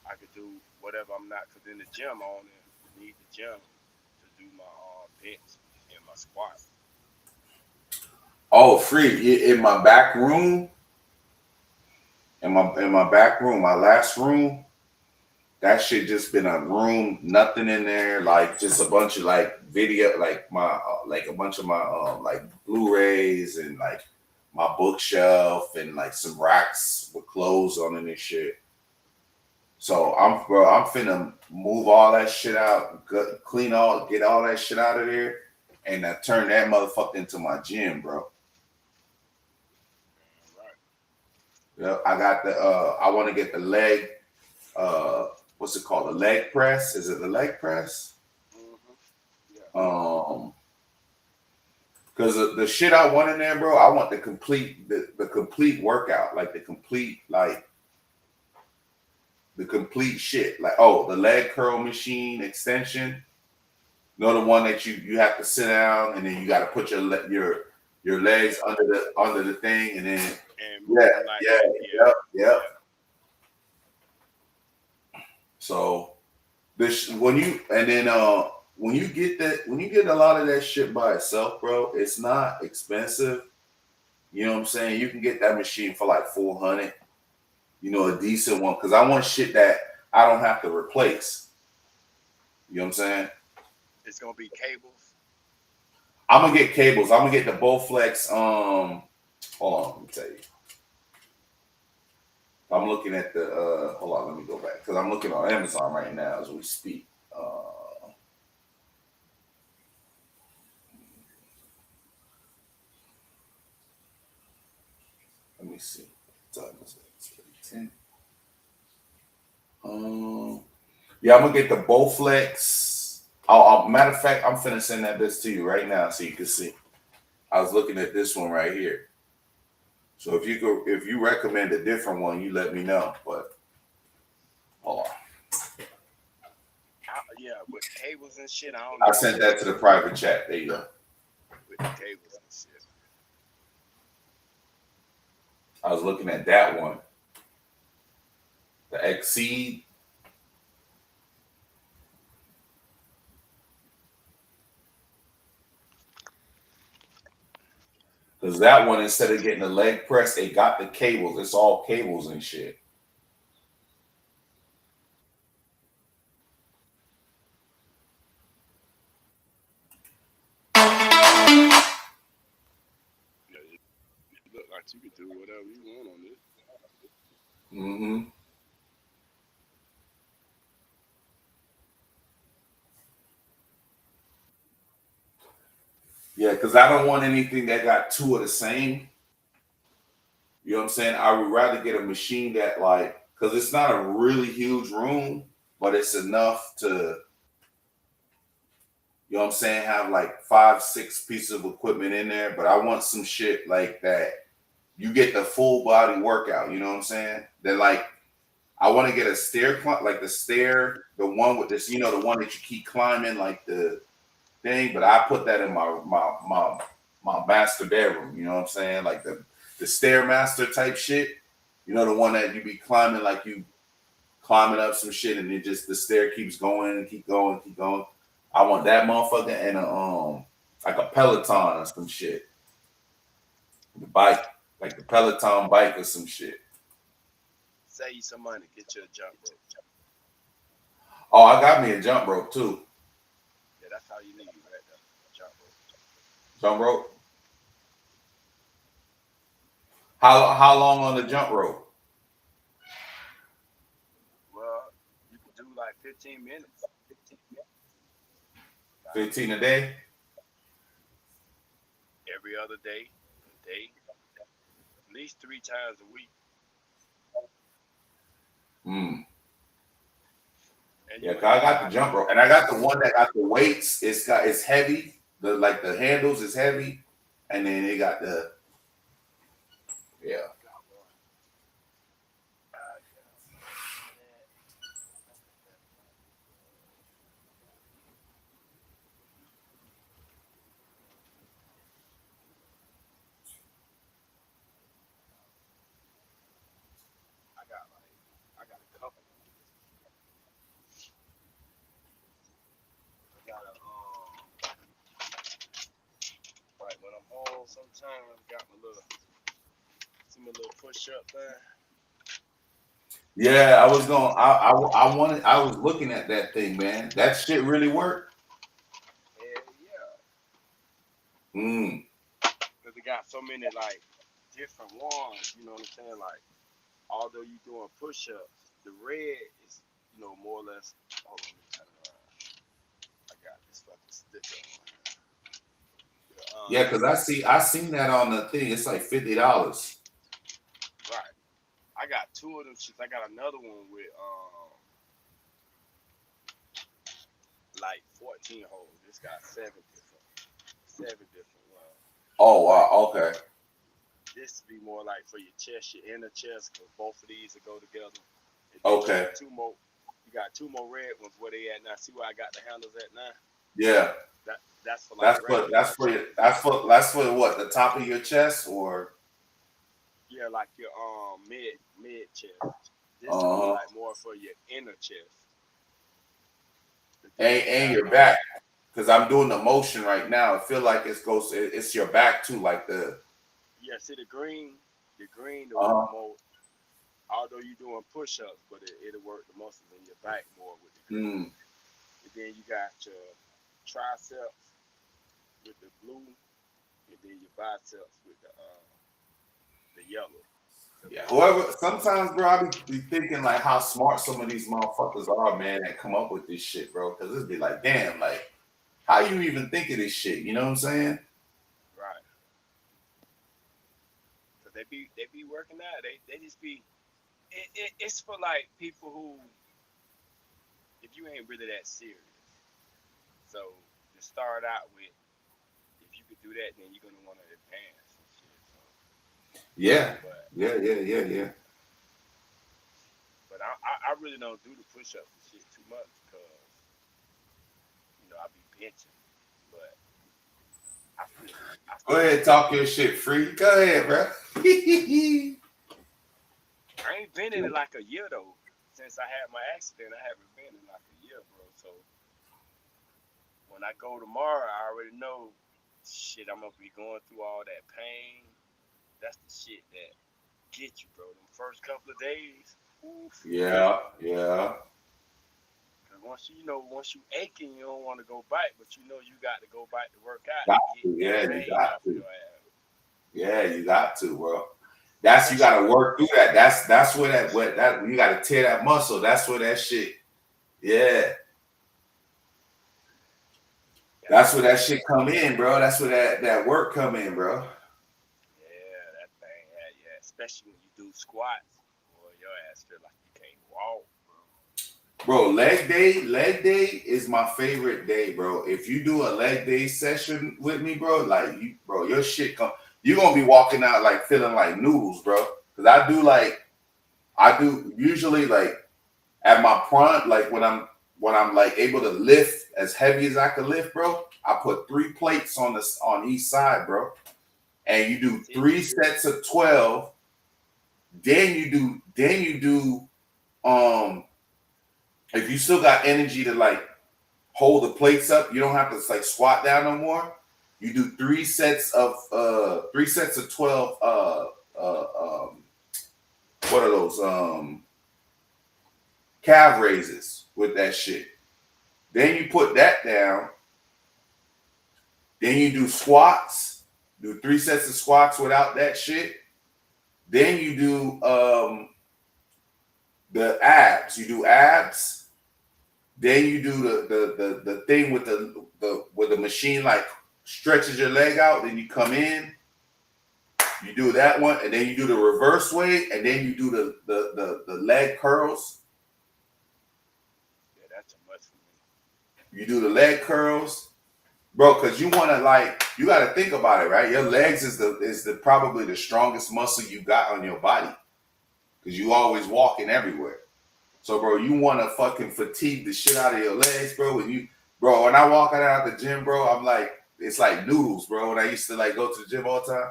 I could do whatever I'm not. Cause in the gym, I only need the gym to do my bench and my squat. Oh, free in my back room. In my back room, my last room. That shit just been a room, nothing in there, like just a bunch of like video, like my like a bunch of my like Blu-rays and like my bookshelf and like some racks with clothes on it and shit. So I'm finna move all that shit out, get all that shit out of there, and turn that motherfucker into my gym, bro. Yeah, I got the I want to get the leg what's it called? The leg press? Is it the leg press? Mm-hmm. Yeah. Because the shit I want in there, bro, I want the complete workout, like the complete shit. Like, oh, the leg curl machine extension. You know, the one that you have to sit down and then you got to put your legs under the thing and then yeah. So when you get a lot of that shit by itself, bro, it's not expensive. You know what I'm saying? You can get that machine for like $400. You know, a decent one, because I want shit that I don't have to replace. You know what I'm saying? It's gonna be cables. I'm gonna get cables. I'm gonna get the Bowflex. Hold on, let me tell you. I'm looking at the hold on, let me go back because I'm looking on Amazon right now as we speak. Let me see. Yeah, I'm gonna get the Bowflex. Matter of fact, I'm finna send that bitch to you right now so you can see. I was looking at this one right here. So if you recommend a different one, you let me know. But hold on. Yeah, with cables and shit, I don't I know. sent that to the private chat. There you go. With the cables and shit. I was looking at that one. The Exceed. Because that one, instead of getting the leg press, they got the cables. It's all cables and shit. Yeah, it look like you can do whatever you want on this. Mm-hmm. Yeah, because I don't want anything that got two of the same. You know what I'm saying? I would rather get a machine that because it's not a really huge room, but it's enough to, you know what I'm saying, have like 5-6 pieces of equipment in there. But I want some shit like that. You get the full body workout. You know what I'm saying? Then I want to get a the one with this, the one that you keep climbing, like the thing, but I put that in my master bedroom. You know what I'm saying? Like the stairmaster type shit. You know, the one that you be climbing, like you climbing up some shit, and it just the stair keeps going and keep going, keep going. I want that motherfucker and a like a Peloton or some shit. The bike, like the Peloton bike or some shit. Save you some money, get you a jump rope. Oh, I got me a jump rope too. Yeah, that's how you need right there. A jump rope. Jump rope. How long on the jump rope? Well, you can do like 15 minutes. 15 a day? Every other day, at least 3 times a week. Yeah, cause I got the jump rope, and I got the one that got the weights. It's heavy. The handles is heavy, and then it got the I got a couple. I got a like when I'm home sometimes got my little push up there. Yeah, I was looking at that thing, man. That shit really worked. Yeah. Cause they got so many like different ones, you know what I'm saying? Like, although you doing push-ups, the red is, more or less. Hold on, let me turn it around. I got this fucking sticker on. Yeah, cause I seen that on the thing. It's like $50. Right. I got 2 of them shits. I got another one with like 14 holes. It's got 7 different ones. Oh wow, okay. This be more like for your chest, your inner chest, because both of these will go together. Okay. You got 2 more red ones. Where they at now? See where I got the handles at now? Yeah. That's for like that's for what, the top of your chest or? Yeah, like your mid chest. This one like more for your inner chest. And your back, because I'm doing the motion right now. I feel like it's your back too, like the. Yeah, see the green the most. Although you're doing push-ups, but it'll work the muscles in your back more with the green. And then you got your triceps with the blue, and then your biceps with the yellow. Yeah. However, sometimes, bro, I be thinking like how smart some of these motherfuckers are, man, that come up with this shit, bro. Because it'd be like, damn, like, how you even think of this shit? You know what I'm saying? Right. Cause they be working out. They just be. It's for like people who, if you ain't really that serious. So to start out with, if you could do that, then you're gonna want to advance and shit. So. Yeah. But, Yeah. But I really don't do the push-ups and shit too much because I be benching. But I feel Go ahead, talk your shit, free. Go ahead, bro. I ain't been in it like a year though. Since I had my accident, I haven't been in like a year, bro. So when I go tomorrow, I already know shit. I'm gonna be going through all that pain. That's the shit that get you, bro. Them first couple of days. Oof, Yeah. Cause once you aching, you don't want to go back, but you got to go back to work out. You got to. Yeah, you got to, bro. You got to work through that. That's where that you got to tear that muscle. That's where that shit. Yeah. That's where that shit come in, bro. That's where that work come in, bro. Yeah, that thing. Yeah. Especially when you do squats, boy, your ass feel like you can't walk, bro. Leg day is my favorite day, bro. If you do a leg day session with me, bro, like your shit come. You're gonna be walking out like feeling like noodles, bro. Cause I do usually like at my prime, like when I'm when I'm like able to lift as heavy as I can lift, bro, I put 3 plates on each side, bro. And you do 3 sets of 12. Then you do if you still got energy to like hold the plates up, you don't have to like squat down no more. You do 3 sets of 12 what are those calf raises with that shit. Then you put that down. Then you do squats. Do 3 sets of squats without that shit. Then you do the abs. You do abs. Then you do the thing with the machine like stretches your leg out. Then you come in. You do that one, and then you do the reverse way, and then you do the leg curls. Yeah, that's too much for me. You do the leg curls, bro, because you want to like you got to think about it, right? Your legs is the probably the strongest muscle you got on your body, because you always walking everywhere. So, bro, you want to fucking fatigue the shit out of your legs, bro. When I walk out the gym, bro, I'm like, it's like noodles, bro. When I used to like go to the gym all the time,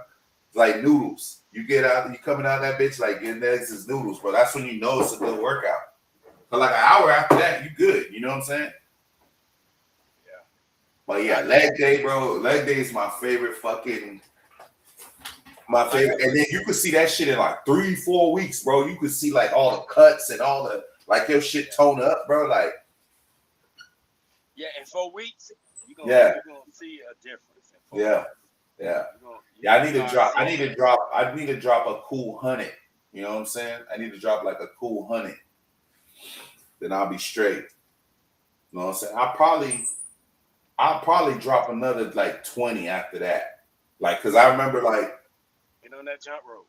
it's like noodles. You get out, you coming out of that bitch like your legs is noodles, bro. That's when you know it's a good workout. But like an hour after that, you good. You know what I'm saying? Yeah. But yeah, leg day, bro. Leg day is my favorite. And then you could see that shit in like 3-4 weeks, bro. You could see like all the cuts and all the like your shit tone up, bro. Like, yeah, in 4 weeks, you're gonna see a difference. Yeah. I need to drop a cool 100. You know what I'm saying? I need to drop like a cool 100. Then I'll be straight. You know what I'm saying? I'll probably drop another like 20 after that. Like, cause I remember like get on that jump rope.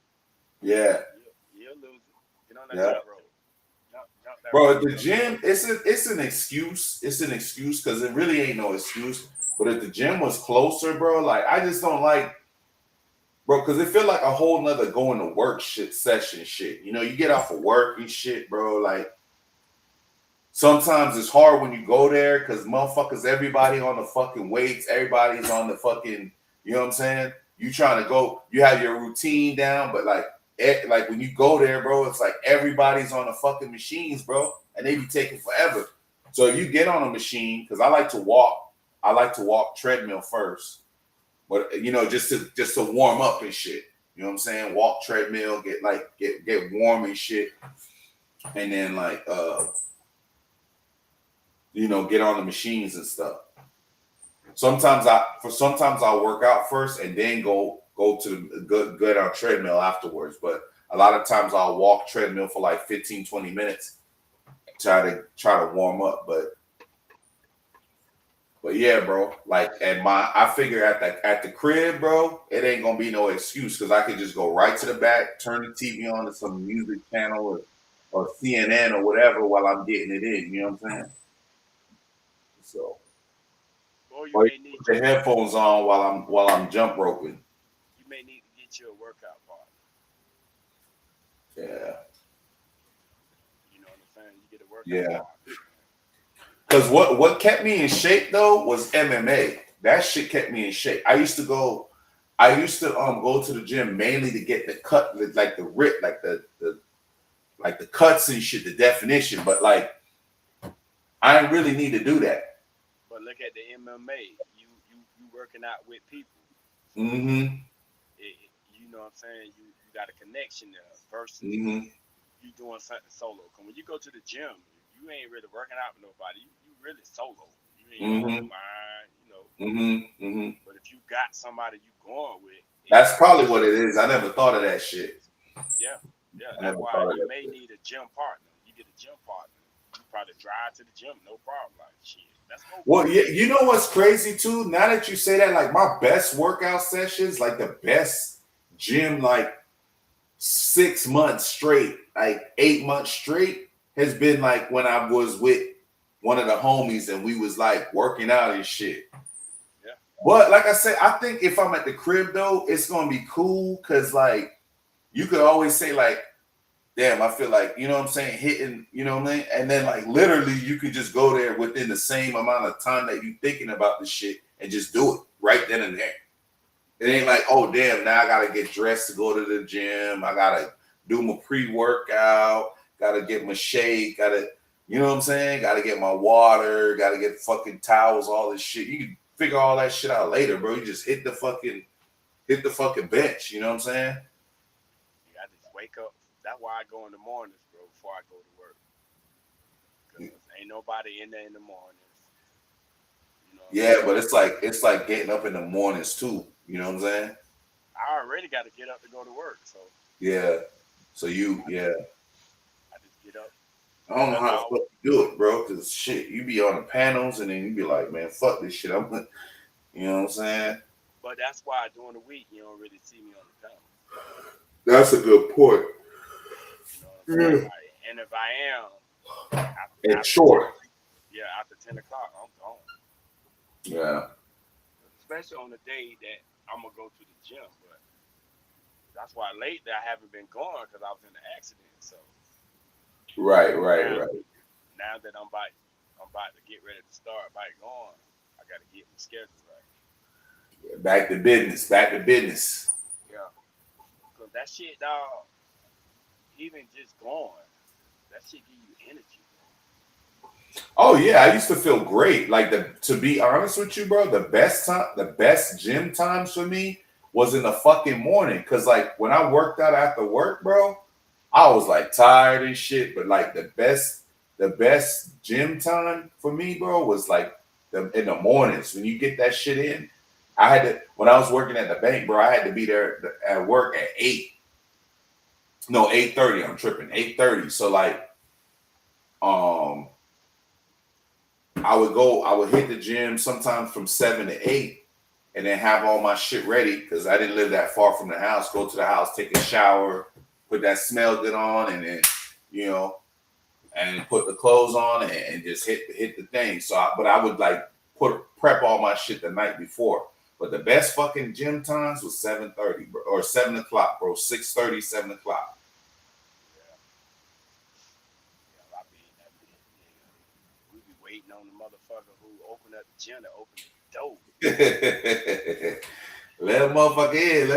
Yeah. You'll lose it. Get on that jump rope. Jump that Bro, rope. at the gym, it's an excuse. It's an excuse because it really ain't no excuse. But if the gym was closer, bro, like I just don't like, bro, because it feel like a whole nother going to work session shit. You know, you get off of work and shit, bro. Like sometimes it's hard when you go there because motherfuckers, everybody on the fucking weights, everybody's on the fucking, you know what I'm saying? You trying to go, you have your routine down, but like when you go there, bro, it's like everybody's on the fucking machines, bro, and they be taking forever. So if you get on a machine, because I like to walk treadmill first, but you know, just to warm up and shit. You know what I'm saying? Walk treadmill, get warm and shit, and then like you know, get on the machines and stuff. Sometimes I'll work out first and then go to the good on treadmill afterwards. But a lot of times I'll walk treadmill for like 15-20 minutes, try to warm up. But yeah, bro, like I figure at the crib, bro, it ain't gonna be no excuse because I could just go right to the back, turn the TV on to some music channel or CNN or whatever while I'm getting it in. You know what I'm saying? So, or you may need the headphones on while I'm jump roping. You may need to get you a workout partner. Yeah. You know what I'm saying? You get a workout partner. Because what kept me in shape though was MMA. That shit kept me in shape. I used to go to the gym mainly to get the cut, like the rip, like the cuts and shit, the definition. But like, I didn't really need to do that. But look at the MMA. You working out with people. Mm-hmm. You know what I'm saying? You got a connection there versus you doing something solo. Cause when you go to the gym, you ain't really working out with nobody. You really solo. You ain't going mind, you know. But if you got somebody you going with, that's probably what it is. I never thought of that shit. Yeah. That's why you may need a gym partner. You get a gym partner. You probably drive to the gym, no problem. Like shit. That's no well, yeah, you know what's crazy too? Now that you say that, like my best workout sessions, like the best gym, like 6 months straight, like 8 months straight, has been like when I was with one of the homies and we was like working out and shit. Yeah. But like I said, I think if I'm at the crib though, it's gonna be cool because like you could always say like damn, I feel like, you know what I'm saying, hitting, you know what I mean? And then like literally you could just go there within the same amount of time that you thinking about the shit and just do it right then and there. It ain't like, oh damn, now I gotta get dressed to go to the gym. I gotta do my pre-workout, gotta get my shake, gotta, you know what I'm saying? Gotta get my water, gotta get fucking towels, all this shit. You can figure all that shit out later, bro. You just hit the fucking bench, you know what I'm saying? I just wake up. That's why I go in the mornings, bro, before I go to work. Because ain't nobody in there in the mornings. You know Yeah, but it's like getting up in the mornings too. You know what I'm saying? I already got to get up to go to work, so Yeah. So I just get up. I don't know how the fuck you do it, bro. Cause shit, you be on the panels and then you be like, man, fuck this shit. You know what I'm saying? But that's why during the week you don't really see me on the panel. That's a good point. You know what I'm saying? And if I am, it's short. After 10 o'clock, I'm gone. Yeah. Especially on the day that I'm gonna go to the gym, but that's why lately I haven't been going because I was in an accident. So right. Now that I'm about to get ready to start back going, I got to get my schedule right. Back to business. Yeah, because that shit, dog. Even just going, that shit give you energy. Oh yeah, I used to feel great. Like to be honest with you, bro, the best gym times for me was in the fucking morning. Cause like when I worked out after work, bro, I was like tired and shit. But like the best gym time for me, bro, was like in the mornings when you get that shit in. I had to when I was working at the bank, bro. I had to be there at work at 8. No, 8:30. I'm tripping. 8:30. So like, I would hit the gym sometimes from 7 to 8 and then have all my shit ready because I didn't live that far from the house. Go to the house, take a shower, put that smell good on, and then, you know, and put the clothes on and just hit the thing. So, but I would like prep all my shit the night before. But the best fucking gym times was 7:30, bro, or 7 o'clock, bro. 6:30, 7 o'clock. Waiting on the motherfucker who opened up the gym to open the door. Let a motherfucker in.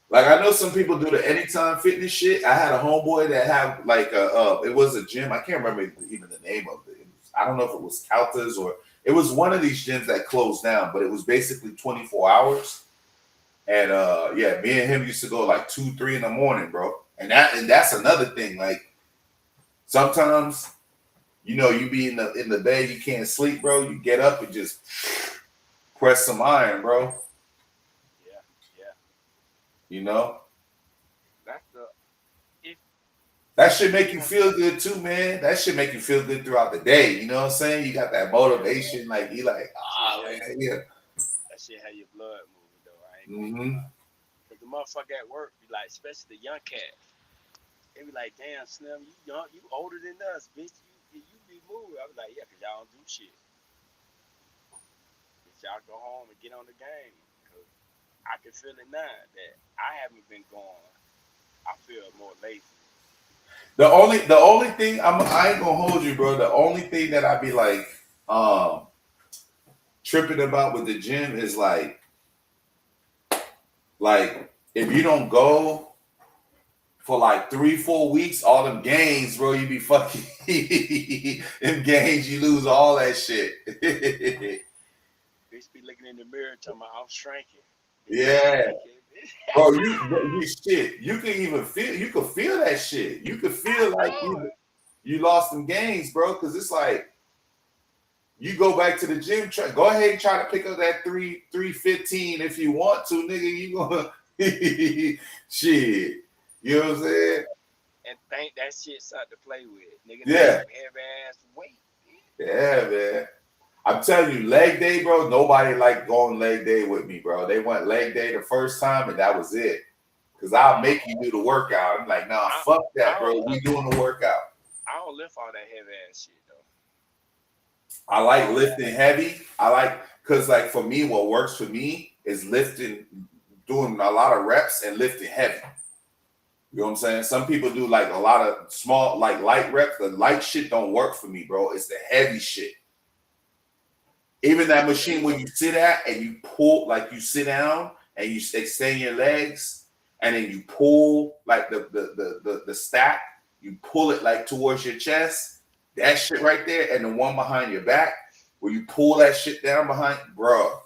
Like I know some people do the anytime fitness shit. I had a homeboy that had like it was a gym. I can't remember even the name of it. I don't know if it was Caltas or it was one of these gyms that closed down, but it was basically 24 hours. And yeah, me and him used to go like 2, 3 in the morning, bro. And that's another thing. Like sometimes, you know, you be in the bed, you can't sleep, bro. You get up and just press some iron, bro. Yeah. You know? If That should make you feel good too, man. That should make you feel good throughout the day. You know what I'm saying? You got that motivation, like you like, man, yeah. That shit have your blood moving though. I ain't gonna lie. Cause the motherfucker at work be like, especially the young cat, they be like, damn Slim, you young, you older than us, bitch. You be moving. I was like, yeah, cause y'all don't do shit. Bitch, y'all go home and get on the game. Cause I can feel it now that I haven't been going. I feel more lazy. The only thing I ain't gonna hold you, bro. The only thing that I be like tripping about with the gym is like if you don't go for like 3-4 weeks, all them gains, bro, you be fucking them gains, you lose all that shit. Bitch be looking in the mirror telling me I'm shrinking. Yeah. Bro, you shit. You can even feel that shit. You can feel like you lost some gains, bro. Cause it's like you go back to the gym, go ahead and try to pick up that 315 if you want to, nigga. You gonna shit. You know what I'm saying? And think that shit something to play with. Nigga, yeah. Heavy ass weight. Yeah, man. I'm telling you, leg day, bro. Nobody like going leg day with me, bro. They went leg day the first time, and that was it. Cause I'll make you do the workout. I'm like, nah, fuck that, bro. We doing the workout. I don't lift all that heavy ass shit though. I like lifting heavy. Cause like for me, what works for me is doing a lot of reps and lifting heavy. You know what I'm saying? Some people do like a lot of small, like light reps. The light shit don't work for me, bro. It's the heavy shit. Even that machine where you sit at and you pull, like you sit down and you extend your legs, and then you pull like the stack. You pull it like towards your chest. That shit right there, and the one behind your back where you pull that shit down behind, bro.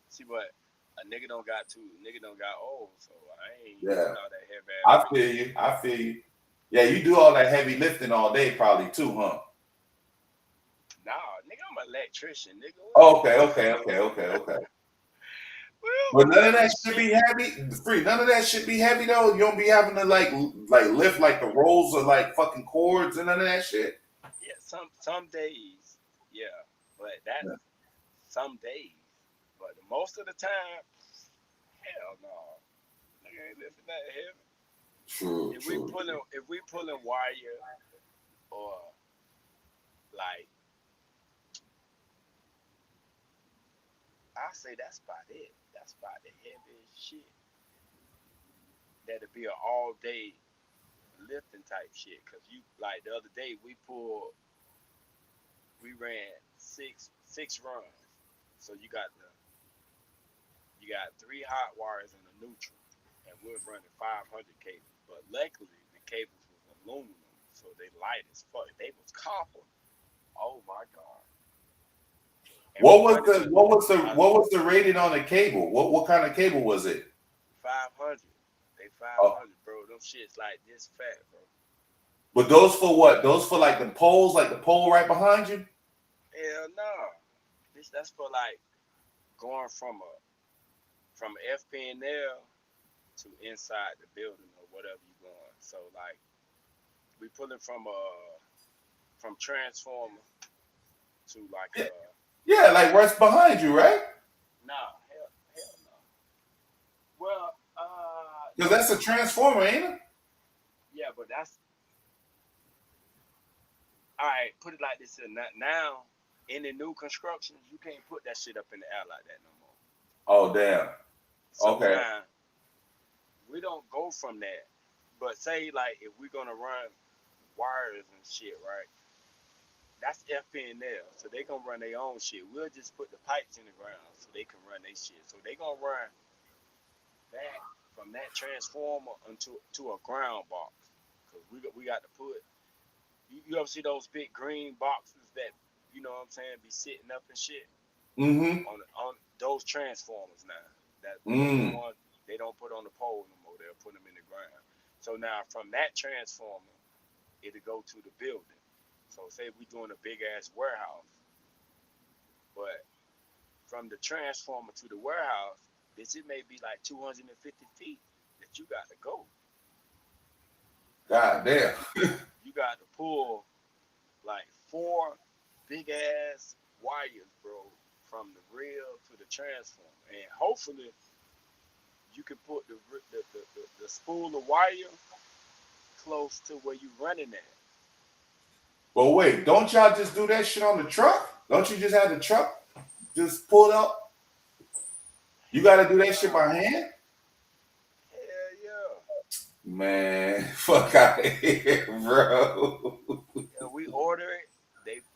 See, but a nigga don't got old, so I ain't Yeah, doing all that heavy. I feel you. Yeah, you do all that heavy lifting all day, probably too, huh? Nah, nigga, I'm an electrician, nigga. Okay. But none of that should be heavy. Free. None of that should be heavy though. You don't be having to like lift like the rolls or like fucking cords and none of that shit. Yeah, some days, yeah, but that's some days. But most of the time, hell no, nigga ain't lifting that heavy. True. If we pulling wire or like, I say that's about it. That's about the heaviest shit. That'll be an all day lifting type shit. Cause you like the other day we ran six runs. So you got 3 hot wires and a neutral, and we're running 500 cables. But luckily the cables was aluminum, so they light as fuck. They was copper. Oh my god. And What was the rating on the cable? What kind of cable was it? 500. They 500, bro. Them shits like this fat, bro. But those for what? Those for like the poles, like the pole right behind you? Hell no. That's for like going from FPNL to inside the building or whatever you going. So like we pulling from transformer to like Yeah, like right behind you, right? Nah, hell no. Well, because that's a transformer, ain't it? Yeah, but that's all right. Put it like this: now, in the new constructions, you can't put that shit up in the air like that no more. Oh damn. So okay. Now, we don't go from that. But say like if we're gonna run wires and shit, right? That's FPNL, so they gonna run their own shit. We'll just put the pipes in the ground so they can run their shit. So they gonna run that from that transformer to a ground box, cause we got to put. You ever see those big green boxes that you know what I'm saying be sitting up and shit? Mm-hmm. On those transformers now. That one they don't put on the pole no more. They'll put them in the ground. So now from that transformer, it'll go to the building. So say we doing a big ass warehouse, but from the transformer to the warehouse, it may be like 250 feet that you got to go. God damn. You got to pull like 4 big ass wires, bro, from the rail to the transformer, and hopefully you can put the spool of wire close to where you running at. But wait, don't y'all just do that shit on the truck? Don't you just have the truck just pull up? You got to do that shit by hand? Hell yeah. Man, fuck out of here, bro. We order it.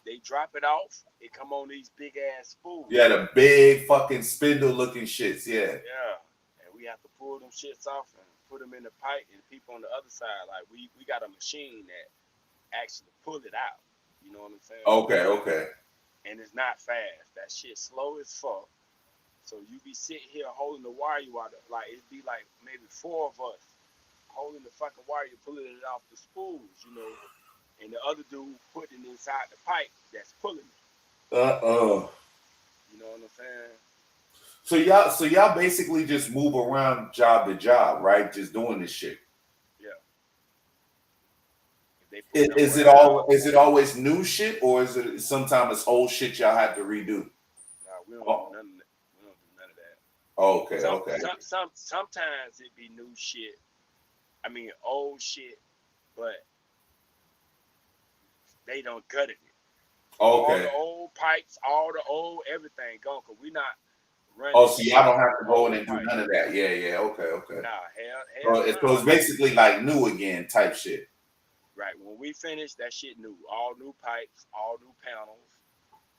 They drop it off. It come on these big ass spools. Yeah, the big fucking spindle looking shits. Yeah. Yeah. And we have to pull them shits off and put them in the pipe, and people on the other side, like we got a machine that actually pull it out. You know what I'm saying? Okay. And it's not fast. That shit slow as fuck. So you be sitting here holding the wire out, like it'd be like maybe 4 of us holding the fucking wire, pulling it off the spools, you know, and the other dude putting it inside the pipe that's pulling it. You know what I'm saying? So y'all basically just move around job to job, right? Just doing this shit. Yeah. Is it always new shit, or is it sometimes it's old shit y'all have to redo? Nah, we don't do none of that. We don't do none of that. Okay. Sometimes it be new shit. I mean old shit, but they don't gut it. Okay. All the old pipes, all the old everything gone, cause we not run Oh, this so shit. y'all don't have to go in Whole and do pipe. none of that. Yeah, yeah. Okay, okay. Nah, So hell so it's nah. basically like new again type shit. Right. When we finish, that shit new. All new pipes, all new panels,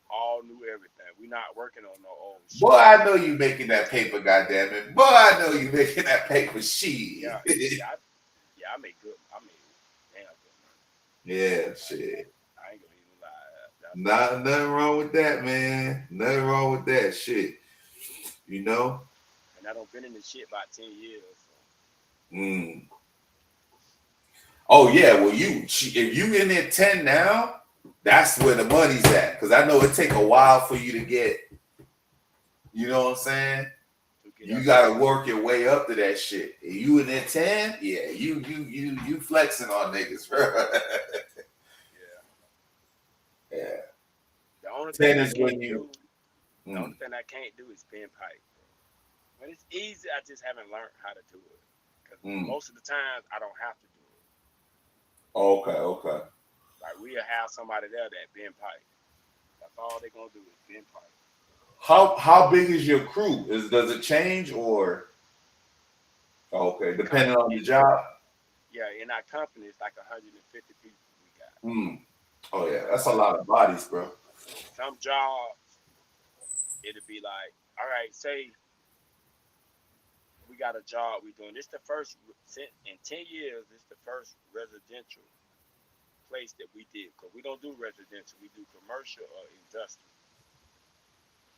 all new everything. We not working on no old shit. Boy, I know you making that paper, goddammit. Boy, I know you making that paper. Shit. Yeah, I make good. I mean, damn good money. Yeah, shit. I ain't gonna even lie. Nothing wrong with that, man. Nothing wrong with that shit. You know? And I don't been in this shit about 10 years. So. Mm. Oh yeah, well if you in there 10 now, that's where the money's at. Cause I know it take a while for you to get, you know what I'm saying? You gotta work your way up to that shit. If you in there 10, yeah, you flexing on niggas, bro. Yeah. The only 10 thing I is can't when you do, the only thing I can't do is bend pipe. When it's easy, I just haven't learned how to do it. Because most of the times, I don't have to do it. Okay. Like, we'll have somebody there that bend pipe. That's all they're going to do is bend pipe. How big is your crew? Does it change or okay, depending on the job? Yeah, in our company, it's like 150 people we got. Oh yeah, that's a lot of bodies, bro. Some jobs, it'll be like, all right, say we got a job we doing. This the first, in 10 years, this the first residential place that we did. Because we don't do residential, we do commercial or industrial.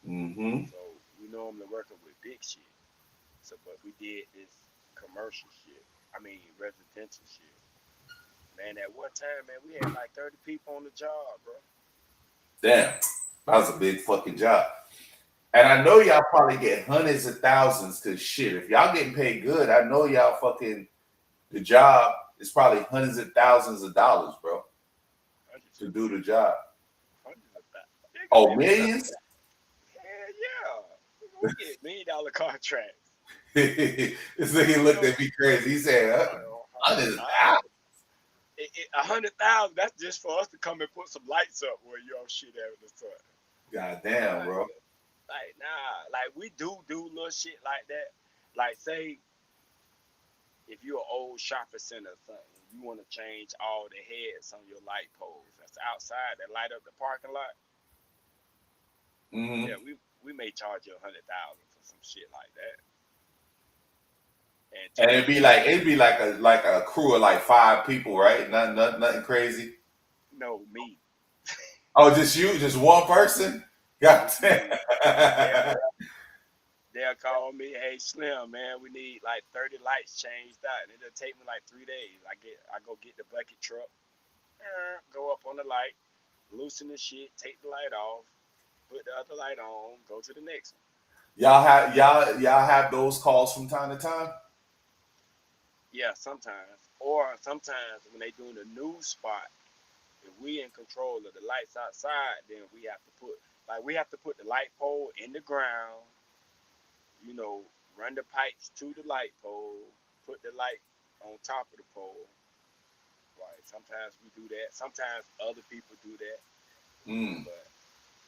So we normally working with big shit. So, but we did this commercial shit. I mean, residential shit. Man, at one time, man, we had like 30 people on the job, bro. Damn, that was a big fucking job. And I know y'all probably get hundreds of thousands because shit, if y'all getting paid good, I know y'all fucking the job is probably hundreds of thousands of dollars, bro, to do the job. Oh, millions? Hell yeah. We get $1 million contracts. This nigga looked at me crazy. He said, hundreds of thousands. 100,000. That's just for us to come and put some lights up where y'all shit at in the sun. God damn, bro. Like, nah, like we do little shit like that. Like, say, if you're an old shopping center or something, you want to change all the heads on your light poles that's outside that light up the parking lot. Yeah, we may charge you 100,000 for some shit like that. And it'd be like a crew of like 5 people, right? Nothing crazy. No, me. Oh, just you? Just one person? God damn. They'll call me, hey Slim, man, we need like 30 lights changed out. And it'll take me like 3 days. I go get the bucket truck, go up on the light, loosen the shit, take the light off, put the other light on, go to the next one. Y'all have those calls from time to time? Yeah, sometimes. Or sometimes when they doing a new spot, if we in control of the lights outside, then we have to put the light pole in the ground, you know, run the pipes to the light pole, put the light on top of the pole. Right. Sometimes we do that. Sometimes other people do that. But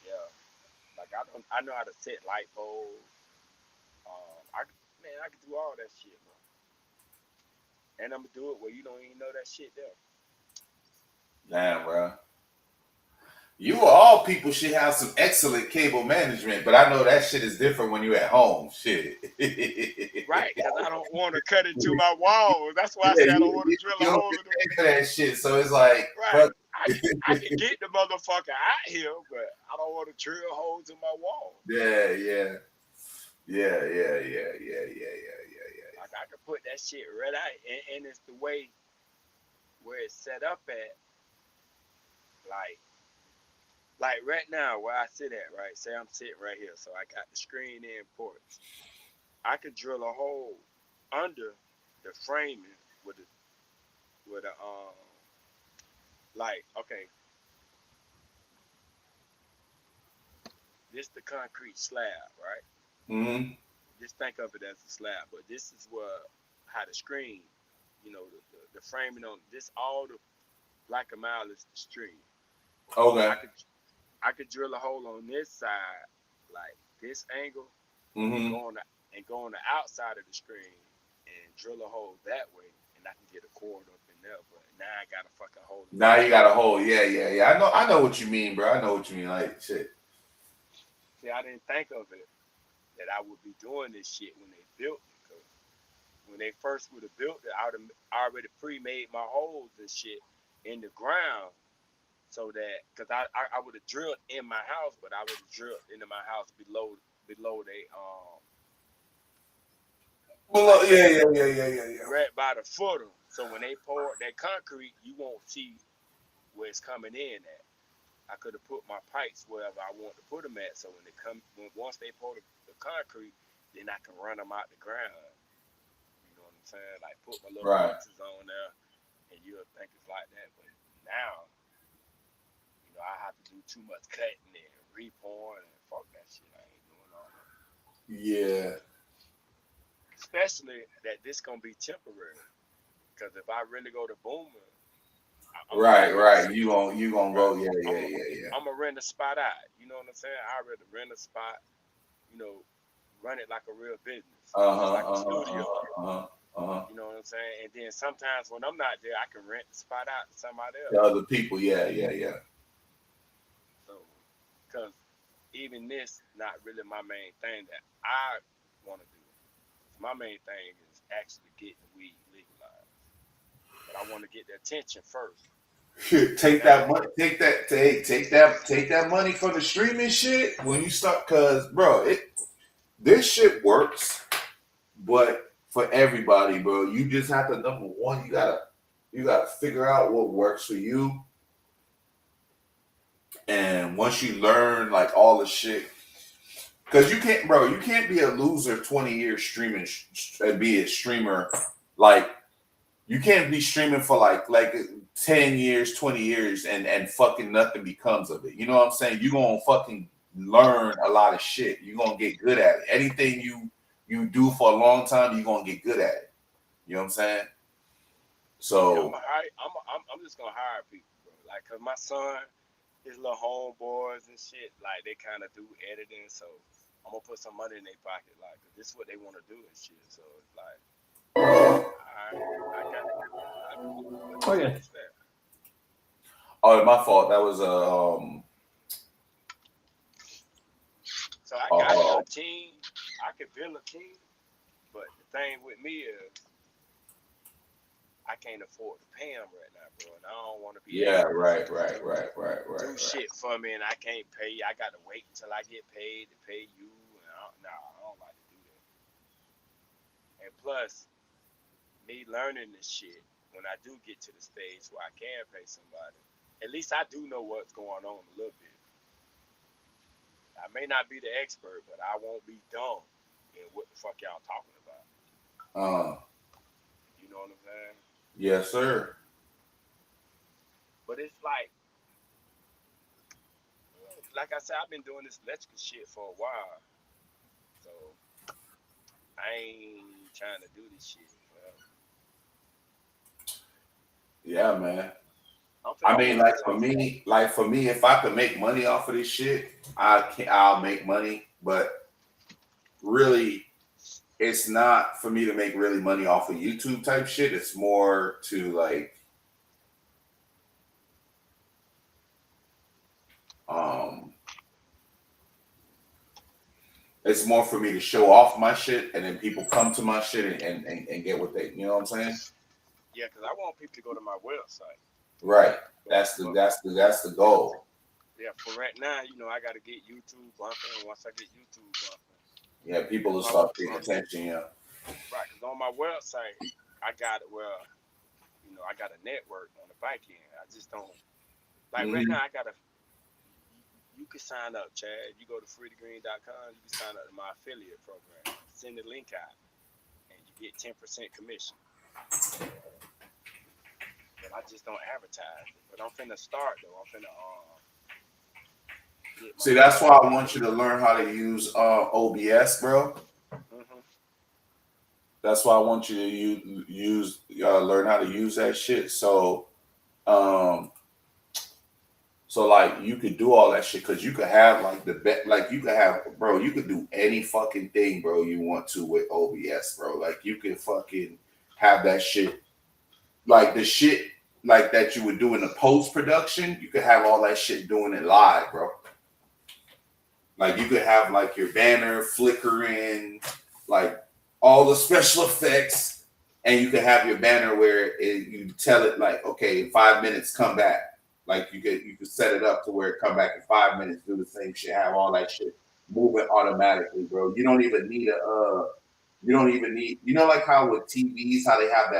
yeah, like I know how to set light poles. I can do all that shit, bro. And I'm gonna do it where you don't even know that shit there. Damn, bro. You all people should have some excellent cable management, but I know that shit is different when you're at home. Shit. Right, because I don't want to cut into my walls. That's why I said I don't want to drill a hole in that shit. So it's like, right. I can get the motherfucker out here, but I don't want to drill holes in my wall. Yeah. Like I can put that shit right out, and it's the way where it's set up at. Like right now where I sit at, right? Say I'm sitting right here, so I got the screen in ports. I could drill a hole under the framing with a like, okay, this the concrete slab, right? Just think of it as a slab, but this is how the screen, you know, the framing on this, all the black and mild is the string. Okay. I could drill a hole on this side, like this angle, Mm-hmm. and go on the outside of the screen and drill a hole that way, and I can get a cord up in there. But now I got to fucking hole in Now the you middle. got a hole. Yeah. I know what you mean, bro. I know what you mean. Like shit. See, I didn't think of it that I would be doing this shit when they built it. Cause when they first would have built it, I would have already pre-made my holes and shit in the ground, so that because I would have drilled in my house, but I would have drilled into my house below they Well, like yeah. right by the footer. So when they pour that concrete, you won't see where it's coming in at. I could have put my pipes wherever I want to put them at. So once they pour the concrete, then I can run them out the ground. You know what I'm saying? Like put my little Right. pieces on there, and you'll think it's like that. But now, I have to do too much cutting and repouring and fuck that shit. I ain't doing all that. Yeah. Especially that this gonna be temporary. Because if I really go to booming, Right. You gonna go. Yeah. I'm gonna rent a spot out. You know what I'm saying? I rather rent a spot. Run it like a real business, like a studio. You know what I'm saying? And then sometimes when I'm not there, I can rent the spot out to somebody else. The other people. Yeah. So, because even this not really my main thing that I want to do. My main thing is actually getting weed legalized, but I want to get the attention first. Take that money. Take that money for the streaming shit when you start, cause bro, this shit works, but for everybody, bro, you just have to number one, you gotta figure out what works for you, and once you learn like all the shit, cause you can't be a loser 20 years streaming and be a streamer like. You can't be streaming for like 10 years, 20 years and fucking nothing becomes of it. You know what I'm saying? You're going to fucking learn a lot of shit. You're going to get good at it. Anything you do for a long time, you're going to get good at it. You know what I'm saying? So I'm just going to hire people, bro. Like, cause my son, his little homeboys and shit, like they kind of do editing. So I'm going to put some money in their pocket. Like, cause this is what they want to do and shit. So it's like, I got it. Oh yeah. Oh, my fault. That was So I got a team. I can build a team, but the thing with me is I can't afford to pay them right now, bro. And I don't want to be right. do shit for me, and I can't pay you. I got to wait until I get paid to pay you. And I don't like to do that. And plus, me learning this shit, when I do get to the stage where I can pay somebody, at least I do know what's going on a little bit. I may not be the expert, but I won't be dumb in what the fuck y'all talking about. You know what I'm saying? Yes, sir. But it's like I said, I've been doing this electrical shit for a while, so I ain't trying to do this shit forever. Yeah, man. I mean, like for me, if I could make money off of this shit, I'll make money. But really, it's not for me to make really money off of YouTube type shit. It's more to like, it's more for me to show off my shit, and then people come to my shit and get what they, you know what I'm saying? Yeah, because I want people to go to my website. Right. That's the goal. Yeah, for right now, I got to get YouTube bumping. And once I get YouTube bumping, yeah, people will start paying attention. Yeah. Right, because on my website, I got it where, I got a network on the back end. I just don't like right now. You can sign up, Chad. You go to freethegreen.com. You can sign up to my affiliate program. Send the link out, and you get 10% commission. But I just don't advertise it. But I'm finna start though. I'm finna see, that's why I want you to learn how to use OBS, bro. Mm-hmm. That's why I want you to learn how to use that shit. So So like you could do all that shit because you could have like like you could have, bro, you could do any fucking thing, bro, you want to with OBS, bro. Like you could fucking have that shit, like the shit like that you would do in the post production. You could have all that shit doing it live, bro. Like you could have like your banner flickering, like all the special effects, and you could have your banner where you tell it like, okay, in 5 minutes, come back. Like you could set it up to where it come back in 5 minutes, do the same shit, have all that shit moving automatically, bro. You don't even need you know, like how with TVs, how they have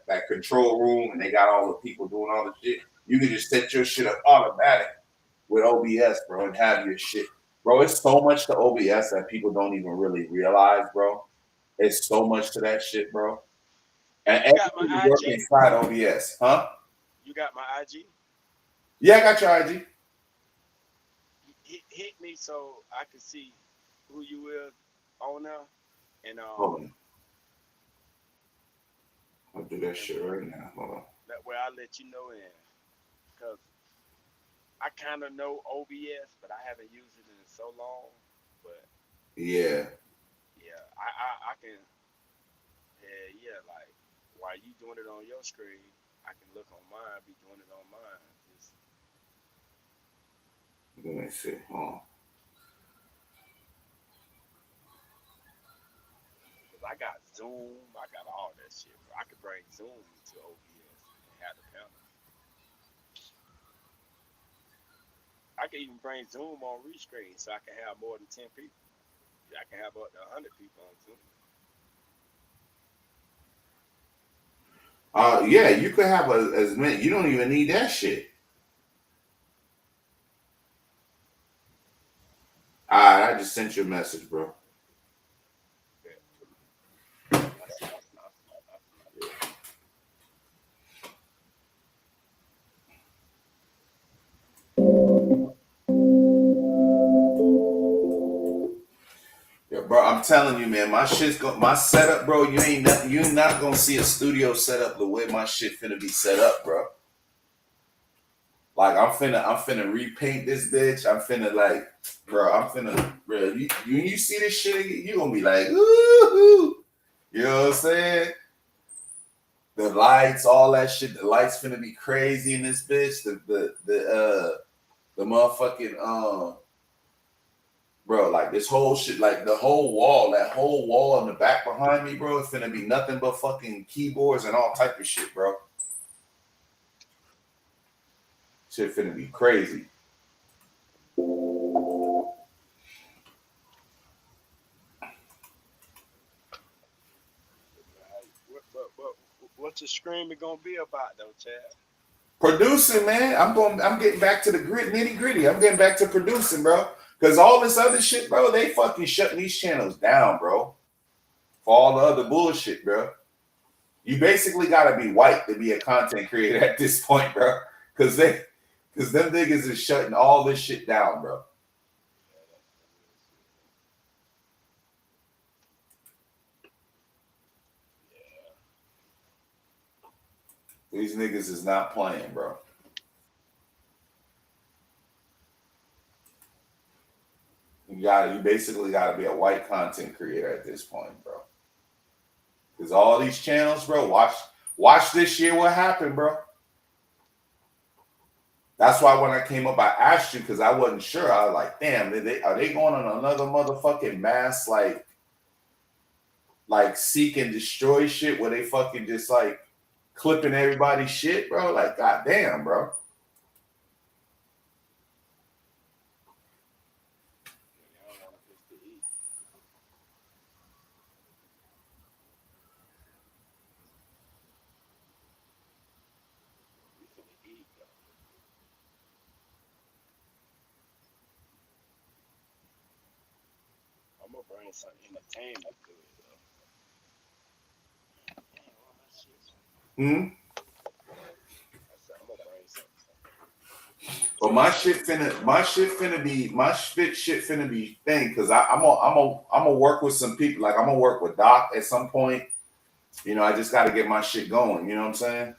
that control room and they got all the people doing all the shit. You can just set your shit up automatic with OBS, bro, and have your shit. Bro, it's so much to OBS that people don't even really realize, bro. It's so much to that shit, bro. And You got my everything work IG? inside OBS, huh? You got my IG? Yeah, I got your IG. Hit me so I can see who you is on now. And Hold on. I'll do that shit right now. Hold on. that way I'll let you know because I kind of know OBS, but I haven't used it in so long. But Yeah. I can. Yeah, like while you doing it on your screen, I can look on mine, be doing it on mine. Let me see. Hold on. Cause I got Zoom, I got all that shit. Bro. I could bring Zoom to OBS and have the panel. I can even bring Zoom on rescreen so I can have more than 10 people. I can have up to 100 people on Zoom. Yeah, you could have as many. You don't even need that shit. All right, I just sent you a message, bro. Yeah, bro, I'm telling you, man, my setup, bro. You're not gonna see a studio setup the way my shit finna be set up, bro. Like I'm finna repaint this bitch. I'm finna like, bro. Bro. You see this shit, you gonna be like, ooh, you know what I'm saying? The lights, all that shit. The lights finna be crazy in this bitch. The motherfucking bro, like this whole shit, like the whole wall, that whole wall in the back behind me, bro, it's finna be nothing but fucking keyboards and all type of shit, bro. Shit finna be crazy. What's the screaming gonna be about though, Chad? Producing, man. I'm getting back to the nitty gritty. I'm getting back to producing, bro. Cause all this other shit, bro, they fucking shutting these channels down, bro. For all the other bullshit, bro. You basically gotta be white to be a content creator at this point, bro. Cause them niggas is shutting all this shit down, bro. These niggas is not playing, bro. You basically gotta be a white content creator at this point, bro. Because all these channels, bro, watch this year what happened, bro. That's why when I came up, I asked you because I wasn't sure. I was like, damn, are they going on another motherfucking mass like seek and destroy shit where they fucking just like clipping everybody's shit, bro? Like, goddamn, bro. I'm gonna bring some entertainment to it though. Hmm. I said I'm gonna bring something. But my shit finna be thing because I'm gonna work with some people. Like I'm gonna work with Doc at some point. You know, I just got to get my shit going. You know what I'm saying?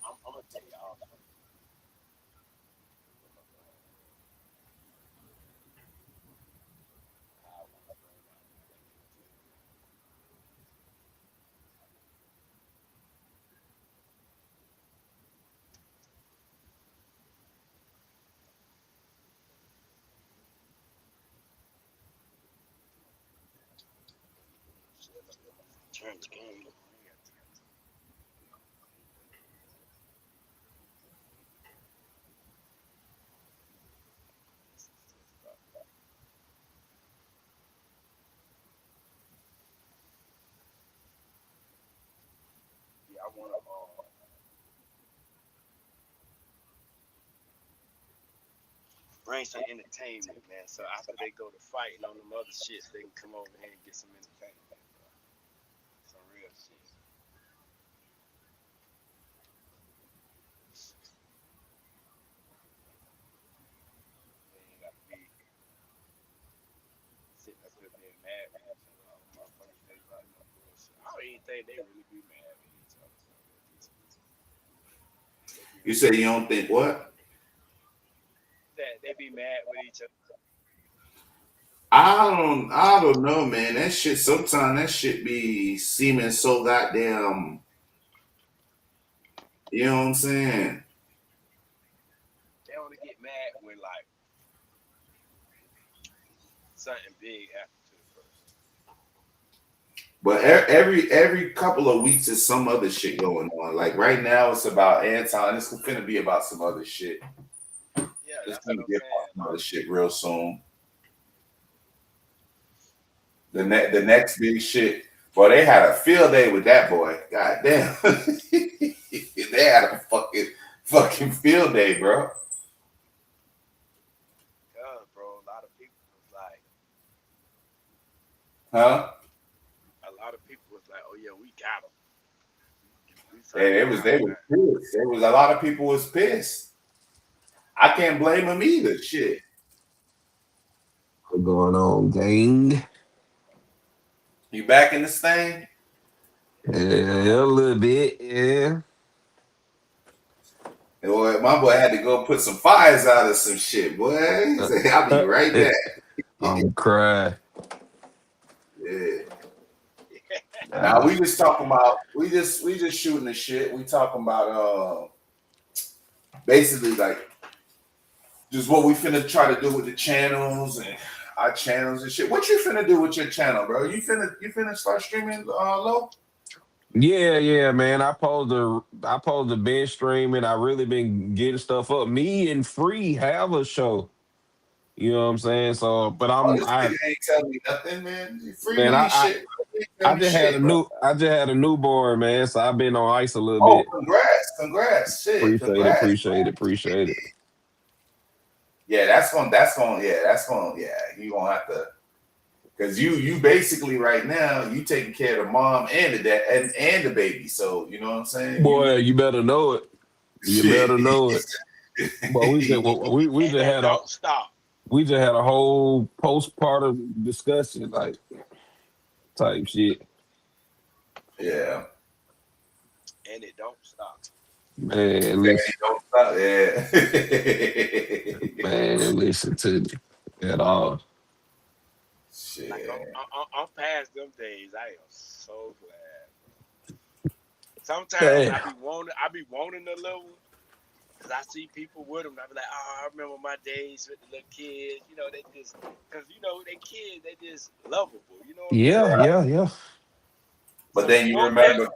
I'm gonna tell y'all. Turn the game. Yeah, I want to bring some entertainment, man. So after they go to fighting on them other shits, they can come over here and get some entertainment, bro. Some real shit. They ain't got to be sitting up here being mad with each other. All motherfuckers, they about no bullshit. I don't even think they really be mad with each other. You say you don't think what? That they be mad with each other. I don't know, man. That shit sometimes that shit be seeming so goddamn, you know what I'm saying? They only get mad when like something big happens to the person. But every couple of weeks is some other shit going on. Like right now it's about Anton. It's gonna be about some other shit. Yeah, It's that's what gonna I'm be about saying. some other shit real soon. The next big shit. Boy, they had a field day with that boy. God damn. They had a fucking field day, bro. Cause bro, a lot of people was like, Huh? oh yeah, we got him. We And finally got they him was now. pissed. There was a lot of people was pissed. I can't blame them either. Shit. What's going on, gang? You back in this thing? Yeah, a little bit. Yeah. Boy, my boy had to go put some fires out of some shit, boy. He Uh, said, I'll be right back. I'm crying. Yeah. Now Uh, we just talking about we just shooting the shit. We talking about basically like just what we finna try to do with the channels and our channels and shit. What you finna do with your channel, bro? You finna start streaming low? yeah, man. I posed a bench streaming. I really been getting stuff up. Me and Free have a show. You know what I'm saying? So, but Oh, I'm this I nigga ain't telling me nothing, man. You free man, me I shit. You ain't tell me shit, bro. I just had a newborn, man. So I've been on ice a little Oh, bit. congrats. Shit, Appreciate it, congrats. appreciate it. Yeah, yeah, you gonna have to because you basically right now you taking care of the mom and the dad and the baby. So you know what I'm saying? Boy, you better know it. You Shit. better know it. But we And just they had a don't stop. whole postpartum discussion like type shit. Yeah. And it don't stop. Man, That listen, don't stop. Yeah. man, listen to me at all. Like Shit. I'm past them days. I am so glad. Sometimes Hey, I be wanting a little one. Cause I see people with them, and I be like, oh, I remember my days with the little kids. You know, they just, cause they kids, they just lovable. You know what I'm yeah, saying? yeah, yeah. But So then you before that, remember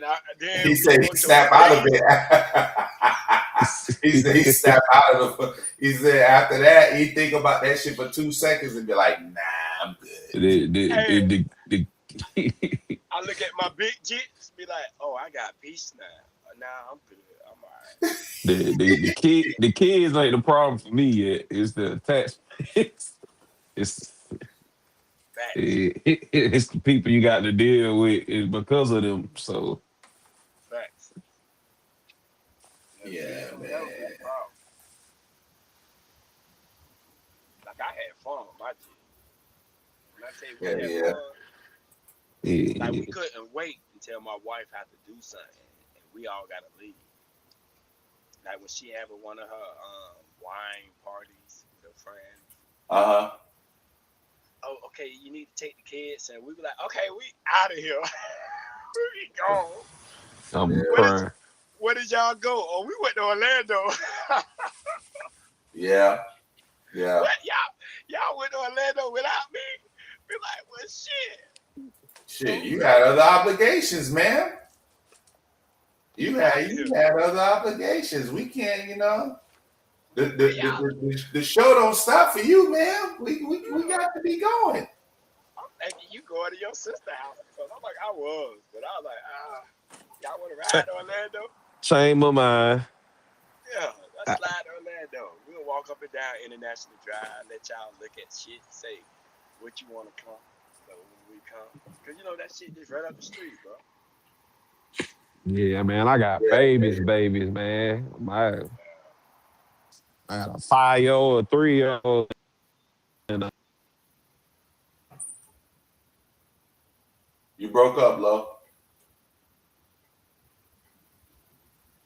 nah. Then he we said go he to a snapped out of baby. it. He said he snapped out of the. He said after that he think about that shit for 2 seconds and be like, "Nah, I'm good." Hey, The I look at my big jits, be like, oh, I got peace now. Nah, I'm good. I'm all right. the kids ain't the problem for me yet. It's the attachment. It's Facts, it's the people you got to deal with is because of them. So facts. The kids Yeah, will never be man. the problem. Like I had fun with my kids. When I tell you we Yeah, had yeah. fun, like yeah, we couldn't wait. until my wife have to do something, and we all gotta leave. Like when she having one of her wine parties with her friends. Uh-huh. Oh, okay, you need to take the kids, and we be like, okay, we out of here. We gone. I'm Where did crying. where did y'all go? Oh, we went to Orlando. Yeah. Yeah. What y'all went to Orlando without me? Be like, well, Shit, shit. you had other obligations, man. You We out had here. you had other obligations. We can't, you know. The the, Where the, y'all? the, the show don't stop for you, man. We got to be going. I'm thinking you going to your sister house. So I'm like, I was, but I was like, y'all want to ride to Orlando? Shame of mine. Yeah, let's slide to Orlando. We'll walk up and down International Drive, let y'all look at shit, say what you want to come. So when we come, cause you know that shit just right up the street, bro. Yeah, man, I got Yeah, babies, man. I got a 5-year-old, a 3-year-old, and you broke up, Lo.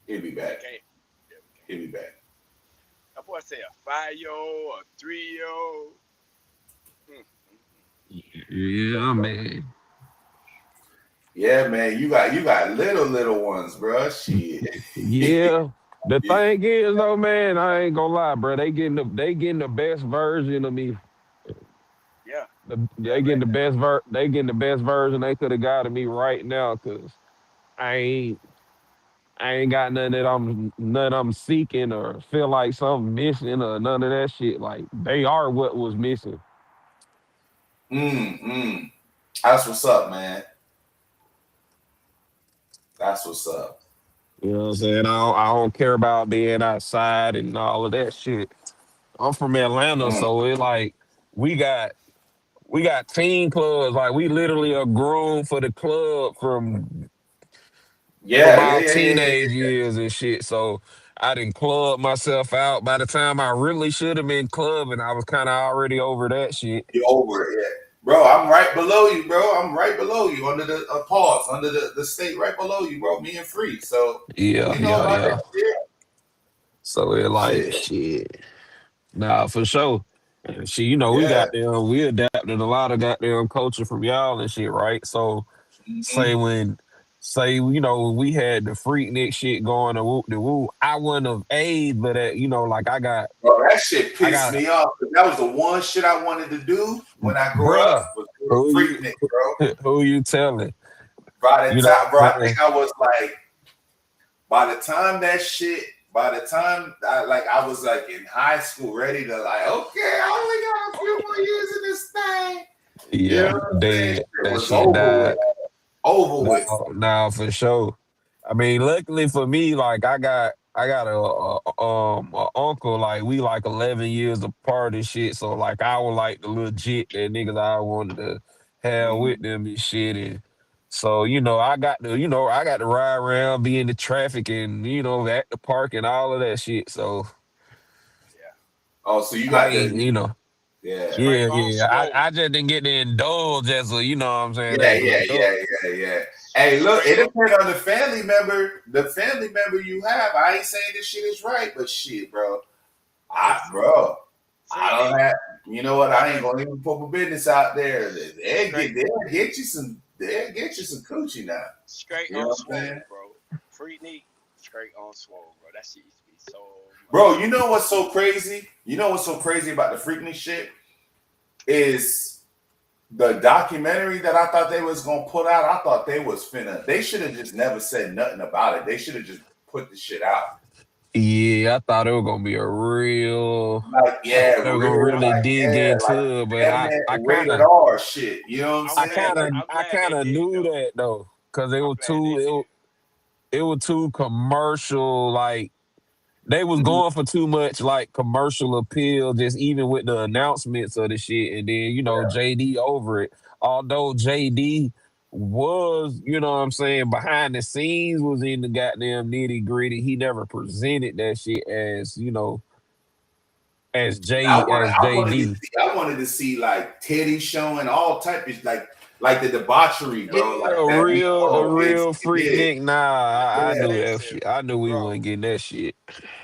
He'll be back. Okay. Yeah, He'll be back. that boy say a 5-year-old, a 3-year-old. yeah, man. Yeah, man. You got little ones, bro. Shit. Yeah. The Yeah. thing is though, man, I ain't gonna lie, bro. They getting the best version of me. Yeah, They getting the they getting the best version they could have got of me right now, cause I ain't I ain't got nothing I'm seeking or feel like something missing or none of that shit. Like they are what was missing. Mm. That's what's up, man. That's what's up. You know what I'm saying? I don't care about being outside and all of that shit. I'm from Atlanta, Mm. so it like we got we got teen clubs. Like we literally are grown for the club from Yeah, our yeah. teenage years and shit. So I didn't club myself out. By the time I really should have been clubbing, I was kind of already over that shit. You over it, yeah. Bro, I'm right below you, bro. I'm right below you under the pause, under the state right below you, bro. Me and Free. So Yeah, we know yeah, about that yeah. shit. So it like Shit. shit. Nah, for sure. And shit, we Yeah. got them. We adapted a lot of goddamn culture from y'all and shit, right? So Hmm. say when when we had the freaknik shit going to whoop the woo, I wouldn't have aged, but like Bro, that shit I pissed got me off. 'Cause that was the one shit I wanted to do when I grew up bruh, was do who a you Freaknik, bro. who you telling? By the You know time, bro, what I I'm think saying? I was like, by the time that shit, by the time I was like in high school, ready to like, okay, I only got a few more years in this thing. You know Yeah, what I'm saying? dead. It That was shit over with. died. Over with. Now for sure. I mean, luckily for me, like I got a uncle, like we like 11 years apart and shit. So like I was like the legit that niggas I wanted to have with Mhm. them and shit. And so, I got to ride around, be in the traffic and, at the park and all of that shit. So yeah. Oh, so you I got ain't, the yeah. Straight yeah, on yeah. swole. I just didn't get to indulge as a, what I'm saying, Yeah, as an yeah, adult. yeah, yeah, yeah. Hey, look, Straight it on. depends on the family member you have. I ain't saying this shit is right, but shit, bro. Hey, Bro, I Freak don't Nick. have. You know what? I ain't gonna even put my business out there. Straight, They'll get you some coochie now. straight You know on what I'm saying, swole, bro. Freak Nick, straight on swole, bro. That shit used to be so bro? You motherfucking. know what's so crazy? You know what's so crazy about the Freaknik shit is the documentary that I thought they was gonna put out. I thought they was finna. They should have just never said nothing about it. They should have just put the shit out. Yeah, I thought it was gonna be a real. Like, I yeah, thought they were gonna real, really like, dig yeah, like into it, but damn I, it, I kind rated of, R shit. You know what I'm I'm I saying? glad. kind of, I'm I glad they kind of did knew though. that though, because I'm glad they did. it was too commercial. Like they was Mhm. going for too much like commercial appeal, just even with the announcements of the shit, and then JD over it. Although JD was, what I'm saying, behind the scenes, was in the goddamn nitty gritty. He never presented that shit as I As wanted to JD. see, I wanted to see like Teddy showing all type of like like the debauchery, bro. Yeah, Like a that. Oh, real freak yeah, nigga. Nah, I yeah. knew that Listen, shit. I knew we bro, wasn't getting that shit.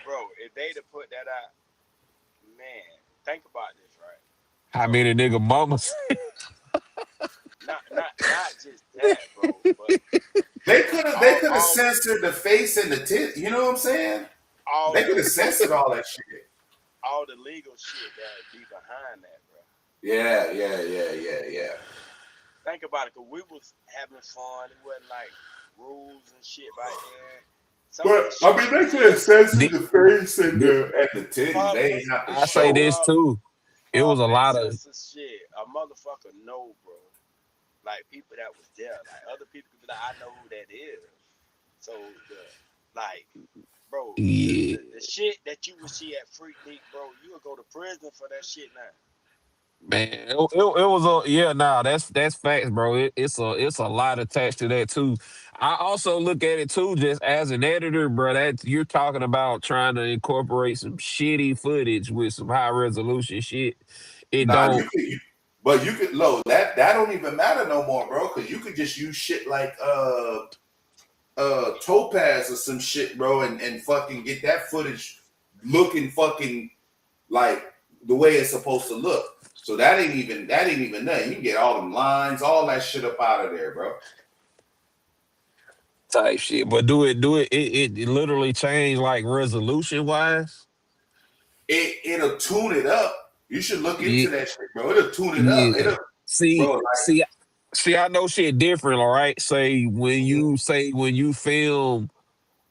bro. If they'd have put that out, man, think about this, right? How So many nigga mamas? not just that, bro, but They all could have all censored the face and the tit. You know what I'm saying? all They could the have censored all that shit. all the legal shit that be behind that, bro. Yeah. Think about it, cause we was having fun. It wasn't like rules and shit back then. Some of But this I shit mean, we they could see have on TV, censored the face Thi- and the titties. public, They ain't have to I say show. this too. It was a public lot of censor shit. A motherfucker know, bro. Like people that was there, like other people could be like, I know who that is. So like, bro, yeah. the shit that you would see at Freak League, bro, you would go to prison for that shit now. Man, it was a yeah. Nah, that's facts, bro. It's a lot attached to that too. I also look at it too, just as an editor, bro. That you're talking about trying to incorporate some shitty footage with some high resolution shit. It Nah, don't. but you could low that don't even matter no more, bro. Because you could just use shit like Topaz or some shit, bro, and fucking get that footage looking fucking like the way it's supposed to look. So that ain't even nothing. You can get all them lines, all that shit up out of there, bro. Type shit. But it literally changed like resolution wise. It'll tune it up. You should look Yeah, into that shit, bro. It'll tune it up. yeah. It'll, See, bro. Like, see, see. I know shit different. All right. Say when you film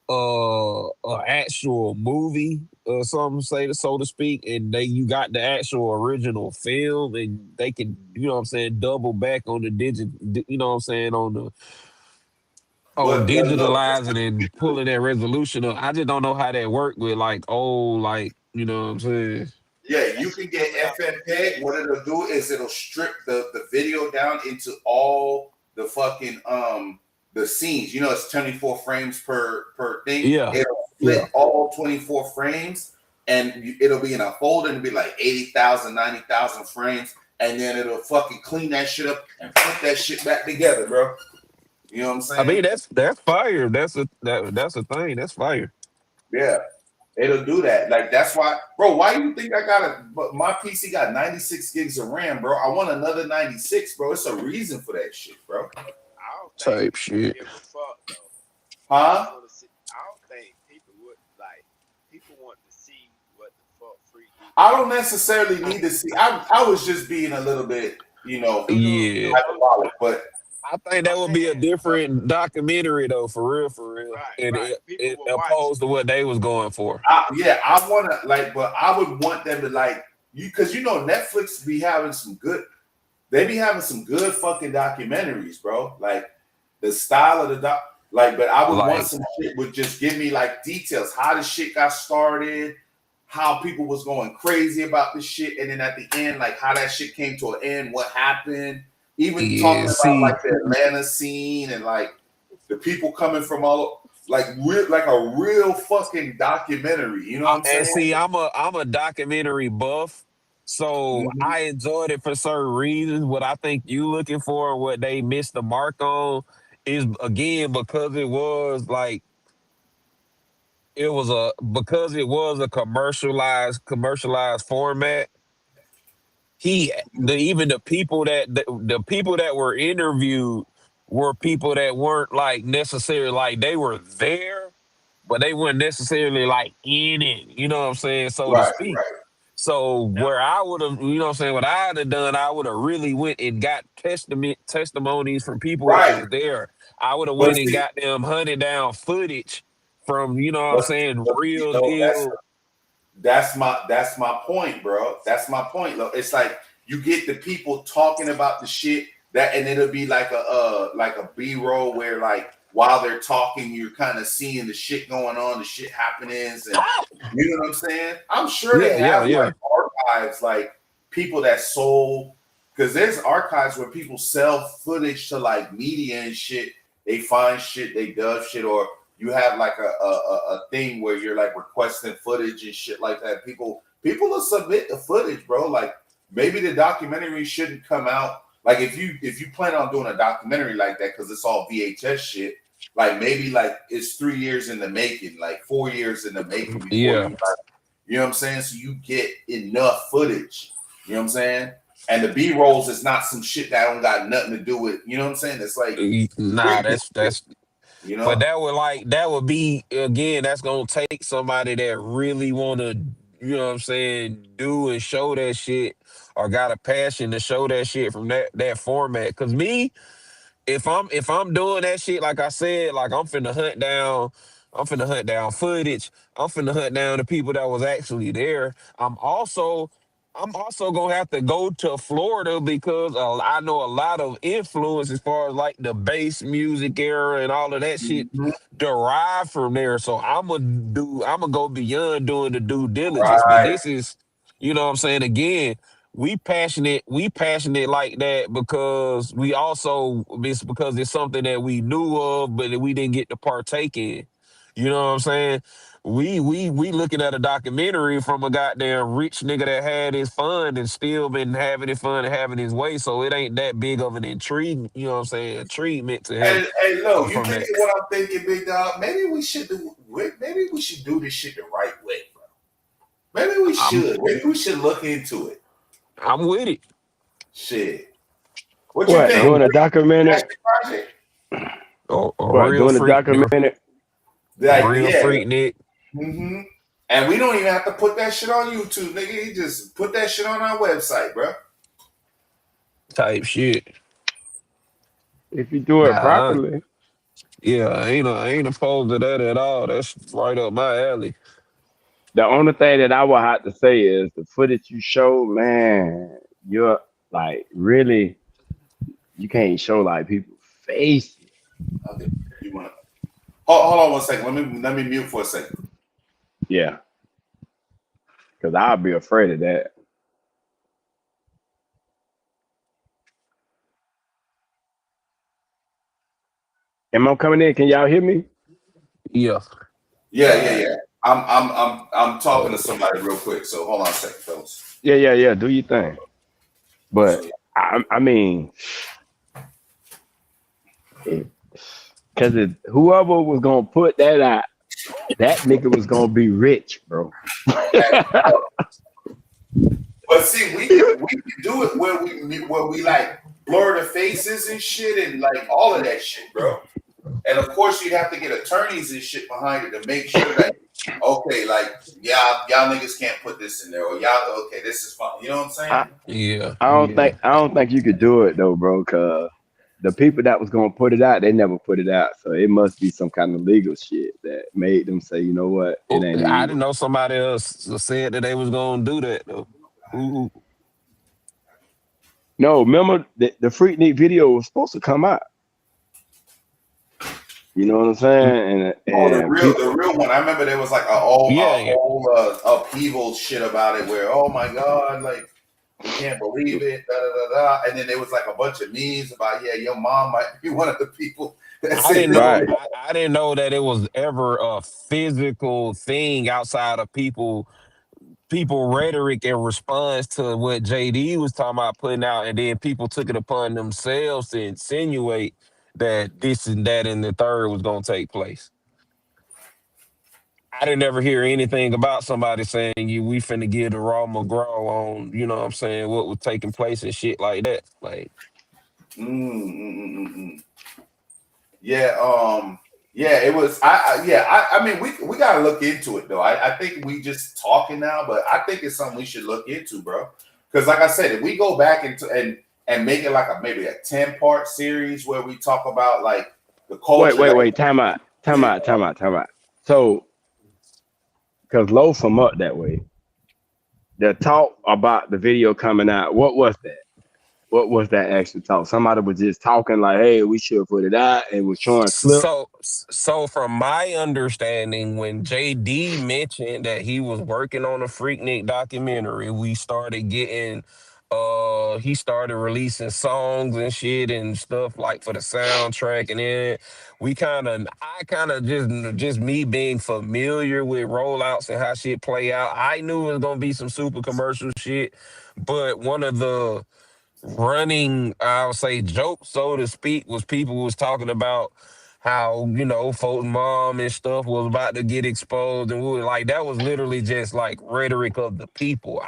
an actual movie or something, say so to speak, and you got the actual original film, and they can, you know what I'm saying, double back on the you know what I'm saying, on but look, digitalizing and pulling that resolution up. I just don't know how that worked with like old, like, you know what I'm saying. yeah, Yeah, that you can shit get coming out from FFmpeg. What PS. it'll do is it'll strip the video down into all the fucking the scenes. You know, it's 24 frames per thing. Yeah, It'll yeah. split all 24 frames, and it'll be in a folder and it'll be like 80,000, 90,000 frames, and then it'll fucking clean that shit up and put that shit back together, bro. You know what I'm I mean, saying? that's fire. That's a thing. That's fire. Yeah. It'll do that. Like that's why, bro. Why you think I got but my PC got 96 gigs of RAM, bro? I want another 96, bro. It's a reason for that shit, bro. I don't think Type people shit. give a fuck though. Huh? I don't think people would like. People want to see what the fuck Freak League. I don't necessarily need to see. I was just being a little bit, Yeah. hyperbolic, but I think that I'm would be a saying, different documentary though, for real, and right. People it will watch opposed to what they was going for. I want to but I would want them to like you because Netflix be having some good. They be having some good fucking documentaries, bro. Like the style of the but I would want Like, some shit would just give me like details how the shit got started, how people was going crazy about this shit, and then at the end, like how that shit came to an end, what happened, even yeah, talking about see, like the Atlanta scene and like the people coming from all like a real fucking documentary. You know what I'm and saying? see, I'm a documentary buff, so Mhm. I enjoyed it for certain reasons. What I think you looking for, what they missed the mark on, is again because it was like a commercialized format. Even the people that were interviewed were people that weren't like necessarily like they were there, but they weren't necessarily like in it, you know what I'm saying, so to Right, speak. right, So now. where I would have, you know what I'm saying, what I'd have done, I would have really went and got testimonies from people that right. was there. I would have But went and see, got them hunted down footage from, you know what I'm saying, but real deal. that's my point, bro. That's my point. Look, it's like you get the people talking about the shit and it'll be like a B-roll where like while they're talking, you're kind of seeing the shit going on, the shit happenings, and you know what I'm saying? I'm sure they Yeah, yeah, have yeah. like archives, like people that sold because there's archives where people sell footage to like media and shit. They find shit, they dub shit, or you have like a thing where you're like requesting footage and shit like that. People will submit the footage, bro. Like maybe the documentary shouldn't come out Like if you plan on doing a documentary like that, because it's all VHS shit, like maybe like it's 3 years in the making, like 4 years in the making before Yeah. you know what I'm saying? So you get enough footage. You know what I'm saying? And the B rolls is not some shit that don't got nothing to do with, you know what I'm saying? It's like Nah, freaking that's shit, that's you but know? that would be again, that's gonna take somebody that really wanna, you know what I'm saying, do and show that shit or got a passion to show that shit from that format. Cause me, if I'm doing that shit, like I said, like I'm finna hunt down footage. I'm finna hunt down the people that was actually there. I'm also gonna have to go to Florida because I know a lot of influence as far as like the bass music era and all of that shit Mhm. derived from there. So I'm gonna go beyond doing the due diligence. But Right. this is, you know what I'm saying, again, we passionate like that because it's because it's something that we knew of but that we didn't get to partake in. You know what I'm saying? We looking at a documentary from a goddamn rich nigga that had his fun and still been having his fun and having his way, so it ain't that big of an intrigue, you know what I'm saying, treatment to him Hey, look, you from thinking that. what I'm thinking, big dog? Maybe we should do this shit the right way, bro. Maybe we I'm should. Maybe we should look into it. I'm with it. Shit. What you What, think? doing a Passion documentary? project? A What, real doing a freak, nigga. documentary? Like, Real yeah. freak, Nick. Mm-hmm. And we don't even have to put that shit on YouTube, nigga. You just put that shit on our website, bro. Type shit. If you do it Nah, properly. yeah, I ain't opposed to that at all. That's right up my alley. The only thing that I would have to say is the footage you show, man, you're like really you can't show like people's faces. Okay. You want to hold on one second. Let me mute for a second. Yeah, because I'll be afraid of that. Am I coming in? Can y'all hear me? Yeah. Yeah, All yeah, right. yeah. I'm talking to somebody real quick. So hold on a second, fellas. Yeah. Do your thing. So But I mean, because whoever was gonna put that out, that nigga was gonna be rich, bro. yeah. But see, we can do it where we like blur the faces and shit and like all of that shit, bro. And of course, you'd have to get attorneys and shit behind it to make sure that okay, like y'all niggas can't put this in there, or y'all okay, this is fine. You know what I'm saying? Yeah. I don't think you could do it though, bro. Cause the people that was gonna put it out, they never put it out. So it must be some kind of legal shit that made them say, you know what, it Oh, ain't I even. didn't know somebody else said that they was gonna do that though. Who? No, remember the Freaknik video was supposed to come out. You know what I'm saying? Oh, And people, the real one. I remember there was like Yeah, a yeah. whole upheaval shit about it, where oh my god, like we can't believe it, da da da da. And then there was like a bunch of memes about yeah, your mom might be one of the people that's I in didn't this. know. right. I didn't know that it was ever a physical thing outside of people rhetoric in response to what JD was talking about putting out, and then people took it upon themselves to insinuate that this and that and the third was gonna take place. I didn't ever hear anything about somebody saying we finna give the Raw McGraw on, you know what I'm saying, what was taking place and shit like that. Like, Mm. Yeah, yeah, it was. I mean, we gotta look into it though. I think we just talking now, but I think it's something we should look into, bro. Because like I said, if we go back and make it like maybe a 10-part series where we talk about like the culture that Wait. Time out. So, because Low from up that way, the talk about the video coming out, what was that? What was that actual talk? Somebody was just talking like, "Hey, we should put it out," and was showing clips. so from my understanding, when JD mentioned that he was working on a Freaknik documentary, we started getting he started releasing songs and shit and stuff like for the soundtrack, and then I kind of just me being familiar with rollouts and how shit play out, I knew it was gonna be some super commercial shit, but running, I would say, joke, so to speak, was people was talking about how, folks' mom and stuff was about to get exposed, and we were like, that was literally just like rhetoric of the people.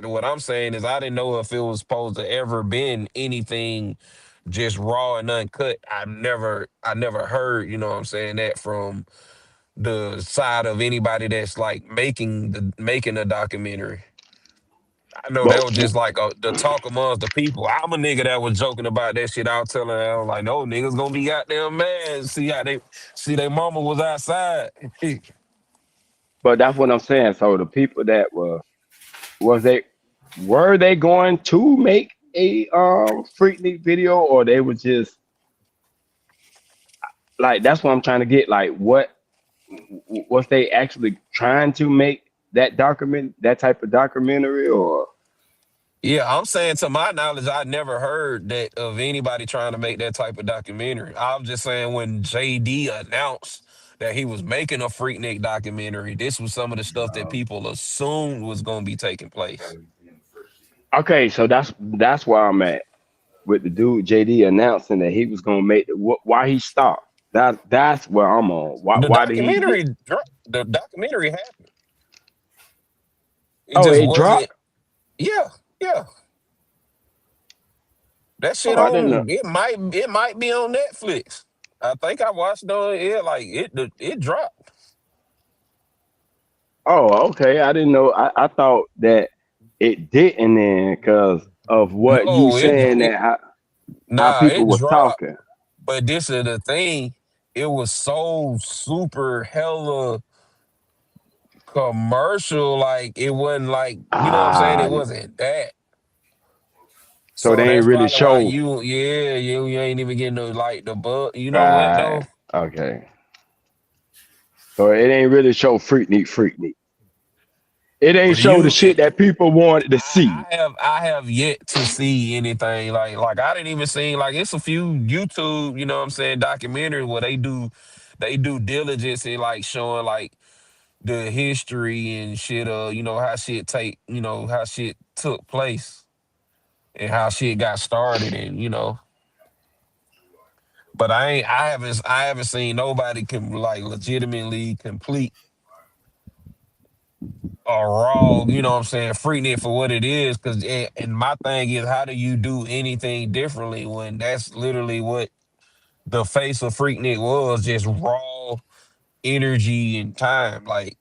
What I'm saying is, I didn't know if it was supposed to ever been anything just raw and uncut. I never heard, what I'm saying, that from the side of anybody that's like making a documentary. I know But that was just like the talk amongst the people. I'm a nigga that was joking about that shit. I was telling her, I was like, no, niggas gonna be goddamn mad. See their mama was outside. that's what I'm saying. So the people that was they were they going to make a Freaknik video, or they were just like, that's what I'm trying to get. Like, what was they actually trying to make that type of documentary, or? Yeah, I'm saying, to my knowledge, I never heard that of anybody trying to make that type of documentary. I'm just saying, when JD announced that he was making a Freaknik documentary, this was some of the stuff that people assumed was gonna be taking place. Okay, so that's where I'm at with the dude JD announcing that he was gonna make why he stopped. That's where I'm on. The Why did he get? documentary, the documentary happened. It Oh, just it wasn't. dropped. Yeah, yeah. That Oh, shit I didn't know. it might be on Netflix. I think I watched it on it, like it dropped. Oh, okay. I didn't know. I thought that it didn't then because of what you No, saying, that how nah, people it was dropped. talking. But this is the thing. It was so super hella commercial. Like, it wasn't like, you know what I'm saying? Ah, It wasn't that. so So they ain't that's really probably why show. you ain't even getting the bug. You know what Right. though? Okay. So it ain't really show Freaknik. It ain't But show the shit that people wanted to see. I have yet to see anything like I didn't even see, like, it's a few YouTube, you know what I'm saying, documentaries where they do diligence in, like, showing like the history and shit, how shit took place and how shit got started, and but I haven't seen nobody can, like, legitimately complete a raw, you know what I'm saying, Freaknik for what it is. Cause and my thing is, how do you do anything differently when that's literally what the face of Freaknik was, just raw energy and time. Like,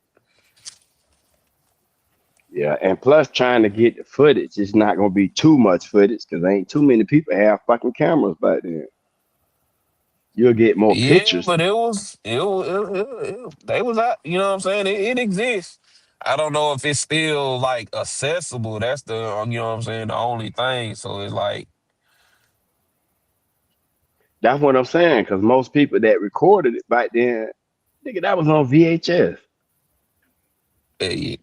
Yeah, and plus trying to get the footage, it's not gonna be too much footage because ain't too many people have fucking cameras back then. You'll get more yeah, pictures. but they was out, you know what I'm saying? It exists. I don't know if it's still like accessible. That's the, you know what I'm saying, the only thing. So it's like, That's what I'm saying. Because most people that recorded it back then, nigga, that was on VHS. eh,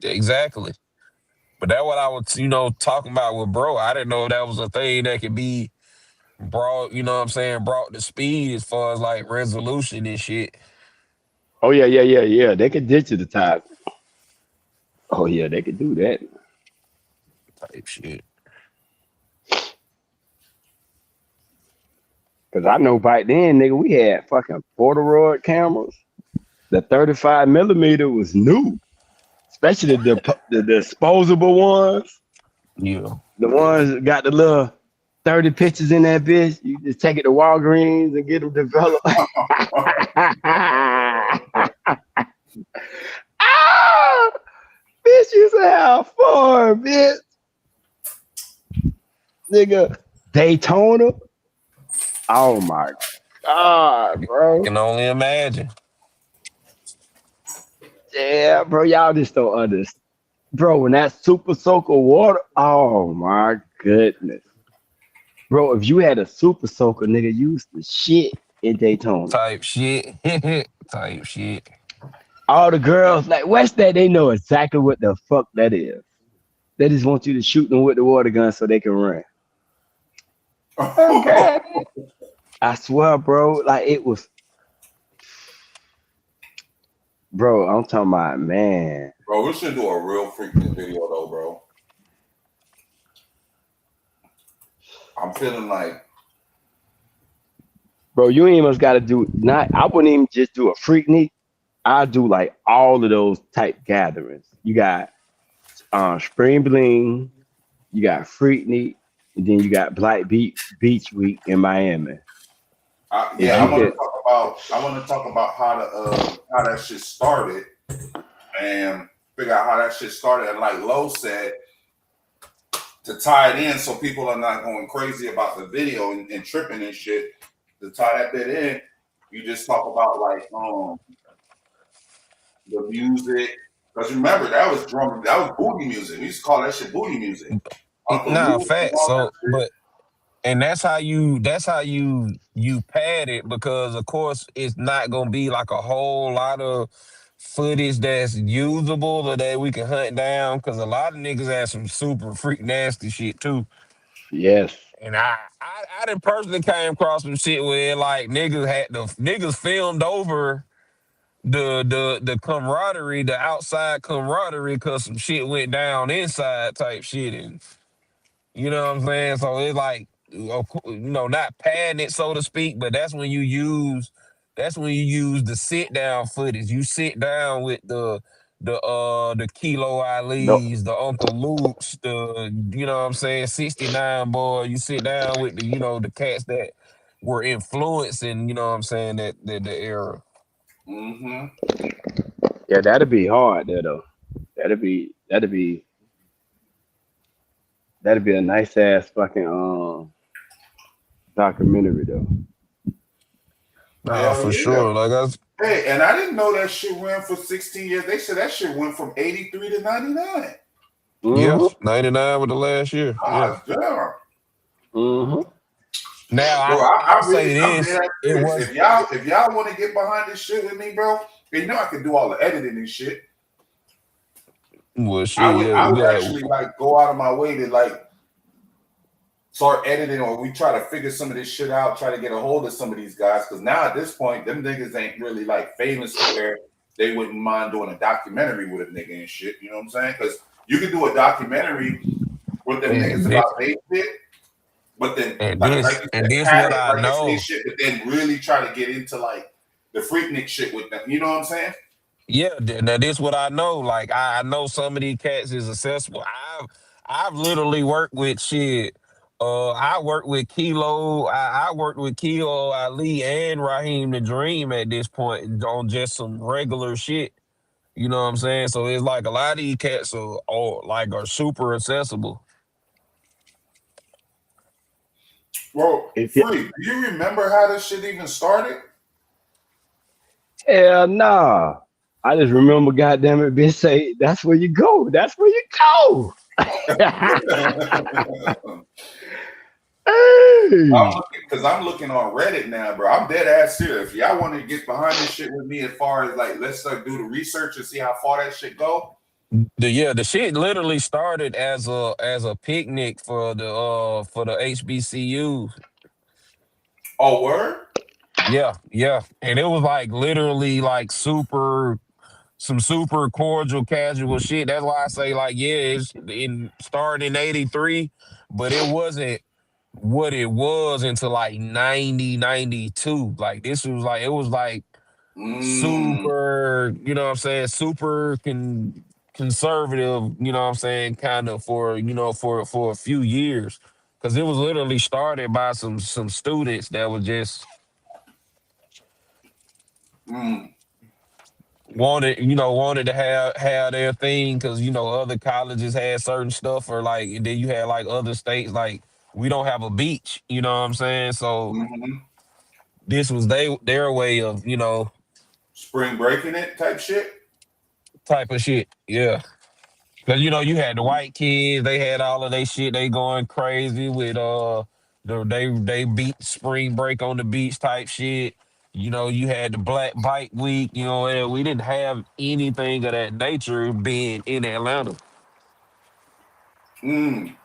exactly. But that's what I was, talking about with bro. I didn't know that was a thing that could be brought, you know what I'm saying, brought to speed as far as like resolution and shit Oh yeah. They could digitize. Oh yeah, they could do that. type shit. Because I know back then, nigga, we had fucking Polaroid cameras. The 35 millimeter was new, especially the disposable ones. Yeah. The ones that got the little 30 pictures in that bitch. You just take it to Walgreens and get them developed. Ah, bitch used to have fun, bitch. Nigga, Daytona. Oh my God, I bro. can only imagine. Yeah, bro. Y'all just don't understand. Bro, when that super soaker water, oh my goodness. Bro, if you had a super soaker, nigga, you used to shit in Daytona. Type shit. Type shit. All the girls, like, what's that? They know exactly what the fuck that is. They just want you to shoot them with the water gun so they can run. Okay. I swear, bro, like it was, bro, I'm talking about, man. Bro, we should do a real freaking video though, bro. I'm feeling like Bro, you ain't even got to do not. I wouldn't even just do a Freaknik. I do like all of those type gatherings. You got Spring Bling, you got Freaknik, and then you got Beach Week in Miami. If yeah, you could, I want to talk about how that shit started and figure out how that shit started. And like Lo said, to tie it in so people are not going crazy about the video and tripping and shit. To tie that bit in, you just talk about like the music. Because remember, that was booty music. We used to call that shit booty music. Uncle Nah, Luke and facts. all that So, shit. but and that's how you pad it because of course it's not gonna be like a whole lot of footage that's usable or that we can hunt down because a lot of niggas have some super freak nasty shit too. yes, And I done personally came across some shit where like niggas filmed over the camaraderie, the outside camaraderie, cause some shit went down inside type shit, and you know what I'm saying. So it's like, not padding it so to speak, but that's when you use the sit down footage. You sit down with the Kilo no, Ali's, the Uncle Luke's, the you know what I'm saying, 69 boy. You sit down with the cats that were influencing, you know what I'm saying, that the era. Mm-hmm. yeah, that'd be hard there though. That'd be a nice ass fucking documentary though. Nah, Hell for yeah. sure. Like Hey, and I didn't know that shit went for 16 years. They said that shit went from 83 to 99. yeah, Mm-hmm. 99 with the last year. Yeah. Ah, damn. Mm-hmm. Now Bro, I'll really, say I'm this: dead it serious. was If y'all want to get behind this shit with me, bro, you know I can do all the editing and shit. well, shit. Yeah, I you would got actually like go out of my way to like start editing, or we try to figure some of this shit out, try to get a hold of some of these guys. Because now at this point, them niggas ain't really like famous to where they wouldn't mind doing a documentary with a nigga and shit. You know what I'm saying? Because you could do a documentary with them niggas and about this, they shit, but then and like this you and said, this pad what it I like it's their know. shit, but then really try to get into like the freaknik shit with them. You know what I'm saying? Yeah, now this what I know. Like I know some of these cats is accessible. I've literally worked with shit. I worked with Kilo. I worked with Kilo Ali and Raheem the Dream at this point on just some regular shit. You know what I'm saying? So it's like a lot of these cats are super accessible. Bro, If you free. Do you remember how this shit even started? hell nah. I just remember goddamn it bitch say that's where you go. That's where you go. Hey. Because I'm looking on Reddit now, bro. I'm dead ass serious. If y'all want to get behind this shit with me, as far as like, let's start do the research and see how far that shit go. The shit literally started as a picnic for the HBCU. Oh, word? Yeah, yeah. And it was like literally like super cordial casual shit. That's why I say like yeah, it's in started in 83, but it wasn't what it was until like 90 92. Like this was like it was like Mm, super, you know what I'm saying, super conservative, you know what I'm saying, kind of for, for a few years. Cause it was literally started by some students that were just mm, wanted to have their thing because other colleges had certain stuff or like and then you had like other states like we don't have a beach, you know what I'm saying? So mm-hmm. this was their way of, Spring breaking it type shit. type of shit. Yeah. Cause you had the white kids, they had all of their shit, they going crazy with they beat spring break on the beach type shit. You had the Black Bike Week, and we didn't have anything of that nature being in Atlanta. Mm.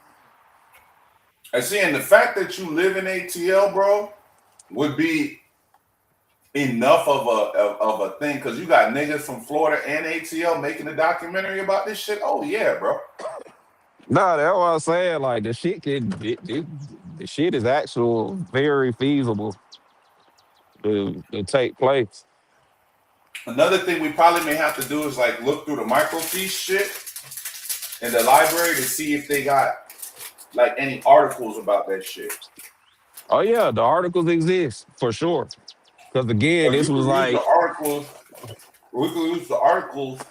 I see, and the fact that you live in ATL, bro, would be enough of a thing because you got niggas from Florida and ATL making a documentary about this shit. Oh yeah, bro. Nah, that's what I'm saying. Like the shit the shit is actual very feasible to take place. Another thing we probably may have to do is like look through the microfiche shit in the library to see if they got like any articles about that shit. Oh yeah, the articles exist for sure. Because again, Because this you was could use the like, articles. We could use the articles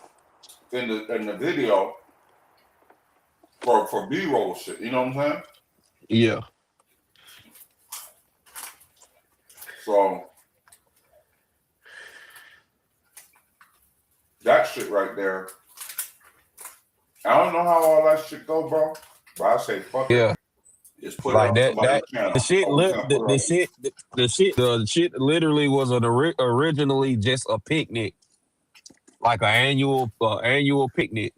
in the video for B-roll shit. You know what I'm saying? yeah, So that shit right there. I don't know how all that shit go, bro. But I say fuck it. yeah, Just put it like on somebody's the channel. shit, Or we can put it on. the shit literally was originally just a picnic, like an annual picnic.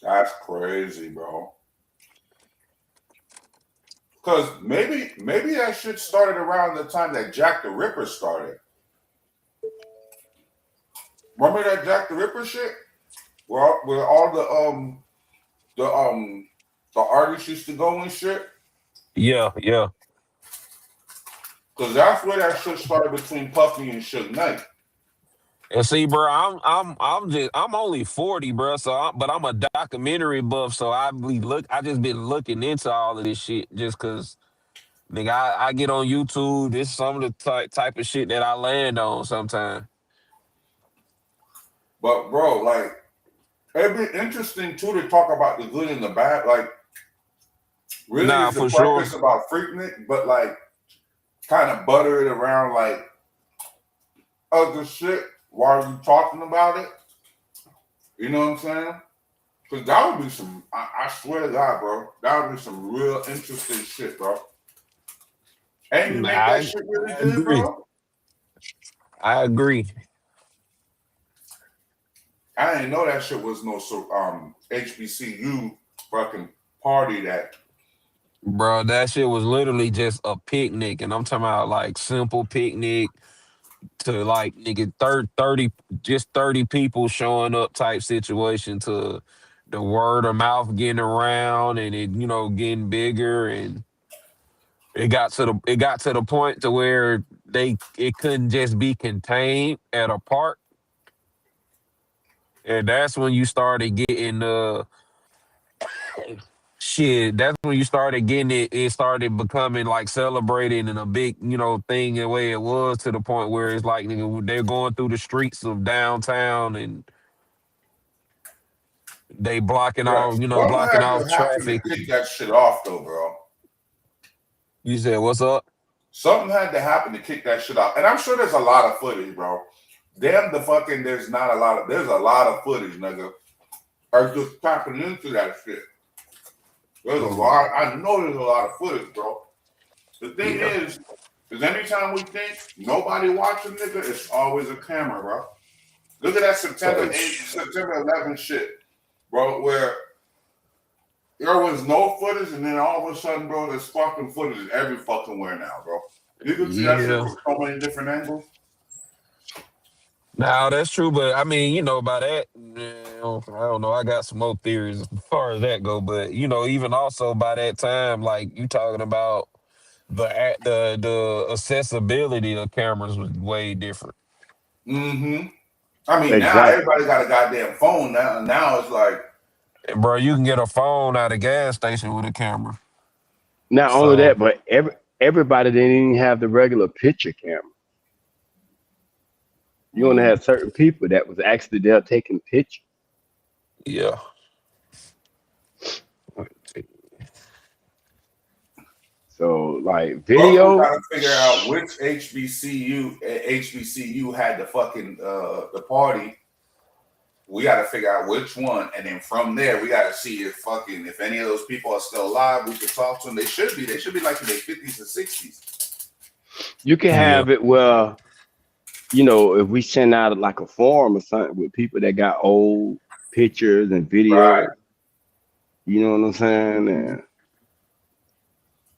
That's crazy, bro. Because maybe that shit started around the time that Jack the Ripper started. Remember that Jack the Ripper shit? Where all the artists used to go and shit? Yeah, yeah. Because that's where that shit started between Puffy and Suge Knight. And see, bro, I'm only 40, bro. But I'm a documentary buff, so I just been looking into all of this shit just because, nigga, I get on YouTube. This is some of the type of shit that I land on sometimes. But bro, like, it'd be interesting too to talk about the good and the bad. Like, really Nah, is the for sure. preface about Freaknik, but like, kind of butter it around like other shit while you talking about it. You know what I'm saying? Because that would be some, I swear to God, bro, that would be some real interesting shit, bro. And you Nah, make that shit really I good, agree. bro? I agree. I didn't know that shit was no HBCU fucking party that. Bro, that shit was literally just a picnic, and I'm talking about like simple picnic to like nigga 30 just 30 people showing up type situation to the word of mouth getting around and it getting bigger, and it got to the point to where it couldn't just be contained at a park, and that's when you started getting shit, that's when you started getting it started becoming like celebrated in a big, thing the way it was, to the point where it's like, nigga, they're going through the streets of downtown and they blocking Yeah, off, something blocking had to off happen to traffic. kick that shit off, though, bro. You said, what's up? Something had to happen to kick that shit off. And I'm sure there's a lot of footage, bro. Damn the fucking, there's a lot of footage, nigga. Are just tapping into that shit. There's a lot. I know there's a lot of footage, bro. The thing is anytime we think nobody watching, nigga, it's always a camera, bro. Look at that September 11th shit, bro, where there was no footage, and then all of a sudden, bro, there's fucking footage every fucking where now, bro. You can see that shit from so many different angles. Now that's true, but I mean, by that, I don't know. I got some more theories as far as that go, but even also by that time, like you talking about the accessibility of cameras was way different. Mm-hmm. I mean, now Exactly. everybody got a goddamn phone now, and now it's like, And bro, you can get a phone at a gas station with a camera. Not only So that, but everybody didn't even have the regular picture camera. You only had certain people that was actually there taking pictures. yeah. So like bro, we video, gotta figure out which HBCU had the fucking the party. We got to figure out which one, and then from there, we got to see if any of those people are still alive. We could talk to them. They should be. They should be like in their 50s and 60s. you can have it where, if we send out like a forum or something with people that got old pictures and videos, Right. you know what I'm saying? And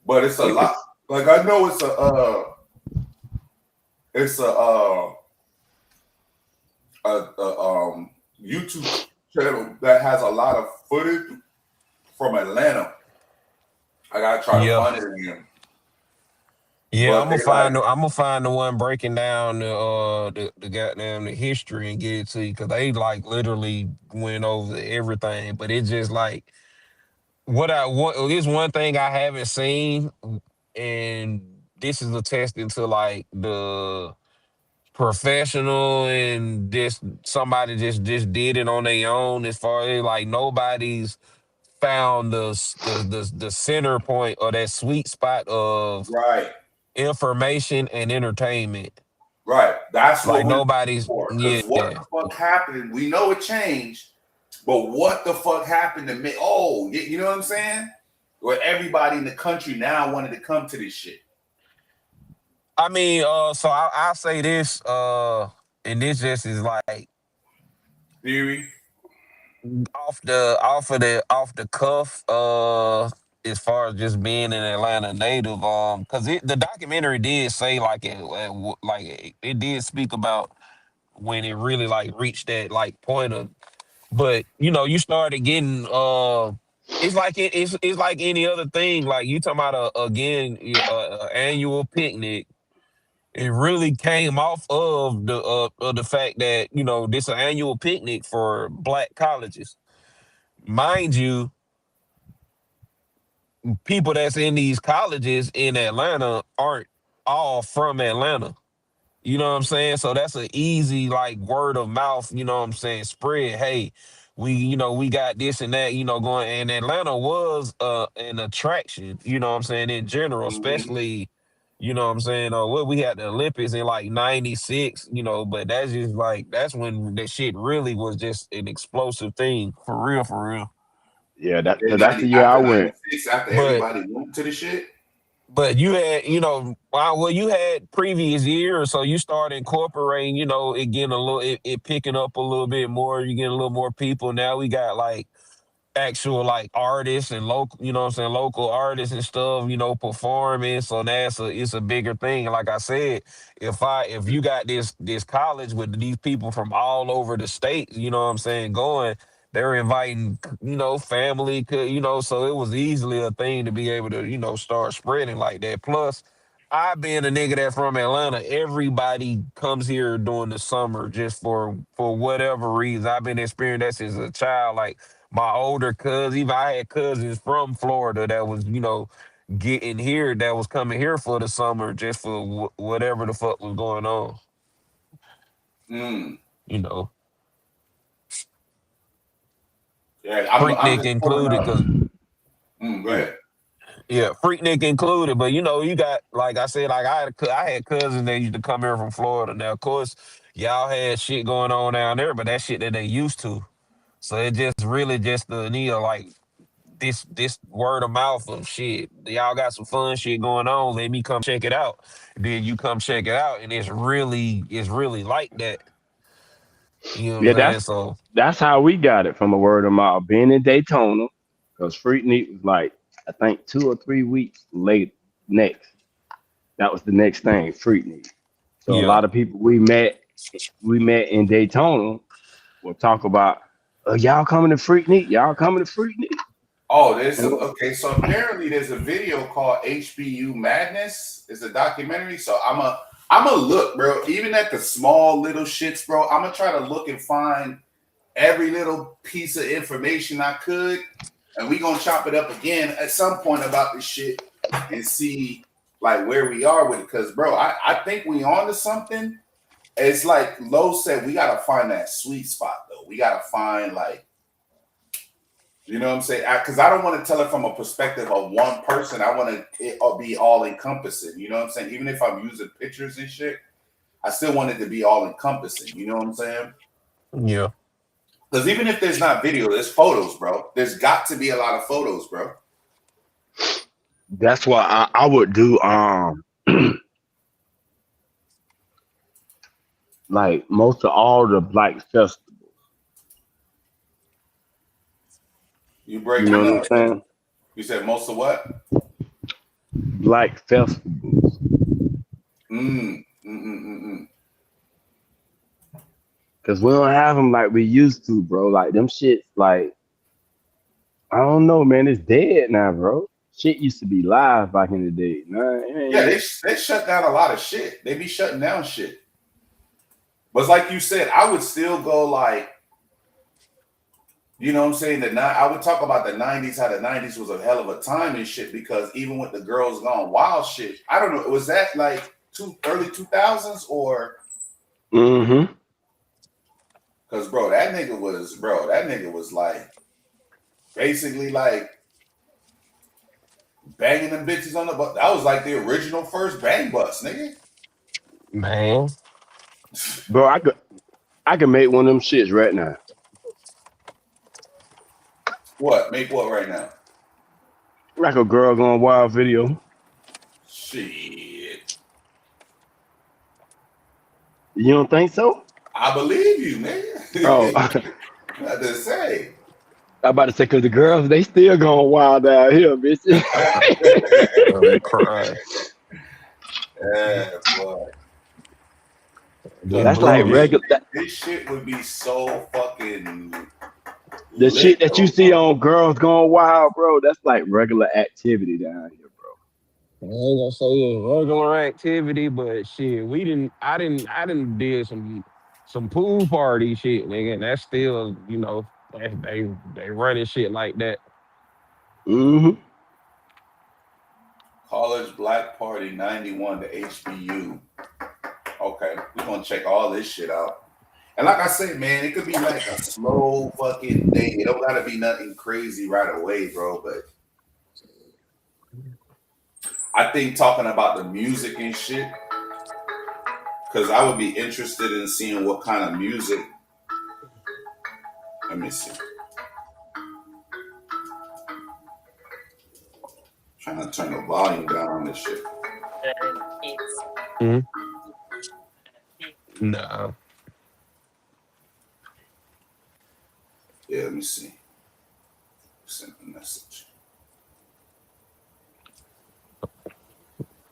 but it's a lot. Like I know it's a YouTube channel that has a lot of footage from Atlanta I gotta try to Yeah. find it again. Yeah, But they like, I'm gonna find the one breaking down the goddamn the history and get it to you because they like literally went over everything. But it's just like what I want. This one thing I haven't seen, and this is a test into like the professional and just somebody just did it on their own. As far as like nobody's found the center point or that sweet spot of right, information and entertainment. right. That's what Like we're looking nobody's, for. Because what yeah. the fuck happened? We know it changed, but what the fuck happened to me? Oh, you know what I'm saying? Where everybody in the country now wanted to come to this shit. I mean, so I'll say this, and this just is like Theory. off the cuff, as far as just being an Atlanta native, because the documentary did say like it did speak about when it really like reached that like point of. But you know, you started getting it's like it's like any other thing. Like you talking about a annual picnic. It really came off of the fact that you know this an annual picnic for black colleges. Mind you, people that's in these colleges in Atlanta aren't all from Atlanta. You know what I'm saying? So that's an easy like word of mouth, you know what I'm saying, spread. Hey, we got this and that, going, and Atlanta was an attraction, you know what I'm saying, in general, Mm-hmm. especially, you know what I'm saying, we had the Olympics in like 96, but that's just like that's when that shit really was just an explosive thing for real, for real. Yeah, that In because that's 90, the year I after went. 96, after But everybody went to the shit. you had, you had previous years, so you start incorporating, it getting it picking up a little bit more. You get a little more people. Now we got like actual like artists and local, you know what I'm saying, local artists and stuff, performing. So that's it's a bigger thing. Like I said, if you got this college with these people from all over the state, you know what I'm saying, going, they're inviting, family, so it was easily a thing to be able to, start spreading like that. Plus, I being a nigga that from Atlanta, everybody comes here during the summer just for whatever reason. I've been experiencing that since a child. Like my older cousins, even I had cousins from Florida that was, getting here, that was coming here for the summer just for whatever the fuck was going on, Mm. you know, Yeah, I'm Freaknik just pulling included, up. because Go ahead. yeah, Freaknik included. But you got, like I said, like I had cousins that used to come here from Florida. Now, of course, y'all had shit going on down there, but that shit that they used to. So it just really just the like this word of mouth of shit. Y'all got some fun shit going on. Let me come check it out. Then you come check it out, and it's really like that. You know what Yeah, I'm saying? So that's how we got it from a word of mouth. Being in Daytona, because Freaknik was like I think 2 or 3 weeks late. Next, that was the next thing, Freaknik. So a yeah, lot of people we met in Daytona will talk about, y'all coming to Freaknik? Y'all coming to Freaknik? Oh, there's And some. Okay, so apparently there's a video called HBU Madness. It's a documentary. So I'm a look, bro. Even at the small little shits, bro. I'm gonna try to look and find every little piece of information I could, and we gonna chop it up again at some point about this shit and see like where we are with it. Cause, bro, I think we on to something. It's like Lo said, we gotta find that sweet spot though. We gotta find like. You know what I'm saying? Because I don't want to tell it from a perspective of one person. I want it be all encompassing. You know what I'm saying? Even if I'm using pictures and shit, I still want it to be all encompassing. You know what I'm saying? yeah. Because even if there's not video, there's photos, bro. There's got to be a lot of photos, bro. that's what I would do. Like most of all the black festivals. You You know breaking what I'm up. saying? You said most of what? Black festivals. Mm, mm, mm, mm, mm. Cause we don't have them like we used to, bro. Like them shits, like I don't know, man. It's dead now, bro. shit used to be live back in the day. Nah, Yeah, they shut down a lot of shit. They be shutting down shit. But like you said, I would still go like, you know what I'm saying? I would talk about the 90s, how the 90s was a hell of a time and shit, because even with the Girls Gone Wild shit, I don't know, was that like early 2000s or? Mm-hmm. Because, that nigga was like, basically like banging them bitches on the butt. That was like the original first bang bus, nigga. Man. Bro, I could make one of them shits right now. What? Make what right now? Like a Girl Gone Wild video. Shit. You don't think so? I believe you, nigga. Oh. Not to say. I'm about to say, because the girls, they still going wild out here, bitch. They cry. Yeah, boy. That's like regular. This shit would be so fucking. The shit that you see on Girls Gone Wild, bro, that's like regular activity down here, bro. I ain't gonna say it's regular activity, but shit, I didn't did some pool party shit, nigga, and that's still, you know, they running shit like that. Mm-hmm. College Black Party 91 to HBU. Okay, we're gonna check all this shit out. And like I said, man, it could be like a slow fucking thing. It don't gotta be nothing crazy right away, bro. But I think talking about the music and shit, because I would be interested in seeing what kind of music. Let me see. Trying to turn the volume down on this shit. Mm-hmm. No. Yeah, let me see. Send a message.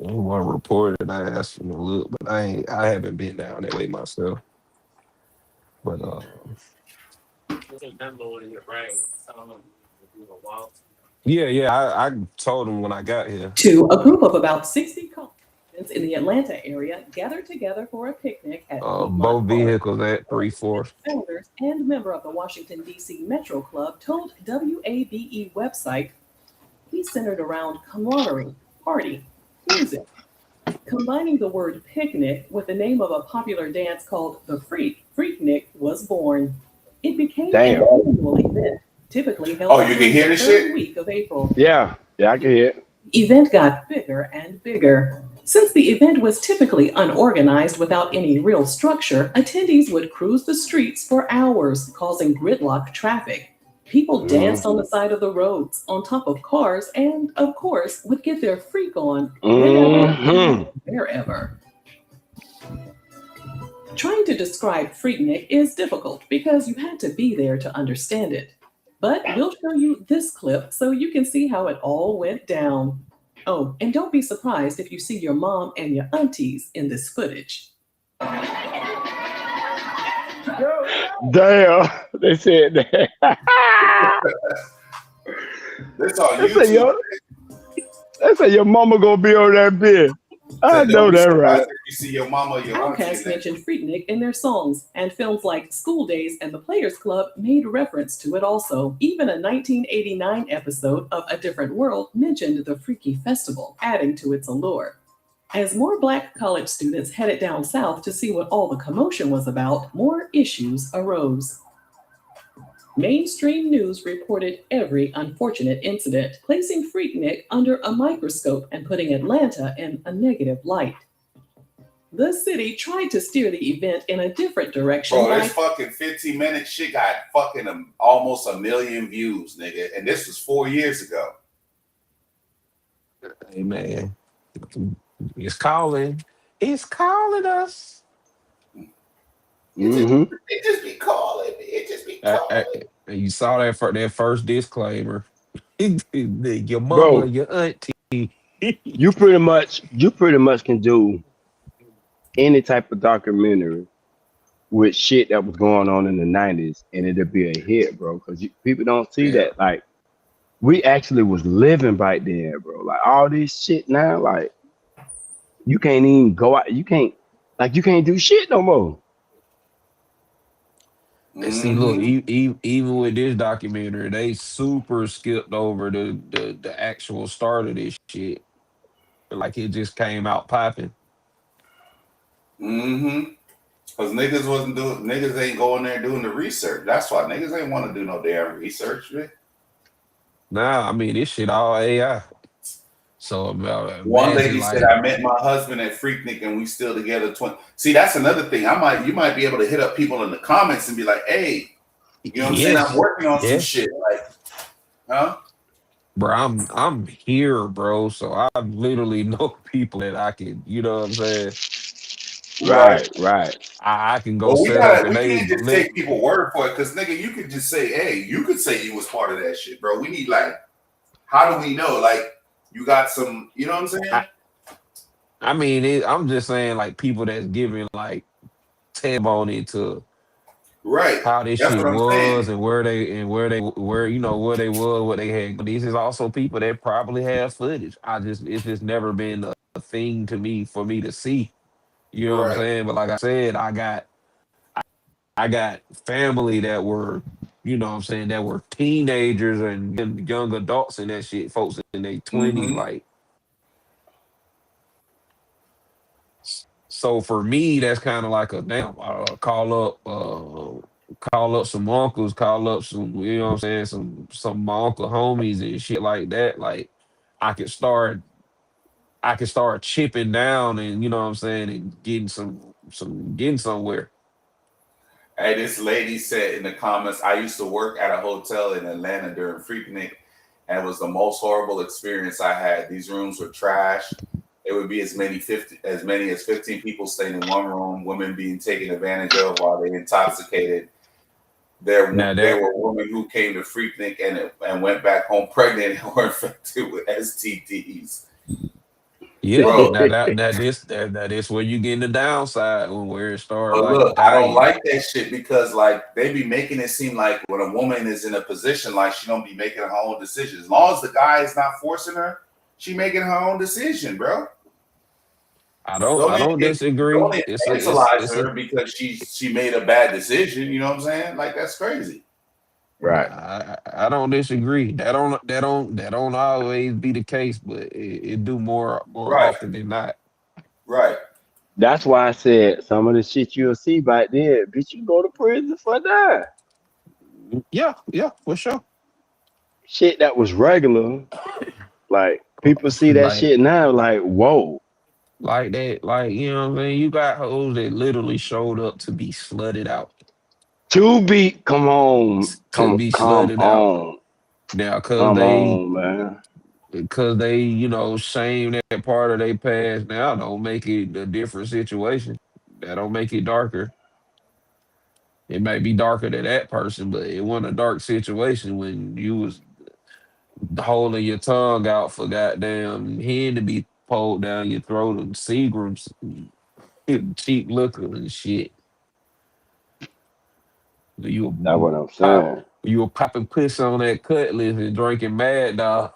Anyone reported, I asked him to look, but I haven't been down that way myself. But yeah, I told him when I got here. A group of about 60 college in the Atlanta area gathered together for a picnic at Both vehicles at 3/4. Founders and member of the Washington, D.C. Metro Club told WABE website he centered around camaraderie, party, music. Combining the word picnic with the name of a popular dance called the Freaknik was born. It became an annual event, typically held you can hear the this third shit? week of April. Yeah, I can hear it. Event got bigger and bigger. Since the event was typically unorganized without any real structure, attendees would cruise the streets for hours, causing gridlock traffic. People danced on the side of the roads, on top of cars, and, of course, would get their freak on wherever. Trying to describe Freaknik is difficult because you had to be there to understand it. But we'll show you this clip so you can see how it all went down. Oh, and don't be surprised if you see your mom and your aunties in this footage. Damn, they said that. That's all YouTube. They say your mama gonna be on that bed. I know that right. You see your mama or your auntie. Podcasts mentioned Freaknik in their songs, and films like School Days and The Players Club made reference to it also. Even a 1989 episode of A Different World mentioned the Freaky Festival, adding to its allure. As more Black college students headed down south to see what all the commotion was about, more issues arose. Mainstream news reported every unfortunate incident, placing Freaknik under a microscope and putting Atlanta in a negative light. The city tried to steer the event in a different direction. Bro, this fucking 15-minute shit got fucking almost 1 million views, nigga. And this was 4 years ago. Hey, man. It's calling. It's calling us. Mm-hmm. It just be calling. It just be calling. You saw that first disclaimer. Your mama, Bro, your auntie. you pretty much can do any type of documentary with shit that was going on in the 90s and it'll be a hit, bro. Because people don't see that. Like, we actually was living back then, bro. Like all this shit now, like you can't even go out. You can't do shit no more. And see, look, Mm-hmm. even with this documentary, they super skipped over the actual start of this shit. Like it just came out popping. Mm-hmm. Because niggas ain't going there doing the research. That's why niggas ain't want to do no damn research, man. Nah, I mean this shit all AI. So One imagine lady said, like, I met my husband at Freaknik and we still together 20. See, that's another thing. You might be able to hit up people in the comments and be like, hey, you know what I'm saying? I'm yes, working on some yes, shit. Like, huh? bro. I'm here, bro. So I literally know people that I can, you know what I'm saying? Right. Right. I can go Well, set up and we they can't just take people word for it because nigga, you could just say, hey, you could say you was part of that shit, bro. We need like, how do we know? Like, you got some, you know what I'm saying? I mean, I'm just saying like people that's giving like testimony to Right. how this That's shit what I'm saying. was and where you know where they was, what they had. These is also people that probably have footage. It's just never been a thing to me for me to see. You know what I'm Right. saying? But like I said, I got family that were, you know what I'm saying, that were teenagers and young adults and that shit, folks in their 20s, Mm-hmm. like. So for me, that's kind of like a damn. Call up some uncles, call up some, you know what I'm saying, some of my uncle homies and shit like that. Like I could start, I could start chipping down, and you know what I'm saying, and getting somewhere. Hey, this lady said in the comments, I used to work at a hotel in Atlanta during Freaknik, and it was the most horrible experience I had. These rooms were trash. It would be as many as 15 people staying in one room, women being taken advantage of while they intoxicated. Now There that were women who came to Freaknik and went back home pregnant and were infected with STDs. Yeah, Bro, that is where you get in the downside when where it start but like look, I don't dying. like that shit because like they be making it seem like when a woman is in a position like she don't be making her own decisions. As long as the guy is not forcing her, she making her own decision, bro. I don't Don't disagree. infantilize It's a her because she made a bad decision. You know what I'm saying? Like that's crazy. Right. I don't disagree. That don't always be the case, but it do more Right, often than not. right. That's why I said some of the shit you'll see back there, bitch, you go to prison for that. Yeah, yeah, for sure. Shit that was regular. Like people see that Like shit now, like, whoa. like that, like you know what I'm saying. You got hoes that literally showed up to be slutted out, To be come on, to be come slutted out. on, Now, come on, man. because they you know shame that part of their past. Now, don't make it a different situation. That don't make it darker. It may be darker to that person, but it wasn't a dark situation when you was holding your tongue out for goddamn hen to be pulled down your throat and Seagrams, cheap liquor and shit. That's You what I'm pop, saying. you were popping piss on that cutlass and drinking Mad Dog.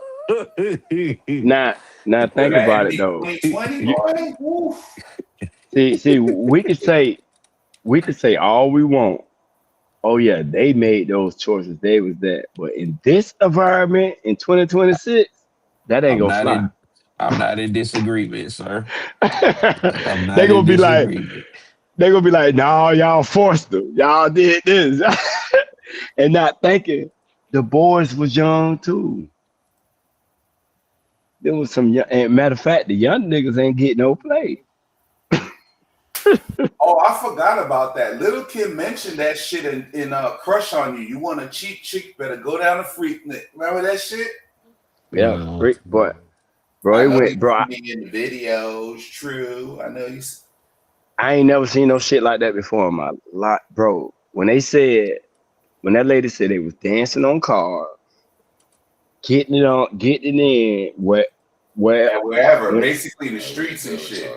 Now, now Boy, think that about it MD though. 2020, boy. Oof. See, we could say all we want. Oh yeah, they made those choices. They was that. But in this environment in 2026, that ain't I'm gonna not fly. in I'm not in disagreement, sir. I'm they not gonna in be like, disagreement. no, y'all forced them. Y'all did this. And not thinking the boys was young too. There was some young, and matter of fact, the young niggas ain't getting no play. Oh, I forgot about that. Little Kim mentioned that shit in Crush on You. You want a cheap chick, better go down to Freaknik. Remember that shit? Yeah, No. freak, bro, I it know went, you bro. see me in the videos. True. I know you. I ain't never seen no shit like that before in my life, bro. When that lady said they was dancing on cars, getting it in, where, And wherever, when, basically in the streets and shit.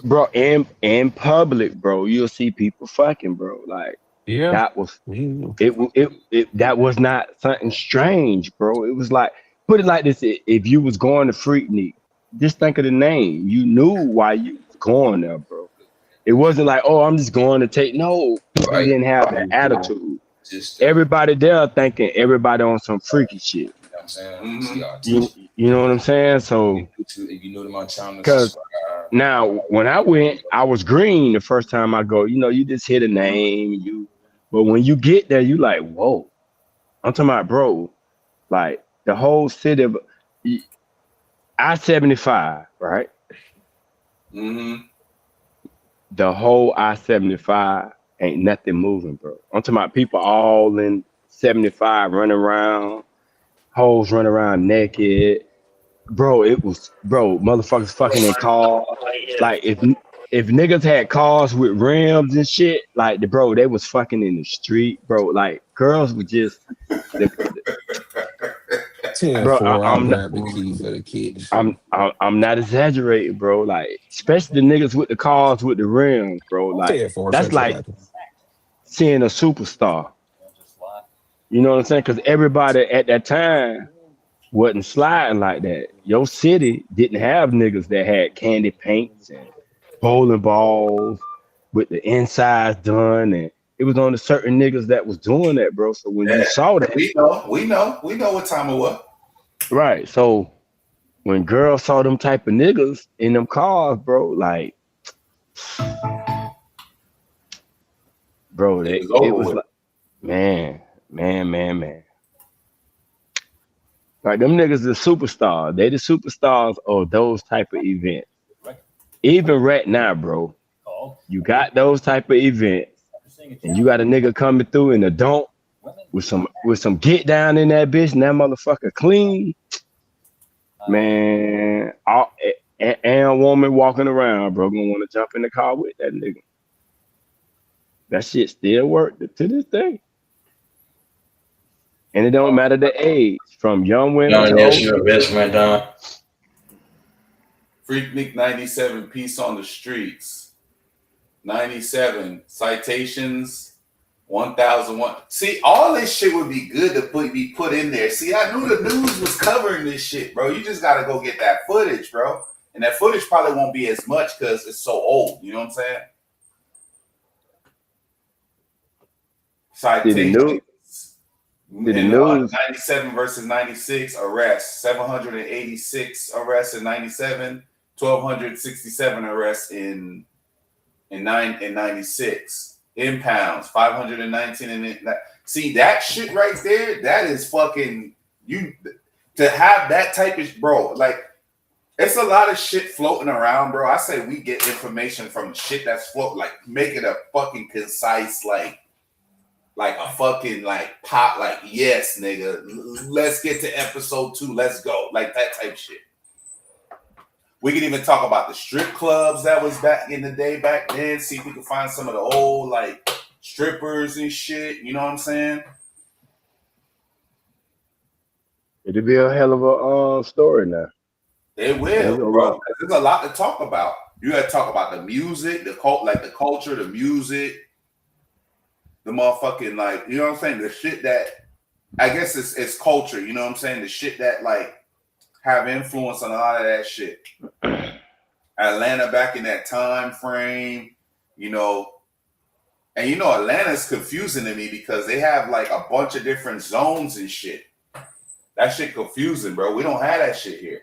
bro, in public, bro, you'll see people fucking, bro. Like Yeah. that was it. That was not something strange, bro. It was like put it like this: if you was going to Freaknik, just think of the name. You knew why you was going there, bro. It wasn't like, oh, I'm just going to take. No, people didn't have that attitude. Everybody there thinking everybody on some freaky shit. You know what I'm saying? You know what I'm saying? So, If you knew to my channel, because now when I went, I was green the first time I go. You know, you just hear the name, but when you get there, you like, whoa. I'm talking about, bro, like the whole city of I-75, right? Mm-hmm. The whole I-75 ain't nothing moving, bro. I'm talking about people all in 75 running around, hoes running around naked. Bro, motherfuckers fucking in cars. Like if niggas had cars with rims and shit, like they was fucking in the street, bro. Like girls were just bro, 10-4, I'll grab the key for the kids. I'm not exaggerating, bro. Like, especially the niggas with the cars with the rims, bro. Like, 10-4, that's like seeing a superstar. You know what I'm saying? Because everybody at that time wasn't sliding like that. Your city didn't have niggas that had candy paints and bowling balls with the insides done, and it was on the certain niggas that was doing that, bro. So when you saw that, we know what time it was. Right. So when girls saw them type of niggas in them cars, bro, like, bro, it was like, man. Like them niggas the superstars. They the superstars of those type of events. Even right now, bro, you got those type of events, and you got a nigga coming through in a dunk with some get down in that bitch, and that motherfucker clean. Man, and a woman walking around, bro, gonna want to jump in the car with that nigga. That shit still work to this day. And it don't matter the age, from young women to old your best friend, Don. Freaknik 97, peace on the streets. 97, citations, 1001. See, all this shit would be good to be put in there. See, I knew the news was covering this shit, bro. You just got to go get that footage, bro. And that footage probably won't be as much because it's so old. You know what I'm saying? Citations. Did the news 97 versus 96 arrests, 786 arrests in 97, 1,267 arrests in 96. Impounds, 519 in see that shit right there. That is fucking you to have that type of bro. Like it's a lot of shit floating around, bro. I say we get information from shit that's floating, like make it a fucking concise, like a fucking like pop, like yes, nigga. Let's get to episode 2. Let's go, like that type shit. We can even talk about the strip clubs that was back in the day back then. See if we can find some of the old like strippers and shit. You know what I'm saying? it'll be a hell of a story now. It will, bro. There's a lot to talk about. You got to talk about the music, the culture, the music, the motherfucking like, you know what I'm saying? The shit that I guess it's culture. You know what I'm saying? The shit that like have influence on a lot of that shit. Atlanta back in that time frame, you know. And you know, Atlanta's confusing to me because they have like a bunch of different zones and shit. That shit confusing, bro. We don't have that shit here.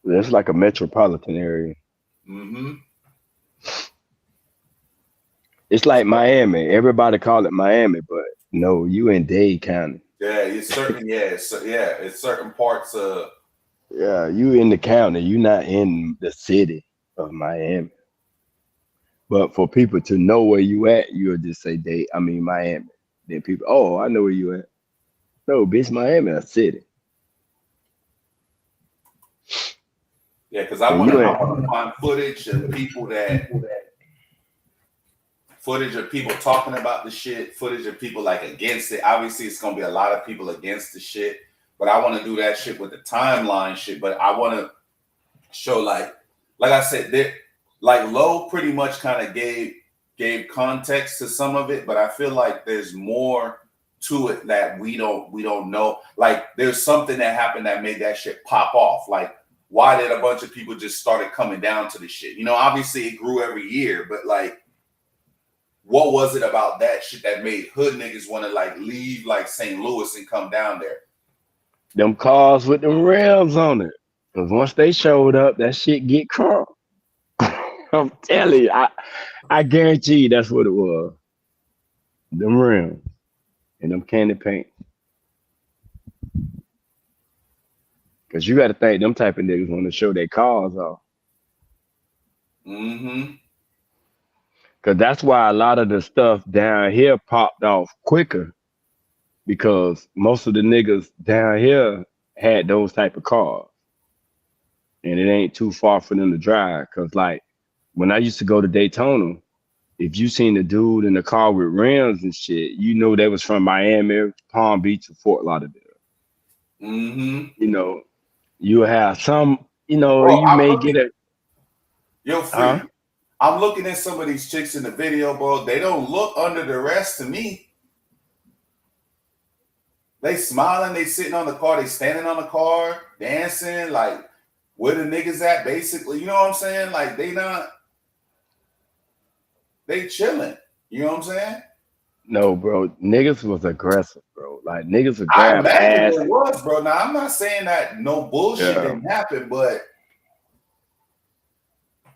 It's like a metropolitan area. Mm-hmm. It's like Miami. Everybody call it Miami, but no, you in Dade County. Yeah, it's certain. It's certain parts of. Yeah, you in the county. You not in the city of Miami. But for people to know where you at, you'll just say Miami. Then people, oh, I know where you at. No, bitch, Miami, a city. Yeah, because I want to find footage of people talking about the shit, footage of people like against it. Obviously, it's gonna be a lot of people against the shit, but I want to do that shit with the timeline shit. But I want to show like I said, that like Low pretty much kind of gave context to some of it, but I feel like there's more to it that we don't know. Like there's something that happened that made that shit pop off. Like why did a bunch of people just started coming down to the shit? You know, obviously it grew every year, but like what was it about that shit that made hood niggas want to like leave like St. Louis and come down there? Them cars with them rims on it. Because once they showed up, that shit get crunk. I'm telling you, I guarantee you that's what it was. Them rims and them candy paint. Because you got to think them type of niggas want to show their cars off. Mm-hmm. Because that's why a lot of the stuff down here popped off quicker. Because most of the niggas down here had those type of cars. And it ain't too far for them to drive. Because like when I used to go to Daytona, if you seen the dude in the car with rims and shit, you know they was from Miami, Palm Beach, or Fort Lauderdale. Mm-hmm. You know, you have some, you know, Bro, you may get a... Yo, Free, I'm looking at some of these chicks in the video, bro. They don't look under duress to me. They smiling, they sitting on the car, they standing on the car, dancing, like where the niggas at, basically. You know what I'm saying? Like they chilling. You know what I'm saying? No, bro. Niggas was aggressive, bro. Like niggas would I grab imagine ass. it was, bro. Now I'm not saying that no bullshit didn't happen, but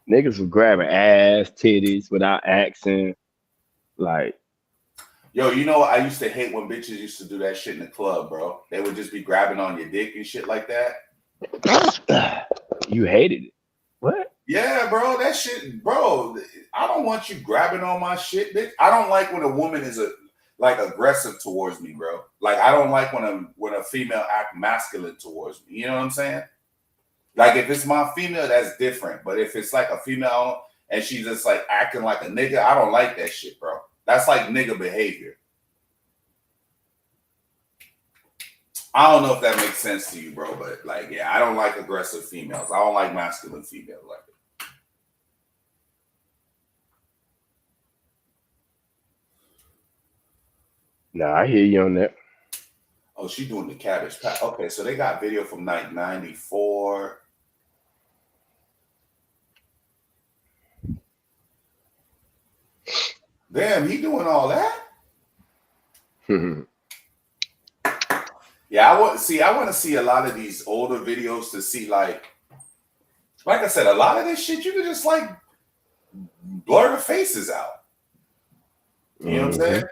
niggas was grabbing ass, titties without accent. Like, yo, you know, I used to hate when bitches used to do that shit in the club, bro. They would just be grabbing on your dick and shit like that. You hated it. What? Yeah, bro. That shit, bro. I don't want you grabbing on my shit, bitch. I don't like when a woman is like aggressive towards me, bro. Like I don't like when a female act masculine towards me. You know what I'm saying? Like if it's my female, that's different. But if it's like a female and she's just like acting like a nigga, I don't like that shit, bro. That's like nigga behavior. I don't know if that makes sense to you, bro, but like, yeah, I don't like aggressive females. I don't like masculine females like that. Nah, I hear you on that. Oh, she doing the cabbage patch. Okay, so they got video from like 94. Damn, he doing all that? Yeah, I want to see a lot of these older videos to see like I said, a lot of this shit you can just like blur the faces out. You know what I'm saying?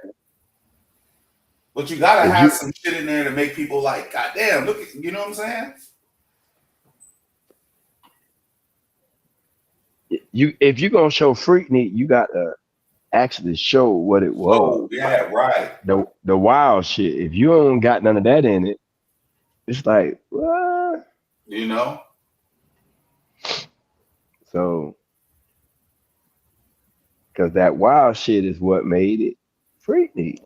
But you gotta have some shit in there to make people like, God damn, look at, you know what I'm saying? If you're gonna show Freaknik, you gotta actually show what it was. Oh, yeah, right. The wild shit. If you don't got none of that in it, it's like, what? You know? So, because that wild shit is what made it Freaknik.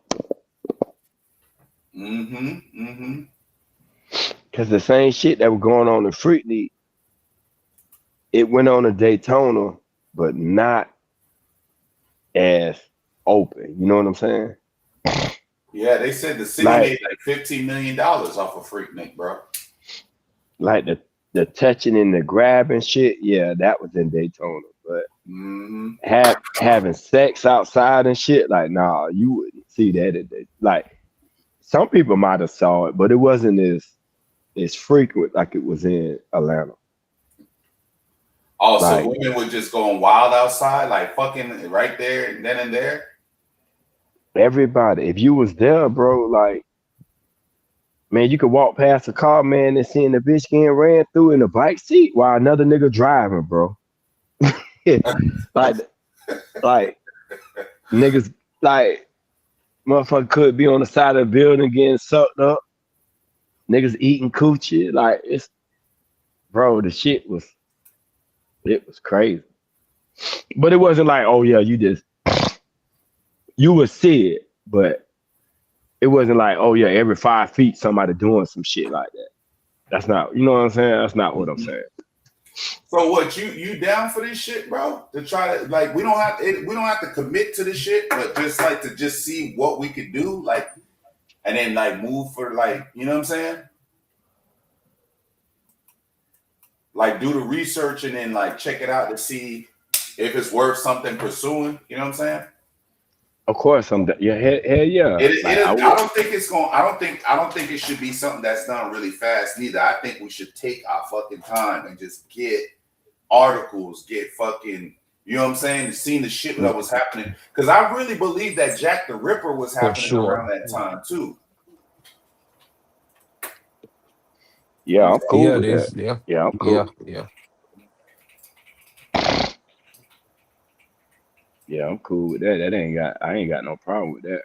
Because the same shit that was going on in Freaknik, it went on in Daytona, but not as open. You know what I'm saying? Yeah, they said the city made like $15 million off of Freaknik, bro. Like the touching and the grabbing shit, yeah, that was in Daytona. But having sex outside and shit, like, nah, you wouldn't see that in Daytona. Like, some people might have saw it, but it wasn't as frequent like it was in Atlanta. Oh, so women were just going wild outside, like fucking right there, then and there? Everybody, if you was there, bro, like, man, you could walk past a car, man, and seeing the bitch getting ran through in the bike seat while another nigga driving, bro. like niggas, like, motherfucker could be on the side of the building getting sucked up. Niggas eating coochie. Like, it's, bro, the shit was, it was crazy. But it wasn't like, oh yeah, you would see it, but it wasn't like, oh yeah, every 5 feet somebody doing some shit like that. That's not, you know what I'm saying? That's not what I'm saying. So what, you down for this shit, bro? To try to, like, we don't have to commit to the shit, but just like to just see what we could do, like, and then like move for like, you know what I'm saying? Like do the research and then like check it out to see if it's worth something pursuing. You know what I'm saying? Of course, hell yeah. I don't think it's going. I don't think it should be something that's done really fast neither. I think we should take our fucking time and just get articles, get fucking. You know what I'm saying? Seeing the shit that was happening, because I really believe that Jack the Ripper was happening around that time too. Yeah, I'm cool with that. Yeah, I'm cool. Yeah, I'm cool with that. I ain't got no problem with that.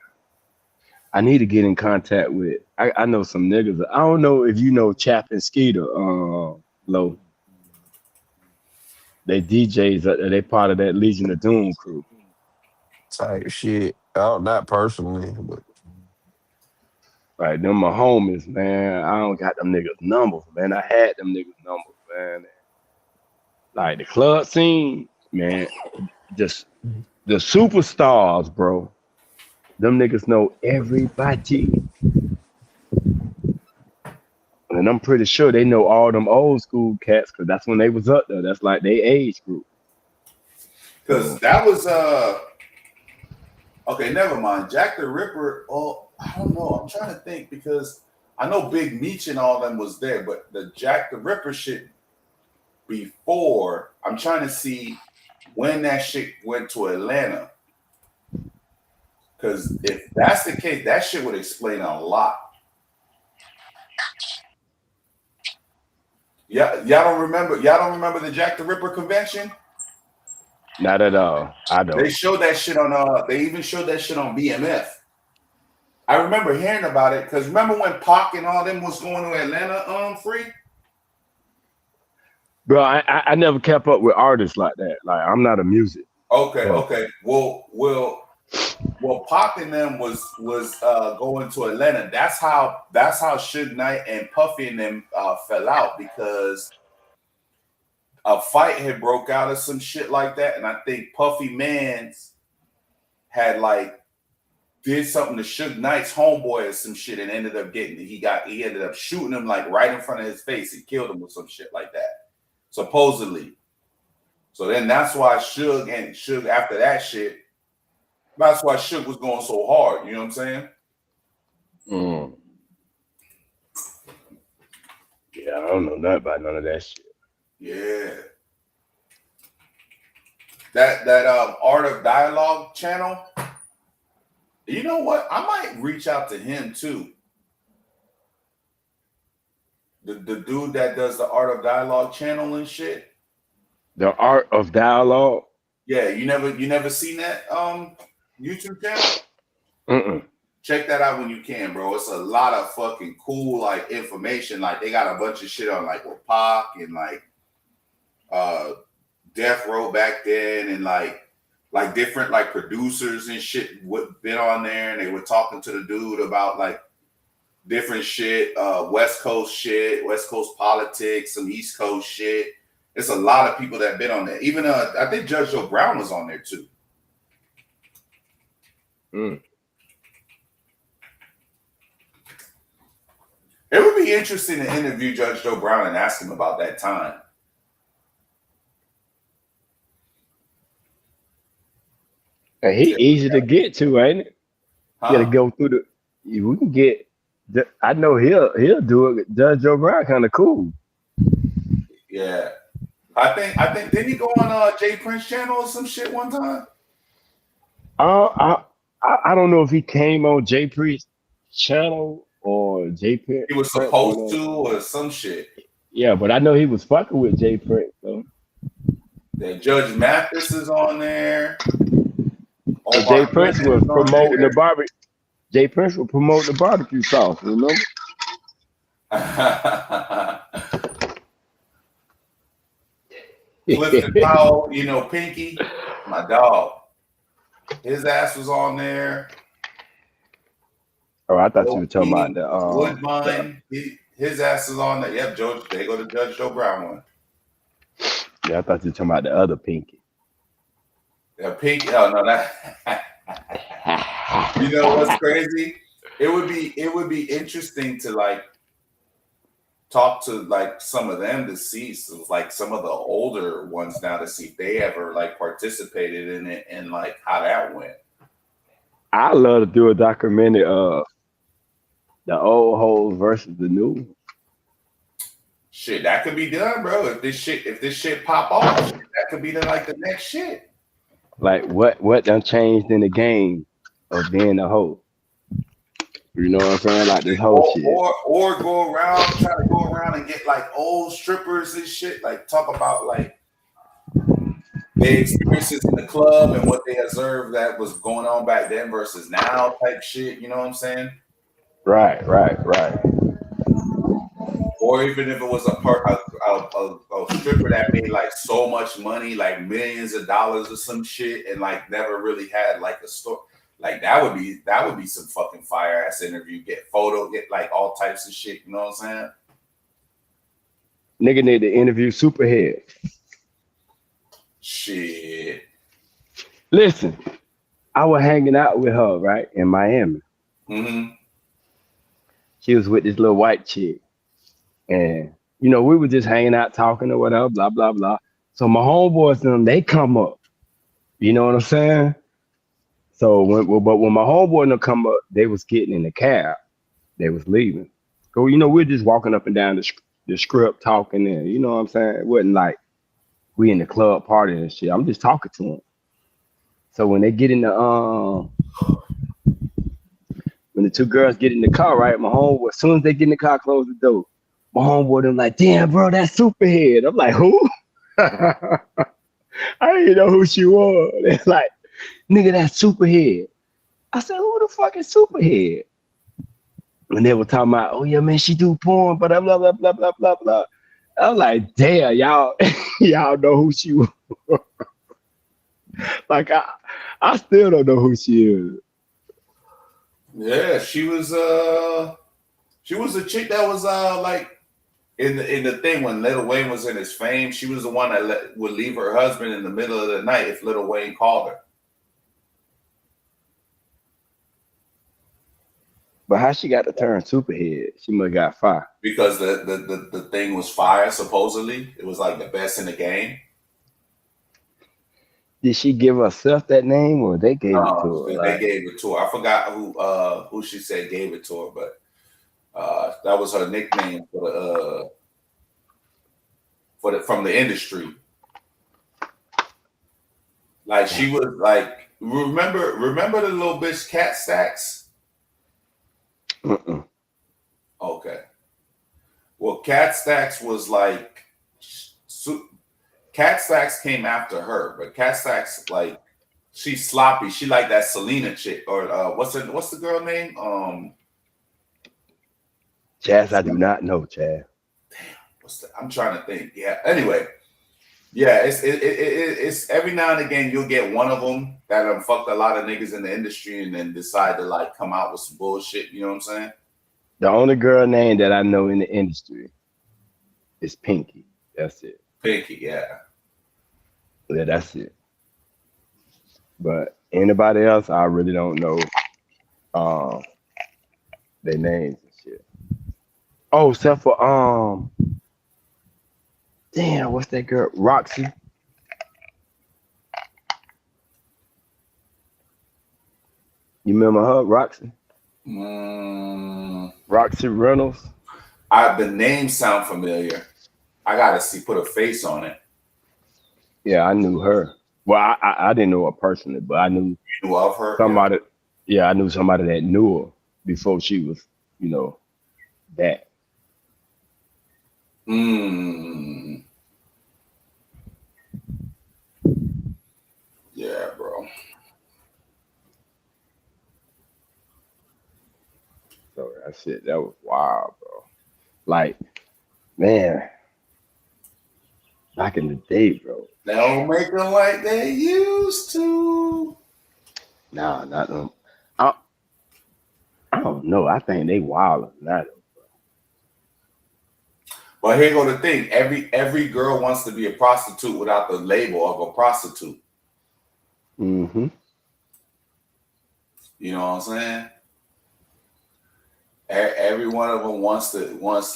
I need to get in contact with. I know some niggas. I don't know if you know Chap and Skeeter, Low. They DJs. They part of that Legion of Doom crew. Type shit. Oh, not personally, but right, them my homies, man. I don't got them niggas numbers, man. I had them niggas numbers, man. Like the club scene, man. Just the superstars, bro. Them niggas know everybody. And I'm pretty sure they know all them old school cats because that's when they was up there. That's like their age group. Because that was okay, never mind. Jack the Ripper, oh, I don't know. I'm trying to think because I know Big Meech and all them was there, but the Jack the Ripper shit before, I'm trying to see when that shit went to Atlanta. Because if that's the case, that shit would explain a lot. Yeah, y'all don't remember the Jack the Ripper convention? Not at all. I don't. They showed that shit on they even showed that shit on BMF. I remember hearing about it because remember when Pac and all them was going to Atlanta free? Bro, I never kept up with artists like that. Like I'm not a music. Okay. Well, Pac and them was going to Atlanta. That's how Suge Knight and Puffy and them fell out because a fight had broke out or some shit like that, and I think Puffy Mans had like did something to Suge Knight's homeboy or some shit, and ended up he ended up shooting him like right in front of his face and killed him with some shit like that, supposedly. So then that's why Suge after that shit. That's why Suge was going so hard. You know what I'm saying? Yeah, I don't know nothing about none of that shit. Yeah. That Art of Dialogue channel. You know what? I might reach out to him too. The dude that does the Art of Dialogue channel and shit. The Art of Dialogue? Yeah, you never seen that YouTube channel? Check that out when you can, bro. It's a lot of fucking cool like information. Like they got a bunch of shit on like with Pac and like Death Row back then, and like different like producers and shit would been on there, and they were talking to the dude about like different shit, West Coast shit, West Coast politics, some East Coast shit. It's a lot of people that been on there. Even I think Judge Joe Brown was on there too. It would be interesting to interview Judge Joe Brown and ask him about that time. And he easy to get to, ain't it? You gotta go through we can get. I know he'll do it. Judge Joe Brown kind of cool. Yeah, I think didn't he go on Jay Prince channel or some shit one time? I don't know if he came on Jay Prince channel or Jay Prince. He was supposed to or some shit. Yeah, but I know he was fucking with Jay Prince though. Then Judge Mathis is on there. Jay Prince was promoting the barbecue. Jay Prince was promoting the barbecue sauce. Remember? Clifton Powell, Pinky, my dog. His ass was on there. Oh, I thought you were talking about the Woodbine. His ass is on there. Yep, Joe. They go to Judge Joe Brown one. Yeah, I thought you were talking about the other Pinky. Yeah, Pinky. Oh no, that. You know what's crazy? it would be interesting to like talk to like some of them to see, so like some of the older ones now to see if they ever like participated in it and like how that went. I love to do a documentary of the old hoes versus the new. Shit, that could be done, bro. If this shit pop off, shit, that could be like the next shit. Like what done changed in the game of being a hoe? You know what I'm saying? Like this whole shit. Or try to go around and get like old strippers and shit. Like talk about like their experiences in the club and what they observed that was going on back then versus now type shit. You know what I'm saying? Right. Or even if it was a stripper that made like so much money, like millions of dollars or some shit, and like never really had like a store. Like that would be some fucking fire ass interview. Get photo, get like all types of shit. You know what I'm saying? Nigga need to interview Superhead. Shit. Listen, I was hanging out with her right in Miami. Mm-hmm. She was with this little white chick, and you know we were just hanging out talking or whatever, blah blah blah. So my homeboys them they come up. You know what I'm saying? So when my homeboy them come up, they was getting in the cab. They was leaving. So you know we're just walking up and down the script talking, and you know what I'm saying? It wasn't like we in the club party and shit. I'm just talking to them. So when they get in the when the two girls get in the car, right? My homeboy, as soon as they get in the car, close the door. My homeboy them like, damn, bro, that's Superhead. I'm like, who? I didn't know who she was. They're like, nigga, that's Superhead. I said, who the fuck is Superhead? And they were talking about, oh yeah, man, she do porn, but blah blah blah blah blah blah blah. I was like, damn, y'all know who she was. Like I still don't know who she is. Yeah, she was a chick that was like in the thing when Lil Wayne was in his fame. She was the one that would leave her husband in the middle of the night if Lil Wayne called her. But how she got to turn Superhead? She must have got fired. Because the thing was fire, supposedly. It was like the best in the game. Did she give herself that name or they gave it to her? They gave it to her. I forgot who she said gave it to her, but that was her nickname from the industry. Like she was like, remember the little bitch Cat Stacks? Okay. Well, Cat Stacks was like, Cat Stacks came after her, but Cat Stacks like she's sloppy. She like that Selena chick or what's the girl name? Chaz, I do not know, Chaz. Damn, I'm trying to think. Yeah. Anyway, yeah, it's every now and again you'll get one of them that fucked a lot of niggas in the industry and then decide to like come out with some bullshit. You know what I'm saying? The only girl name that I know in the industry is Pinky. That's it. Pinky, yeah. Yeah, that's it. But anybody else, I really don't know their names and shit. Oh, except for damn, what's that girl? Roxy. You remember her, Roxy? Roxy Reynolds. The name sound familiar. I gotta put a face on it. Yeah, I knew her. Well, I didn't know her personally, but I knew. You knew of her? Somebody. Yeah, I knew somebody that knew her before she was, you know, that. Yeah, bro. So that shit, that was wild, bro. Like, man, back in the day, bro. They don't make them like they used to. Nah, not them. I don't know. I think they wild now. But here go the thing: every girl wants to be a prostitute without the label of a prostitute. Mm-hmm. You know what I'm saying? Every one of them wants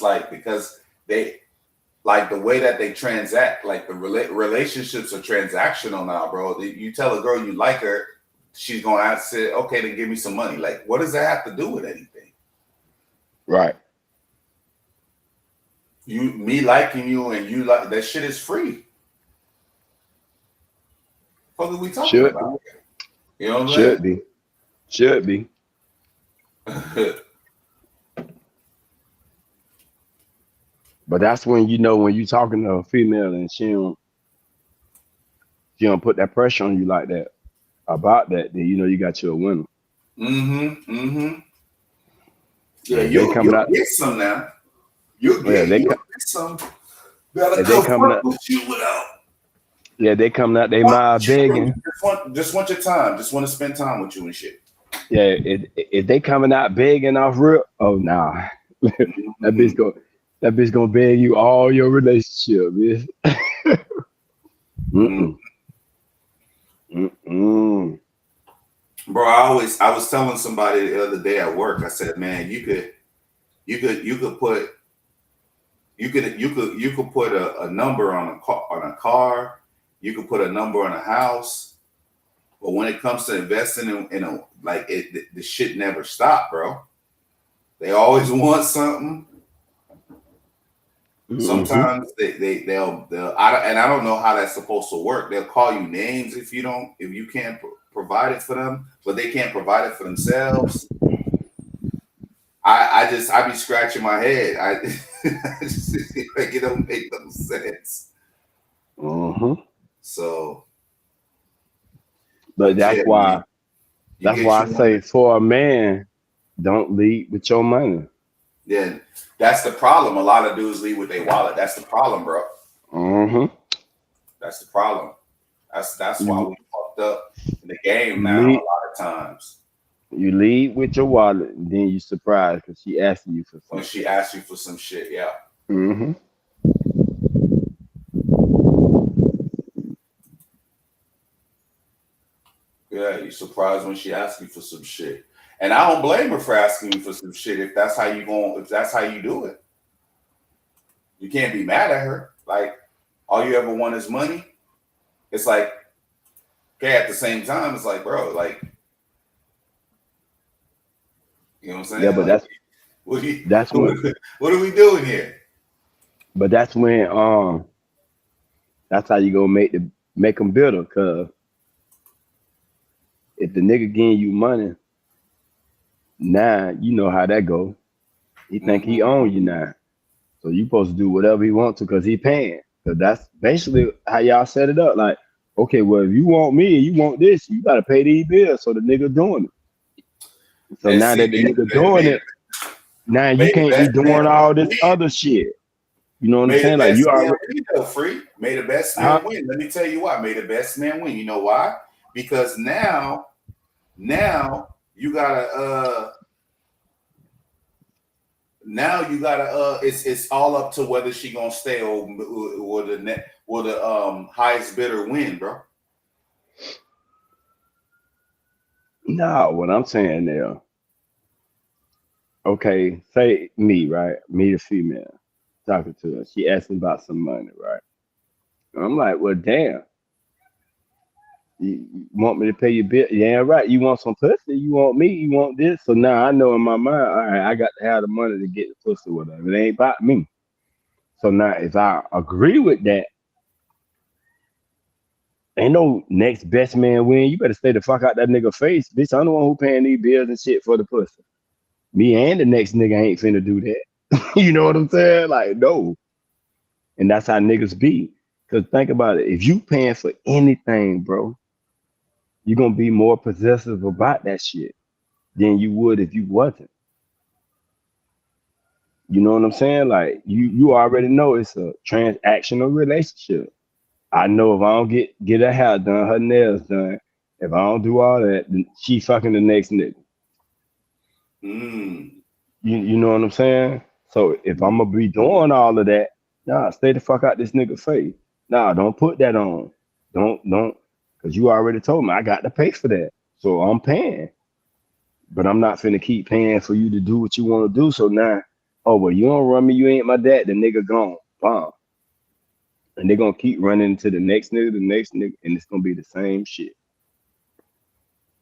like, because they like the way that they transact, like the relationships are transactional now, bro. You tell a girl you like her, she's going to say, okay, then give me some money. Like, what does that have to do with anything? Right. Me liking you and you like that shit is free. What are we talking about? You know what I'm saying? Should be. But that's when you know when you talking to a female and she don't put that pressure on you like that about that, then you know you got you a winner. Yeah, you'll get some now. You'll get some. Better come work with you without. Yeah, they coming out they mind begging. Just want your time. Just want to spend time with you and shit. Yeah, if they coming out begging off real, oh nah. That bitch gonna beg you all your relationship, bitch. Bro, I was telling somebody the other day at work. I said, man, you could put a number on a car. You could put a number on a house. But when it comes to investing in a like the shit never stop, bro. They always want something. Sometimes they'll I don't know how that's supposed to work. They'll call you names if you can't provide it for them, but they can't provide it for themselves. I be scratching my head. Like it don't make no sense. So, but that's why I say for a man, don't lead with your money. Yeah, that's the problem. A lot of dudes lead with their wallet. That's the problem, bro. That's the problem. That's why we fucked up in the game now. A lot of times, you lead with your wallet, and then you surprised because she asking you for something. When she asks you for some shit, yeah. Yeah, you surprised when she asks you for some shit. And I don't blame her for asking you for some shit if that's how you do it. You can't be mad at her. Like, all you ever want is money. It's like, okay, at the same time, it's like, bro, like, you know what I'm saying? Yeah, but like, what are we doing here? But that's when that's how you gonna make them bitter, cause if the nigga getting you money, now you know how that go. He think he own you now. So you supposed to do whatever he want to because he paying. So that's basically how y'all set it up. Like, okay, well, if you want me and you want this, you gotta pay these bills. So the nigga doing it. So now that the nigga doing it, now you can't be doing all this other shit. You know what I'm saying? Like you already free. May the best man win. Let me tell you why. May the best man win. You know why? Because now you gotta it's all up to whether she gonna stay or the highest bidder win, bro. No, what I'm saying there. Okay, say me, right? Me, the female, talking to her. She asking about some money, right? And I'm like, well, damn. You want me to pay your bill? Yeah, right. You want some pussy? You want me? You want this? So now I know in my mind, all right, I got to have the money to get the pussy, whatever. It ain't about me. So now if I agree with that, ain't no next best man win. You better stay the fuck out that nigga face. Bitch, I'm the one who paying these bills and shit for the pussy. Me and the next nigga ain't finna do that. You know what I'm saying? Like, no. And that's how niggas be. Because think about it. If you paying for anything, bro, you're going to be more possessive about that shit than you would if you wasn't. You know what I'm saying? Like, you already know it's a transactional relationship. I know if I don't get her hair done, her nails done, if I don't do all that, then she fucking the next nigga. You know what I'm saying? So if I'm gonna be doing all of that, nah, stay the fuck out this nigga face. Nah, don't put that on. Don't, because you already told me I got to pay for that. So I'm paying. but I'm not finna keep paying for you to do what you want to do. So now, oh, well, you don't run me, you ain't my dad, the nigga gone. Bomb. And they're gonna keep running to the next nigga, and it's gonna be the same shit.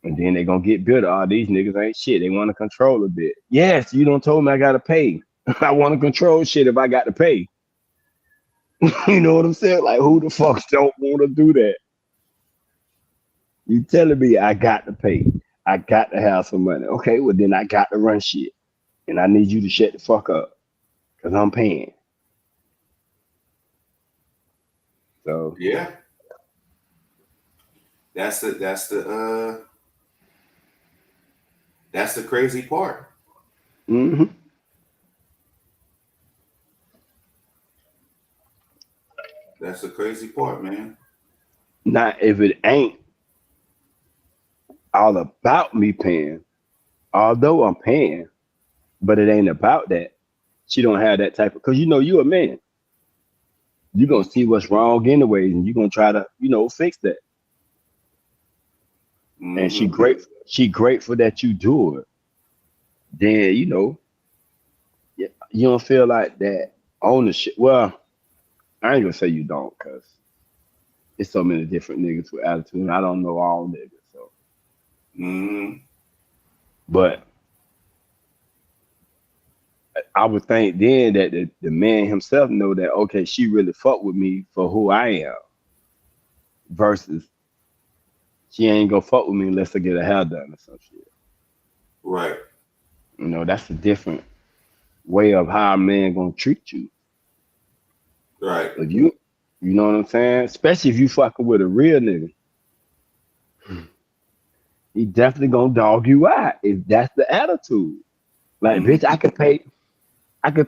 And then they're gonna get bitter. Oh, these niggas ain't shit. They want to control a bit. Yes, you don't told me I gotta pay. I want to control shit if I got to pay. You know what I'm saying? Like, who the fuck don't want to do that? You telling me I got to pay. I got to have some money. Okay, well then I got to run shit. And I need you to shut the fuck up. Cause I'm paying. So Yeah. That's the crazy part. mm-hmm. That's the crazy part, man. Now if it ain't all about me paying, although I'm paying, but it ain't about that. She don't have that type of, cause you know you a man. You're gonna see what's wrong anyways, and you're gonna try to, fix that. Mm-hmm. And she grateful that you do it. Then, you don't feel like that ownership. Well, I ain't gonna say you don't, cause there's so many different niggas with attitude, and I don't know all niggas. So, but I would think then that the man himself know that, okay, she really fuck with me for who I am, versus she ain't gonna fuck with me unless I get her hair done or some shit. Right. That's a different way of how a man gonna treat you. Right. If you know what I'm saying? Especially if you fucking with a real nigga. He definitely gonna dog you out if that's the attitude. Like, bitch, I could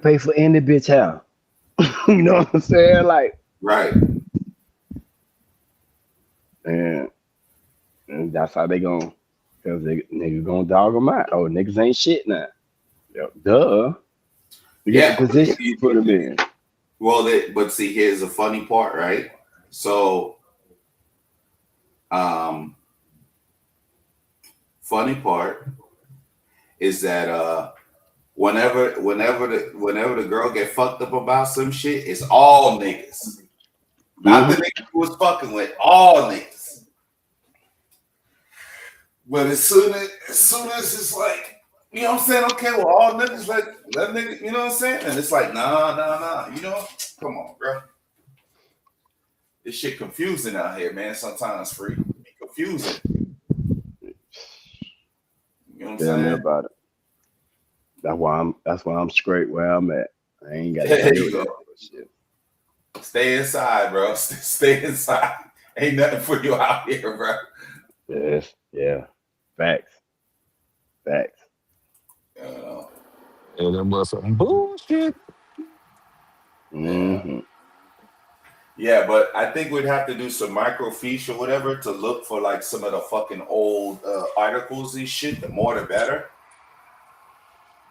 pay for any bitch hair. You know what I'm saying? Like, right. And that's how they gonna, cause niggas gonna dog them out. Oh, niggas ain't shit now. Duh. You get the position you put them in. Well, but see, here's the funny part, right? So, funny part is that whenever the girl get fucked up about some shit, it's all niggas. Not the niggas who was fucking with, all niggas. But as soon as it's like, you know what I'm saying? Okay, well, all niggas like that nigga, you know what I'm saying? And it's like, nah. You know, come on, bro. This shit confusing out here, man. Sometimes free. Confusing. You know what I'm saying? About it. That's why I'm straight where I'm at. I ain't got There to you go. Shit. Stay inside, bro. Stay inside. Ain't nothing for you out here, bro. Yes, yeah. Facts. And that was some bullshit. Mm-hmm. Yeah, but I think we'd have to do some microfiche or whatever to look for like some of the fucking old articles and shit. The more the better.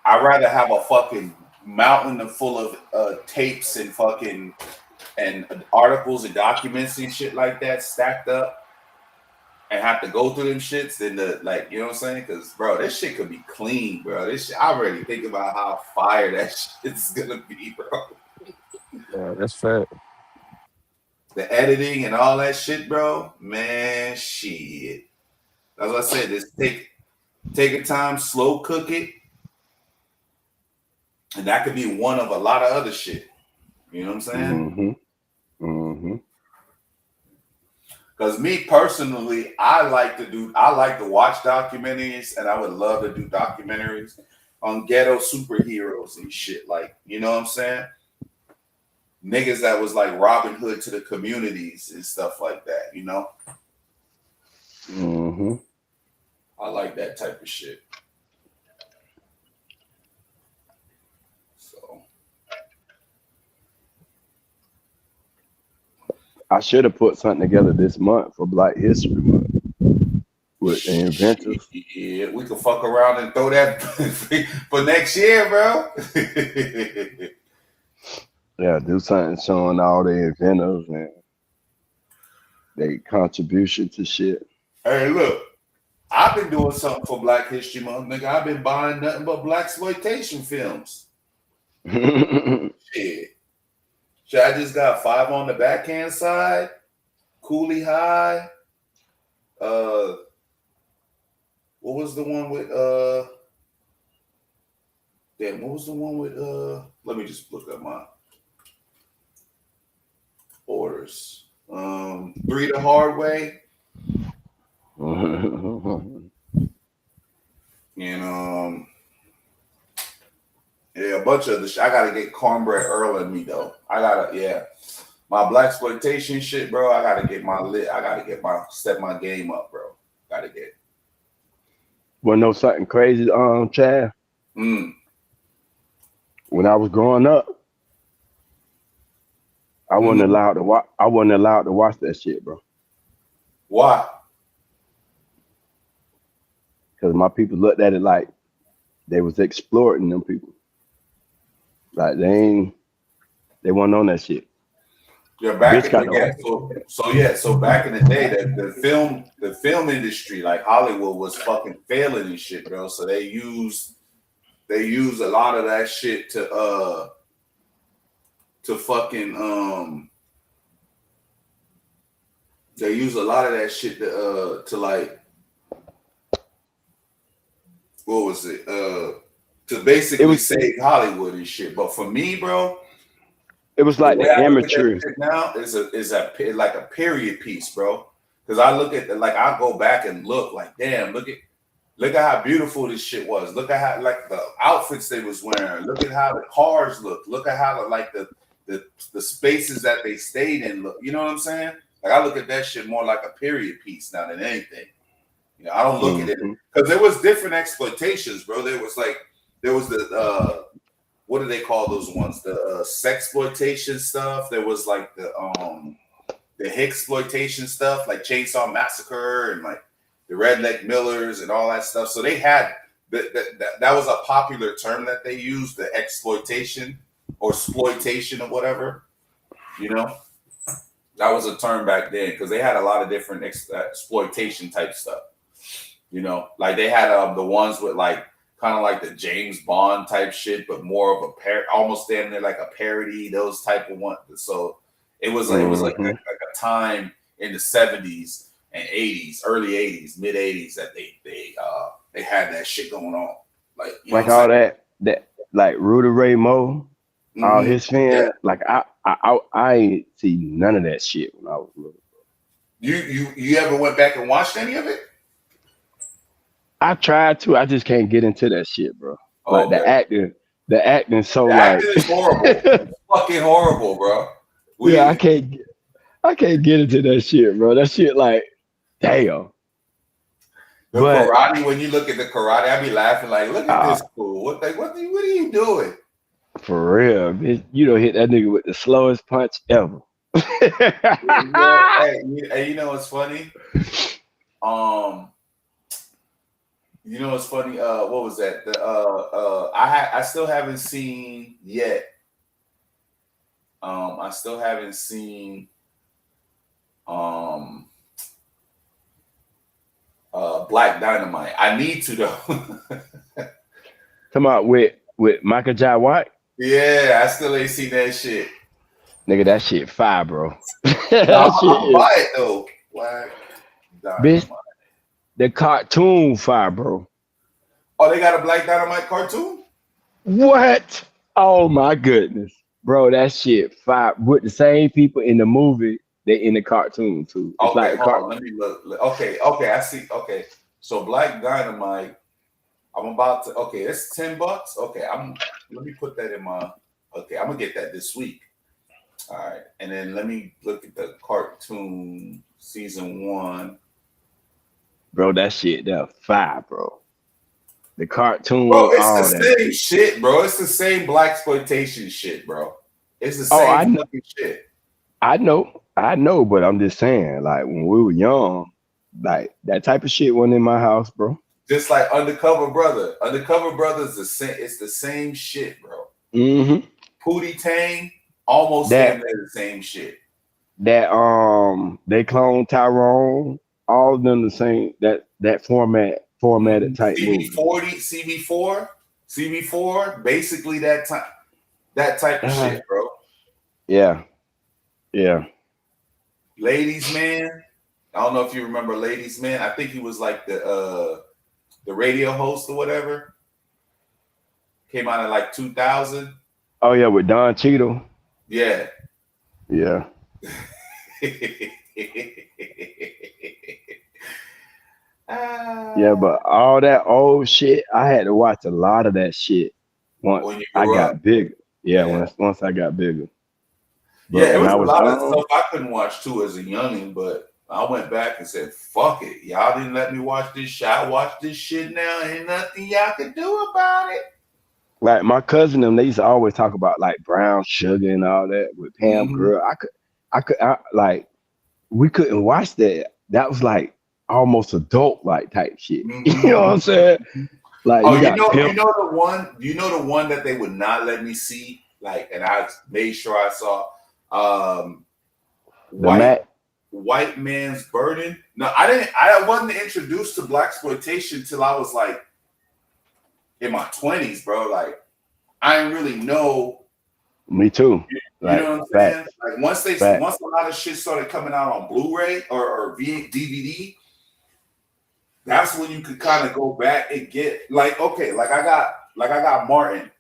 I'd rather have a fucking mountain full of tapes and fucking and articles and documents and shit like that stacked up and have to go through them shits than the, like, you know what I'm saying? Because, bro, this shit could be clean, bro. This shit, I already think about how fire that shit's gonna be, bro. Yeah, that's fact. The editing and all that shit, bro. Man, shit. As I said, just take your time, slow cook it. And that could be one of a lot of other shit. You know what I'm saying? Because me personally, I like to watch documentaries, and I would love to do documentaries on ghetto superheroes and shit. Like, you know what I'm saying? Niggas that was like Robin Hood to the communities and stuff like that, you know? I like that type of shit. So I should have put something together this month for Black History Month with the inventors. Yeah, we could fuck around and throw that for next year, bro. Yeah, do something showing all the inventors and their contribution to shit. Hey, look. I've been doing something for Black History Month, nigga. I've been buying nothing but blaxploitation films. Shit. I just got 5 on the backhand side. Coolie High. What was the one with damn, what was the one with let me just look up my orders. 3 the Hard Way. And yeah, a bunch of the I gotta get Cornbread Earl in me though. I gotta my blaxploitation shit, bro. I gotta get step my game up, bro. Gotta get. Wanna know something crazy, Chad? When I was growing up, I wasn't allowed to watch. I wasn't allowed to watch that shit, bro. Why? Because my people looked at it like they was exploiting them people. Like they weren't on that shit. Yeah, back in so back in the day, the film industry, like Hollywood, was fucking failing and shit, bro. So they use a lot of that shit to fucking they use a lot of that shit to like, what was it? To basically save Hollywood and shit. But for me, bro, it was like the amateur. Now is like a period piece, bro. Because I look at I go back and look like, damn, look at how beautiful this shit was. Look at how like the outfits they was wearing. Look at how the cars look. Look at how like the spaces that they stayed in look. You know what I'm saying? Like I look at that shit more like a period piece now than anything. You know, I don't look at it because there was different exploitations, bro. There was the what do they call those ones? The sexploitation stuff. There was like the Hicksploitation stuff, like Chainsaw Massacre and like the Redneck Millers and all that stuff. So they had that was a popular term that they used, the exploitation or exploitation or whatever. You know, that was a term back then because they had a lot of different exploitation type stuff. You know, like they had the ones with like kind of like the James Bond type shit, but more of a almost standing there like a parody, those type of ones. So it was like a time in the 70s and 80s, early 80s, mid 80s that they had that shit going on. Like you know like all that like Rudy Ray Moore, all his fans. Yeah. Like I ain't see none of that shit when I was little. You ever went back and watched any of it? I tried to. I just can't get into that shit, bro. Like the acting so the like acting is horrible. It's fucking horrible, bro. Yeah, I can't get into that shit, bro. That shit like, damn. The karate, when you look at the karate, I be laughing like, look at this fool. What are you doing? For real, bitch. You don't hit that nigga with the slowest punch ever. Hey, you know what's funny? You know what's funny? What was that? I still haven't seen yet. I still haven't seen Black Dynamite. I need to though. Come out with Michael Jai White. Yeah, I still ain't seen that shit. Nigga, that shit fire, bro. I'll buy it though. Black Dynamite. Bitch, the cartoon fire, bro. Oh, they got a Black Dynamite cartoon? What? Oh my goodness. Bro, that shit fire. With the same people in the movie, they in the cartoon too. It's okay, like hold on, let me look. Okay, I see. Okay, so Black Dynamite. I'm about to. Okay, it's $10. Okay, let me put that in my. Okay, I'm gonna get that this week. All right, and then let me look at the cartoon season 1. Bro, that shit, that fire, bro. The cartoon, bro, it's the same shit, bro. It's the same blaxploitation shit, bro. It's the same fucking shit. I know, but I'm just saying, like when we were young, like that type of shit wasn't in my house, bro. Just like Undercover Brother. Undercover Brother's the same. It's the same shit, bro. Pootie Tang, almost the same shit. That they clone Tyrone, all of them the same. That that formatted type movie. CB4, basically that type of shit, bro. Yeah. Ladies Man. I don't know if you remember Ladies Man. I think he was like the radio host or whatever. Came out in like 2000. Oh yeah, with Don Cheadle. Yeah. Yeah. Yeah, but all that old shit, I had to watch a lot of that shit once I got bigger. Yeah, once I got bigger. But yeah, it when was I a was lot young, of stuff I couldn't watch too as a youngin', but I went back and said, fuck it. Y'all didn't let me watch this shit. I watch this shit now. Ain't nothing y'all can do about it. like my cousin and them, they used to always talk about like brown sugar and all that with Pam Grier. Like we couldn't watch that. That was like almost adult like type shit. You know what I'm saying? Like you know the one that they would not let me see, like, and I made sure I saw White Man's Burden. No, I wasn't introduced to blaxploitation till I was like in my 20s, bro. Like I didn't really know. Me too. You know what I'm saying? Like once a lot of shit started coming out on Blu-ray or DVD, that's when you could kind of go back and get like, okay, like I got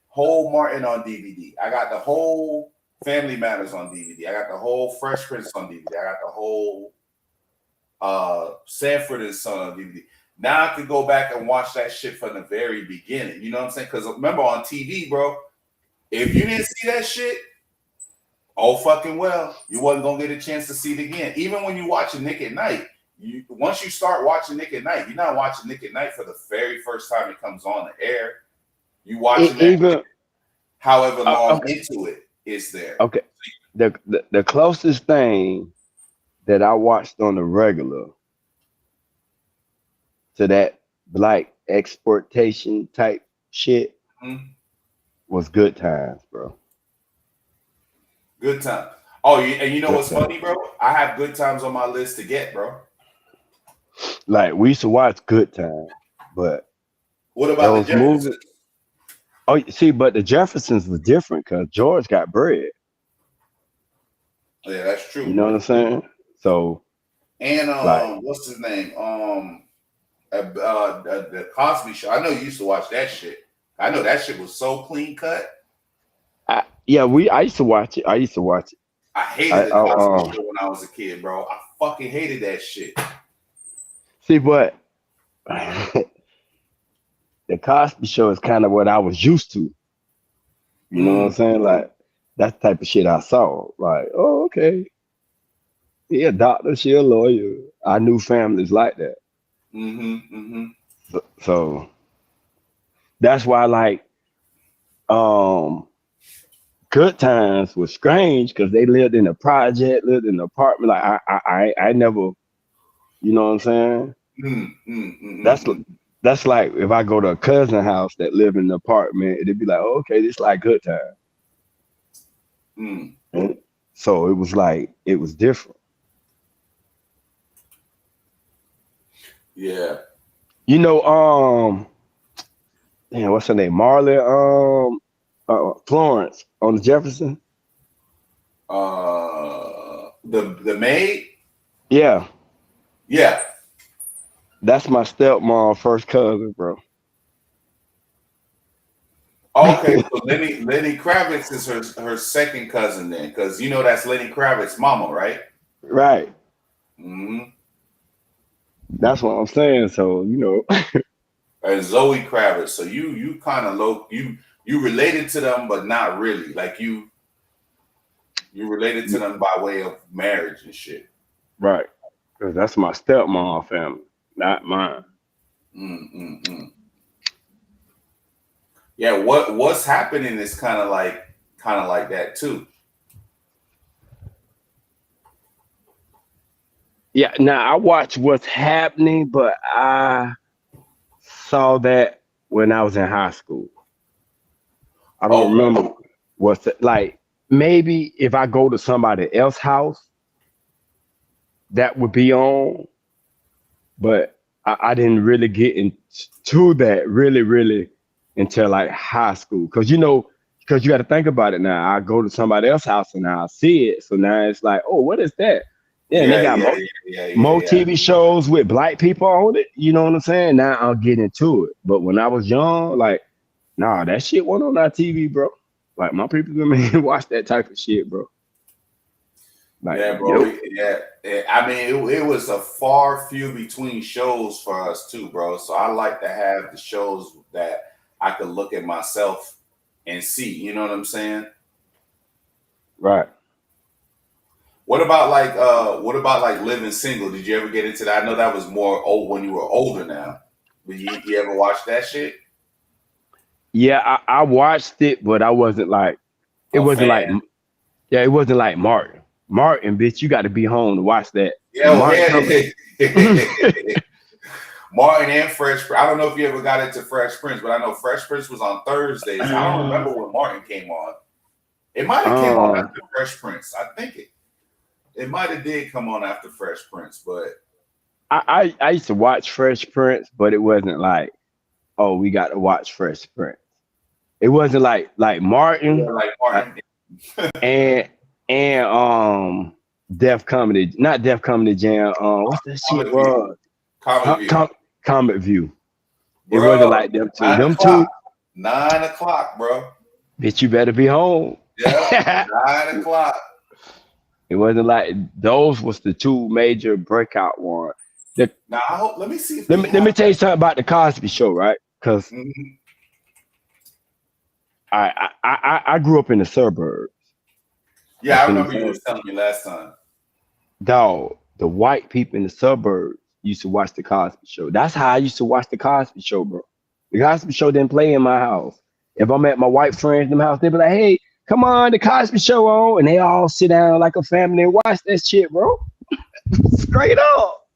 whole Martin on DVD. I got the whole Family Matters on DVD. I got the whole Fresh Prince on DVD. I got the whole Sanford and Son on DVD. Now I could go back and watch that shit from the very beginning. You know what I'm saying? Because remember on TV, bro, if you didn't see that shit, oh fucking well, you wasn't gonna get a chance to see it again. Even when you watch Nick at Night, once you start watching Nick at Night, you're not watching Nick at Night for the very first time it comes on the air. You watching that however long into it is there. Okay. The closest thing that I watched on the regular to that black exploitation type shit was Good Times, bro. Good Times. Oh, and you know what's funny, bro? I have Good Times on my list to get, bro. Like we used to watch Good Times, but what about those the Jeffersons? movies? Oh, see, but the Jeffersons was different because George got bread. Yeah, that's true. You know what I'm saying? So, and what's his name? The Cosby Show. I know you used to watch that shit. I know that shit was so clean cut. I used to watch it. I hated the Cosby Show when I was a kid, bro. I fucking hated that shit. See, but the Cosby Show is kind of what I was used to. You know what I'm saying? Like that type of shit I saw. Like, oh, okay. He a doctor, she a lawyer. I knew families like that. So that's why, like, Good Times was strange because they lived in a project, lived in an apartment. Like I never, you know what I'm saying? That's like if I go to a cousin house that live in an apartment, it'd be like, oh, okay, this like Good Times. And so it was like it was different. Yeah. You know, damn, what's her name? Marley, Florence on the Jefferson. The maid. Yeah. Yeah. That's my stepmom, first cousin, bro. Okay, so Lenny Kravitz is her second cousin then, because you know that's Lenny Kravitz's mama, right? Right. That's what I'm saying. So you know, and Zoe Kravitz. So you kind of you related to them, but not really. Like you related to them by way of marriage and shit. Right. Because that's my stepmom family, not mine. Yeah, what's happening is kind of like that too. Yeah, now I watch What's Happening, but I saw that when I was in high school. I don't remember what's it like. Maybe if I go to somebody else's house, that would be on. But I didn't really get into that really until like high school. Cause you know, because you got to think about it now. I go to somebody else's house and I see it. So now it's like, oh, what is that? Yeah, and they got more TV shows with black people on it. You know what I'm saying? Now I'll get into it. But when I was young, like, nah, that shit wasn't on our TV, bro. Like my people didn't watch that type of shit, bro. Like, yeah, bro. I mean, it was a far few between shows for us too, bro. So I like to have the shows that I could look at myself and see. You know what I'm saying? Right. What about like Living Single? Did you ever get into that? I know that was more old when you were older now. But you ever watch that shit? Yeah, I watched it, but I wasn't like it wasn't like it wasn't like Martin. Martin, bitch, you got to be home to watch that. Yeah, Martin and Fresh Prince. I don't know if you ever got into Fresh Prince, but I know Fresh Prince was on Thursdays. I don't remember when Martin came on. It might have came on after Fresh Prince. I think it might have did come on after Fresh Prince, but I used to watch Fresh Prince, but it wasn't like, oh, we got to watch Fresh Prince. It wasn't like Martin, and Def Comedy, not Def Comedy Jam. What's that shit was? Comic View. It wasn't like them two. Them two. 9 o'clock, bro. Bitch, you better be home. Yeah, 9 o'clock. It wasn't like those was the two major breakout ones. Now, let me see. Let me tell you something about the Cosby Show, right? Because I grew up in the suburbs. Yeah, I remember you was telling me last time. Dog, the white people in the suburbs used to watch the Cosby Show. That's how I used to watch the Cosby Show, bro. The Cosby Show didn't play in my house. If I'm at my white friends in the house, they'd be like, hey, come on, the Cosby Show on. And they all sit down like a family and watch that shit, bro. Straight up.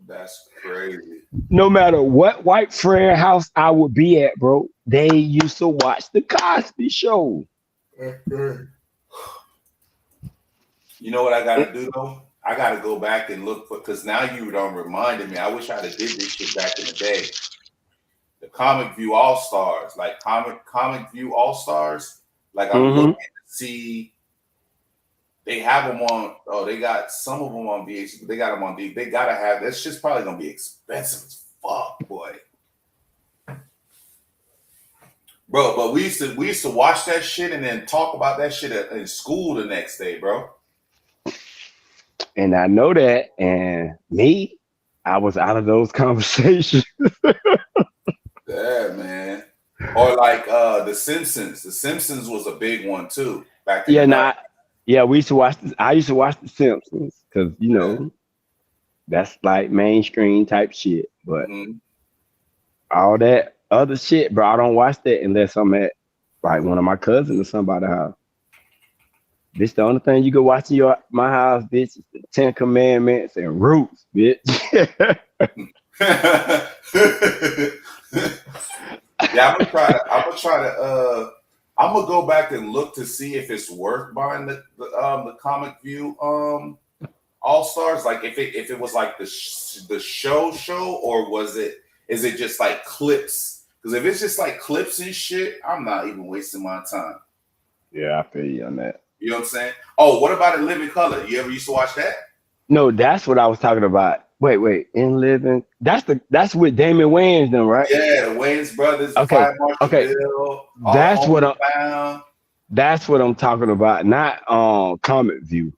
That's crazy. No matter what white friend house I would be at, bro, they used to watch the Cosby Show. You know what I got to do, though? I got to go back and look for, because now you done reminded me. I wish I'd have did this shit back in the day. The Comic View All-Stars, like Comic View All-Stars. Like I'm looking to see, they have them on, they got some of them on VH, but they got them on D. They got to have, that's just probably going to be expensive as fuck, boy. Bro, but we used to watch that shit and then talk about that shit in school the next day, bro. And I know that, and me, I was out of those conversations. Yeah, man. Or like The Simpsons. The Simpsons was a big one too back then. We used to watch this. I used to watch The Simpsons because you know that's like mainstream type shit. But all that other shit, bro, I don't watch that unless I'm at like one of my cousins or somebody's house. Bitch, the only thing you can watch in my house, bitch, is the 10 Commandments and Roots, bitch. Yeah, I'm gonna go back and look to see if it's worth buying the Comic View All Stars. Like if it was like the show, or is it just like clips? Because if it's just like clips and shit, I'm not even wasting my time. Yeah, I feel you on that. You know what I'm saying? Oh, what about In Living Color? You ever used to watch that? No, that's what I was talking about. Wait, In Living. That's with Damon Wayans, then, right? Yeah, the Wayans brothers. Okay. Bill, That's what I'm talking about. Not Comic View.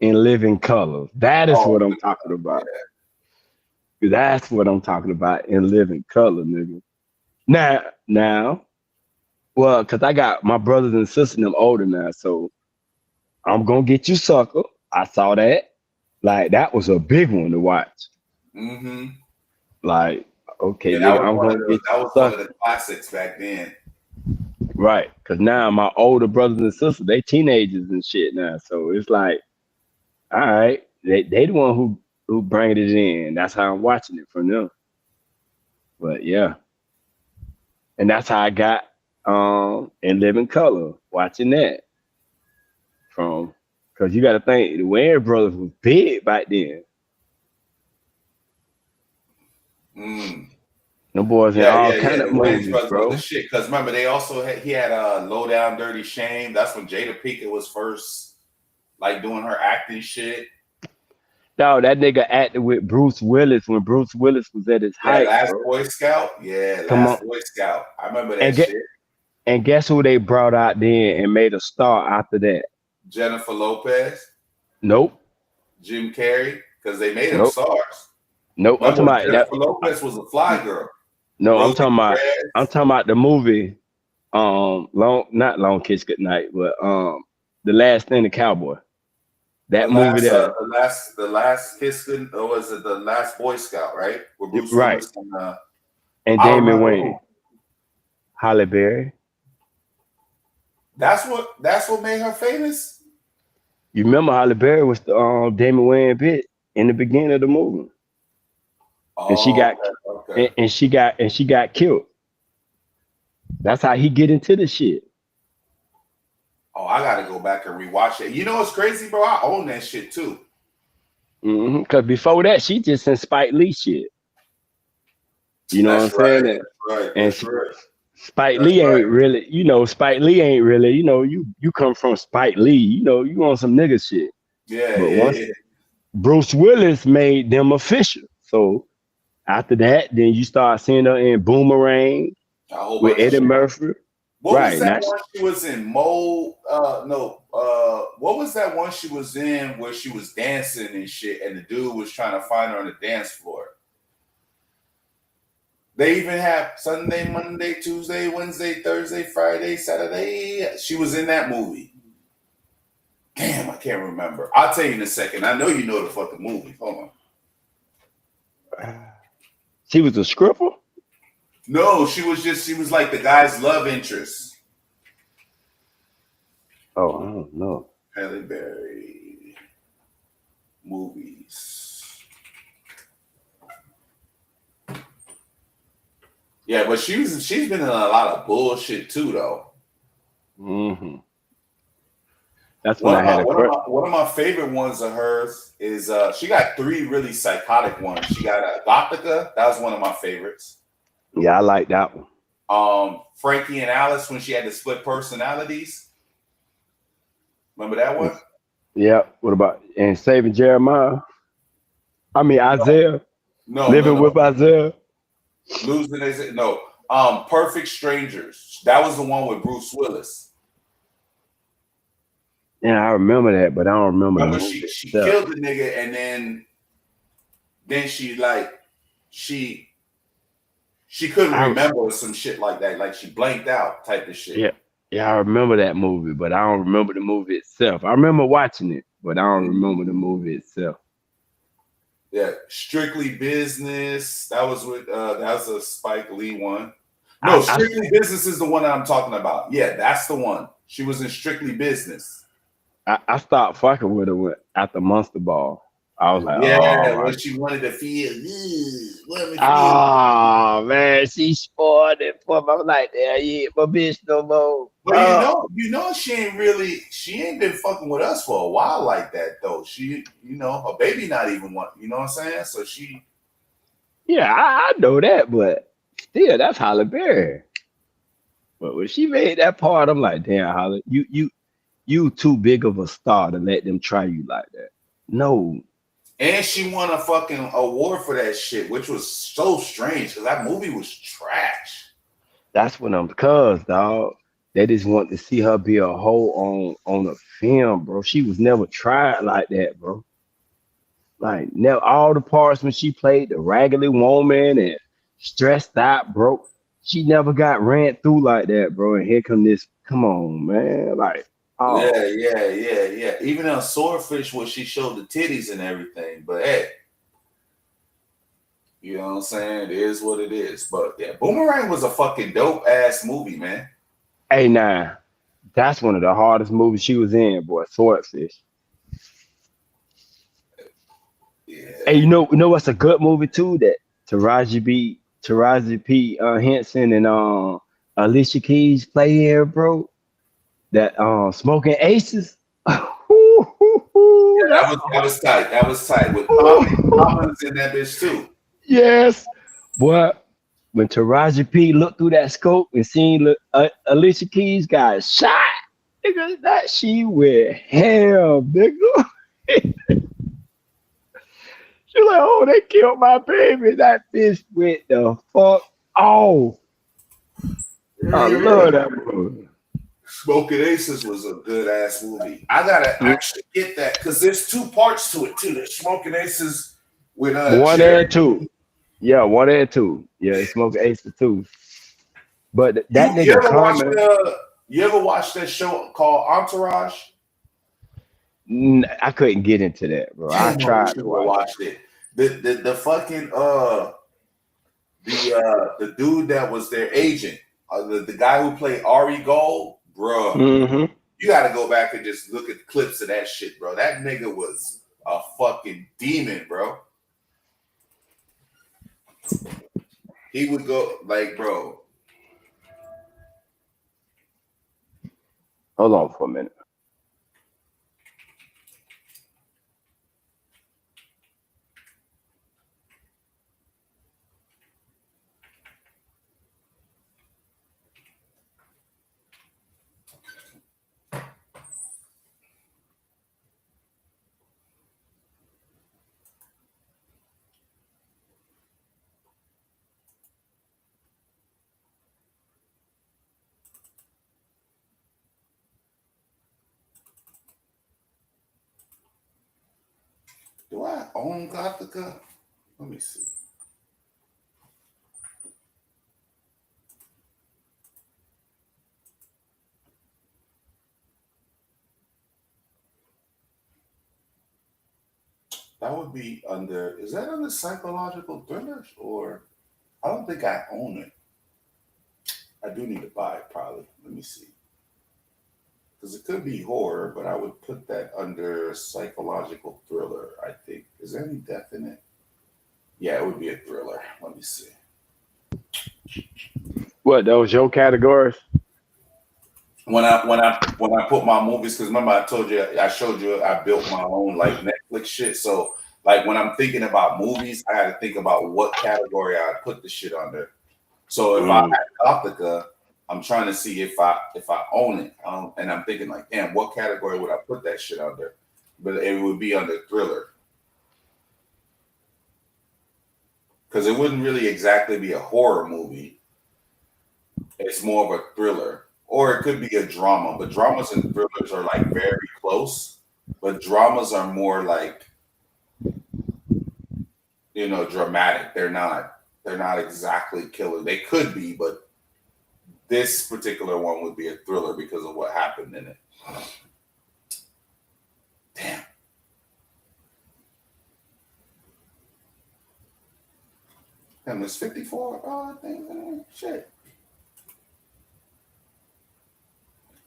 In Living Color. That is what I'm talking about. Yeah. That's what I'm talking about. In Living Color, nigga. Now, well, because I got my brothers and sisters them older now, so I'm gonna get you, sucker. I saw that. Like that was a big one to watch. Like, okay, yeah, that was one of the classics back then. Right, because now my older brothers and sisters, they teenagers and shit now. So it's like, all right, they the one who bring it in. That's how I'm watching it from them. But yeah. And that's how I got In Living Color, watching that. Because you got to think, the Wayans brothers was big back then. Mm. Them boys in Yeah, all yeah, kind yeah. of The Wayans movies, brothers were the bro. shit. Because remember, they also he had Low Down Dirty Shame. That's when Jada Pinkett was first like doing her acting shit. No, that nigga acted with Bruce Willis when Bruce Willis was at his Yeah, height, Last bro. Boy Scout. Yeah, Come on. Last Boy Scout. I remember that And get shit. and guess who they brought out then and made a star after that? Jennifer Lopez, Nope. Jim Carrey, because they made them Nope. stars. Nope. I'm Remember talking when about that. Jennifer Lopez was a fly girl. No, Rosie I'm talking about the movie not Long Kiss Goodnight, but The Last Stand of Cowboy. That movie there. The last kiss, or was it The Last Boy Scout? Right, with Bruce Right. Willis And I Damon remember Wayne. Halle Berry. That's what made her famous. You remember Halle Berry was the Damon Wayne bit in the beginning of the movie. And she got okay. and she got killed. That's how he get into the shit. Oh, I gotta go back and rewatch it. You know what's crazy, bro? I own that shit too. Because before that, she just in Spike Lee shit. You know That's what I'm saying? right. Right. And That's right. Spike That's Lee ain't right. really, Spike Lee ain't really, you come from Spike Lee, you on some nigga shit. Yeah, But yeah, once yeah. Bruce Willis made them official. So after that, then you start seeing her in Boomerang A whole with bunch of Eddie shit. Murphy. What Right. was that one she was in? What was that one she was in where she was dancing and shit, and the dude was trying to find her on the dance floor? They even have Sunday, Monday, Tuesday, Wednesday, Thursday, Friday, Saturday. She was in that movie. Damn, I can't remember. I'll tell you in a second. I know you know the fucking movie. Hold on. She was a stripper? No, she was like the guy's love interest. Oh, I don't know. Halle Berry movies. Yeah, but she's been in a lot of bullshit too, though. Mm-hmm. That's when I had a crush. One of my favorite ones of hers is she got 3 really psychotic ones. She got Gothica. That was one of my favorites. Yeah, I like that one. Frankie and Alice when she had the split personalities. Remember that one? Yeah. What about and Saving Jeremiah? I mean Isaiah. No. Living with Isaiah. Losing is no. Perfect Strangers. That was the one with Bruce Willis. Yeah, I remember that, but I don't remember. She killed the nigga, and then she couldn't remember some shit like that. Like she blanked out type of shit. Yeah, I remember that movie, but I don't remember the movie itself. I remember watching it, but I don't remember the movie itself. Yeah, Strictly Business. That was with that was a Spike Lee one. No, Strictly Business is the one that I'm talking about. Yeah, that's the one. She was in Strictly Business. I stopped fucking with her at the Monster Ball. I was like, when she wanted to feel good. Oh man, she spoiled it for me. I'm like, yeah, you ain't my bitch no more. But you know, she ain't been fucking with us for a while like that though. She, her baby not even one. You know what I'm saying? So she. Yeah, I know that, but still, that's Halle Berry. But when she made that part, I'm like, damn, Halle, you too big of a star to let them try you like that. No. And she won a fucking award for that shit, which was so strange because that movie was trash. That's what I'm dog. They just want to see her be a hoe on a film, bro. She was never tried like that, bro. Like, never all the parts when she played the raggedy woman and stressed out, bro. She never got ran through like that, bro. And here come on, man. Like, oh. Yeah. Even on Swordfish where she showed the titties and everything, but hey. You know what I'm saying? It is what it is. But yeah, Boomerang was a fucking dope ass movie, man. Hey, nah. That's one of the hardest movies she was in, boy. Swordfish. Yeah. Hey, you know what's a good movie too? That Taraji P. Henson and Alicia Keys play here, bro. That Smoking Aces. That was tight. That was tight. With Thomas in that bitch too. Yes. What? When Taraji P looked through that scope and seen Alicia Keys got shot, nigga, that she went hell, nigga. She like, oh, they killed my baby. That bitch went the fuck off. I love that movie. Smoking Aces was a good ass movie. I gotta actually get that because there's 2 parts to it too. There's Smoking Aces with 1 Jerry. and 2. Yeah, 1 and 2. Yeah, it's Smoking Aces 2. But that You nigga ever watch comment. you ever watch that show called Entourage? I couldn't get into that, bro. I Damn, I wish tried you to would have watch watched it. The fucking the dude that was their agent, the guy who played Ari Gold, bro. Mm-hmm. You got to go back and just look at the clips of that shit, bro. That nigga was a fucking demon, bro. He would go like, bro. Hold on for a minute. Do I own Gothica? Let me see. That would be under. Is that under psychological thrillers or? I don't think I own it. I do need to buy it probably. Let me see. Because it could be horror, but I would put that under psychological thriller, I think. Is there any death in it? Yeah, it would be a thriller. Let me see. What, those your categories? When I put my movies, because remember I told you, I showed you I built my own like Netflix shit. So like when I'm thinking about movies, I got to think about what category I put the shit under. So if I had Gothica, I'm trying to see if I own it, and I'm thinking like, damn, what category would I put that shit under? But it would be under thriller, because it wouldn't really exactly be a horror movie. It's more of a thriller, or it could be a drama. But dramas and thrillers are like very close. But dramas are more like, you know, dramatic. They're not exactly killer. They could be, but this particular one would be a thriller because of what happened in it. Damn. Damn, there's 54 things. Shit.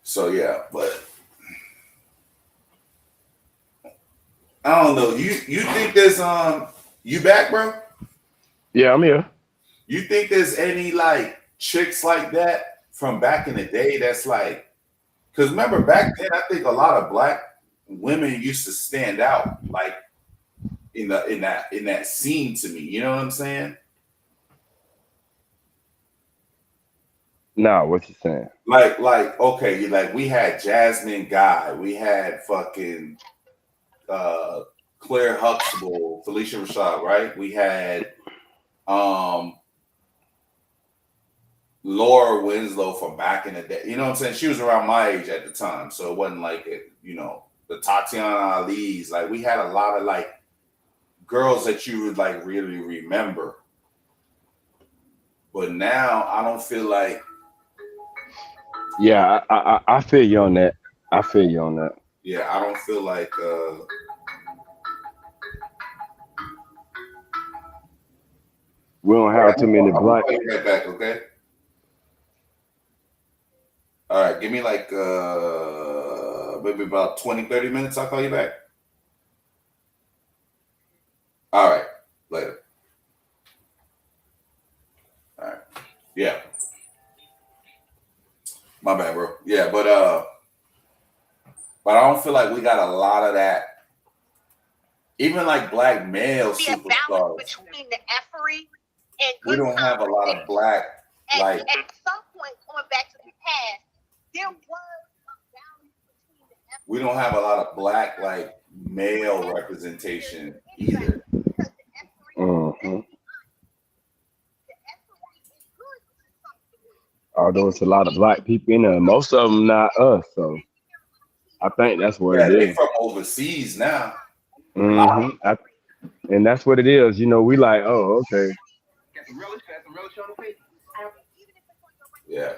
So yeah, but I don't know. You think there's you back, bro? Yeah, I'm here. You think there's any like chicks like that from back in the day that's like, because remember back then I think a lot of black women used to stand out like in that scene to me. You know what I'm saying? No, what you saying? Like okay, like we had Jasmine Guy, we had fucking Claire Huxtable, Felicia Rashad, right? We had Laura Winslow from back in the day. You know what I'm saying? She was around my age at the time, so it wasn't like it, you know, the Tatiana Ali's. Like we had a lot of like girls that you would like really remember. But now I don't feel like. Yeah, I feel you on that. I feel you on that. Yeah, I don't feel like we don't have too many black. I'll be right back, okay? All right, give me like maybe about 20-30 minutes. I'll call you back. All right, later. All right. Yeah. My bad, bro. Yeah, but I don't feel like we got a lot of that. Even like black male superstars. Between the effery we don't have a lot of black, like, at some point, going back to the past, there was a balance between the we don't have a lot of black, like, male representation either. Although it's a lot of black people in there, most of them not us, so I think that's what it They is. from overseas now. And that's what it is. You know, we like, oh, okay. Yeah.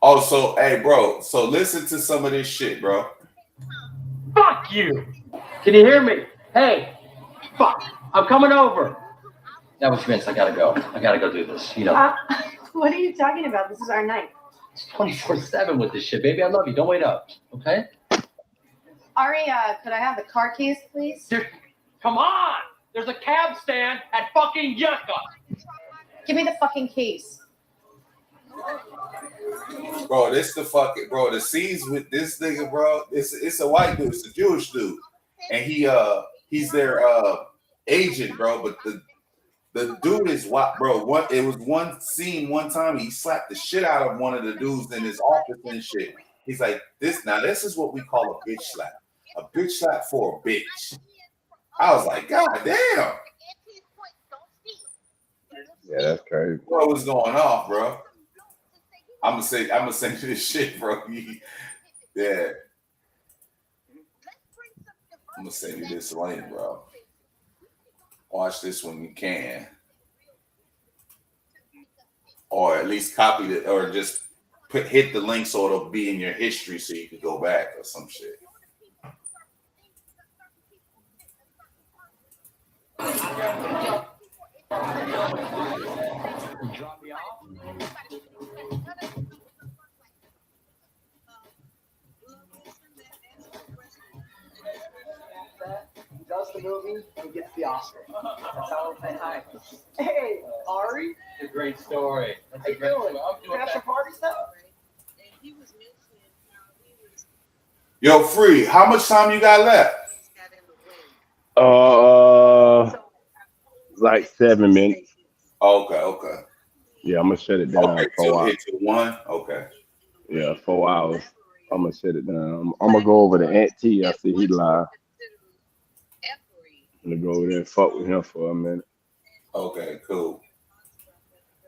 Oh, so hey, bro. So listen to some of this shit, bro. Fuck you. Can you hear me? Hey, fuck. I'm coming over. That was Vince. I gotta go. I gotta go do this. You know. What are you talking about? This is our night. It's 24/7 with this shit, baby. I love you. Don't wait up. Okay? Ari, could I have the car keys, please? Come on! There's a cab stand at fucking Yucca. Give me the fucking keys. Bro, this the fucking bro. The scenes with this nigga, bro. It's a white dude. It's a Jewish dude, and he's their agent, bro. But the dude is what, bro. What it was one scene one time he slapped the shit out of one of the dudes in his office and shit. He's like, this is what we call a bitch slap. A bitch slap for a bitch. I was like, God damn. Yeah, that's crazy. What was going on, bro? I'm gonna send you this shit, bro. Yeah. I'm gonna send you this link, bro. Watch this when you can. Or at least copy it, or just hit the link so it'll be in your history so you can go back or some shit. Drop me off. Does the movie and gets the Oscar. That's how I say hi. Hey, Ari. It's a great story. That's a great story. You have some party stuff? Yo, Free, how much time you got left? Like 7 minutes. Okay. Yeah, I'm gonna shut it down. Okay, 4 hours. to 1. Okay. Yeah, 4 hours. I'm gonna shut it down. I'm gonna go over to Aunt T. I see he live. I'm gonna go over there and fuck with him for a minute. Okay, cool.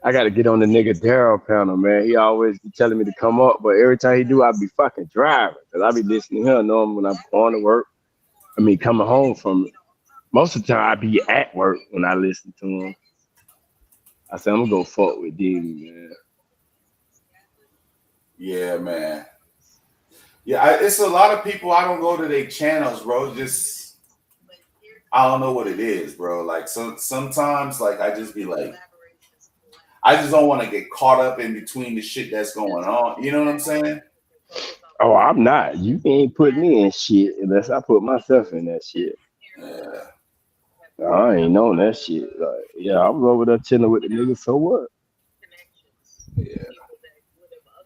I gotta get on the nigga Daryl panel, man. He always be telling me to come up, but every time he do, I be fucking driving. Cause I be listening to him, knowing when I'm going to work. I mean, coming home from. Most of the time, I be at work when I listen to him. I said, I'm gonna go fuck with Diddy, man. Yeah, man. Yeah, it's a lot of people. I don't go to their channels, bro. Just I don't know what it is, bro. Like sometimes, like I just be like, I just don't want to get caught up in between the shit that's going on. You know what I'm saying? Oh, I'm not. You ain't put me in shit unless I put myself in that shit. Yeah. I ain't known that shit. Like, yeah, I was over there chilling with the niggas. So what? Yeah.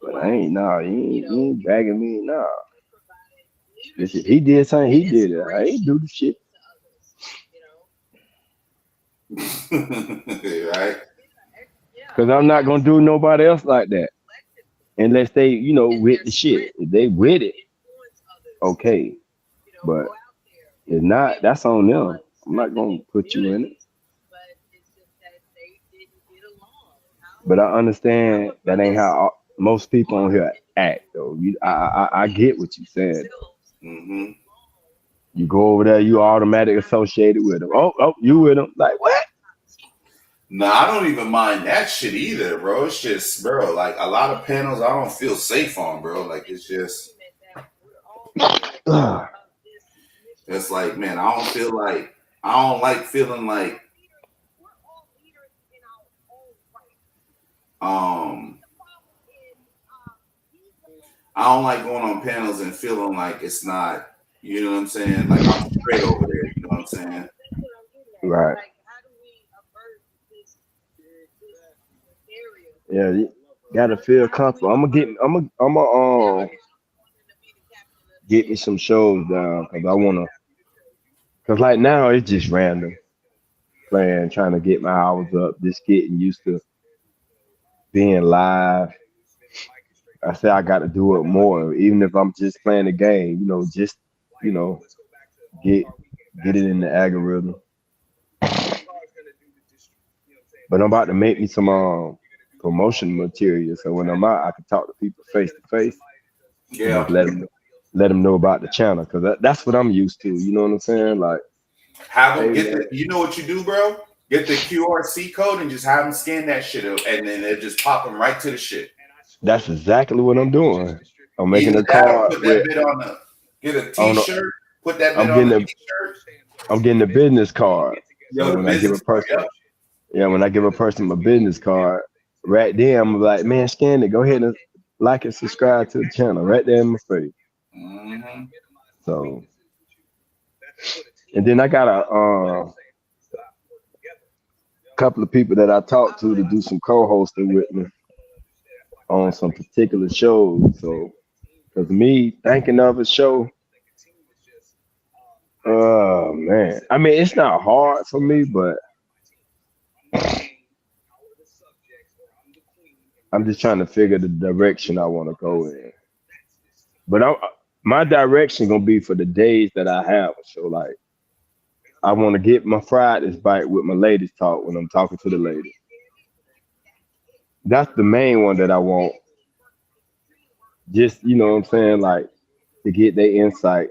But I ain't. Nah, he ain't dragging me. Nah. Listen, he did something. He did it. I ain't do the shit. Right. Cause I'm not gonna do nobody else like that, unless they, with the shit. If they with it, okay. But if not, that's on them. I'm not gonna put you in it. But I understand that ain't how most people on here act, though. I get what you said. Mm-hmm. You go over there, you automatically associated with them. Oh, you with them? Like what? Nah, I don't even mind that shit either, bro. It's just, bro, like a lot of panels I don't feel safe on, bro. Like it's just, it's like, man, I don't like feeling like, I don't like going on panels and feeling like it's not, you know what I'm saying? Like I'm straight over there, you know what I'm saying? Right. Yeah, you gotta feel comfortable. I'm gonna get me some shows down because I wanna. Cause like now it's just random. playing, trying to get my hours up, just getting used to being live. I said I got to do it more, even if I'm just playing the game. Just you know, get it in the algorithm. But I'm about to make me some promotion material, so when I'm out, I can talk to people face to face. Yeah. Just let them know about the channel, because that's what I'm used to. You know what I'm saying? Like, have them hey, get the. You know what you do, bro? Get the QRC code and just have them scan that shit up, and then it just pop them right to the shit. That's exactly what I'm doing. I'm making Either a that or card put that with. bit on the. Get a On a, T-shirt. Put that bit I'm on getting the a T-shirt. I'm getting a business card. Yo, So the when I give a business card. person, Yep. yeah, when I give a person my business card, right there, I'm like, man, scan it. Go ahead and like and subscribe to the channel right there in my face. Mm-hmm. So, and then I got a couple of people that I talked to do some co-hosting with me on some particular shows. So, because me thinking of a show, oh man, I mean, it's not hard for me, but I'm just trying to figure the direction I want to go in. But my direction gonna be for the days that I have. So like, I want to get my Fridays bite with my ladies talk when I'm talking to the ladies. That's the main one that I want. Just, you know what I'm saying, like, to get their insight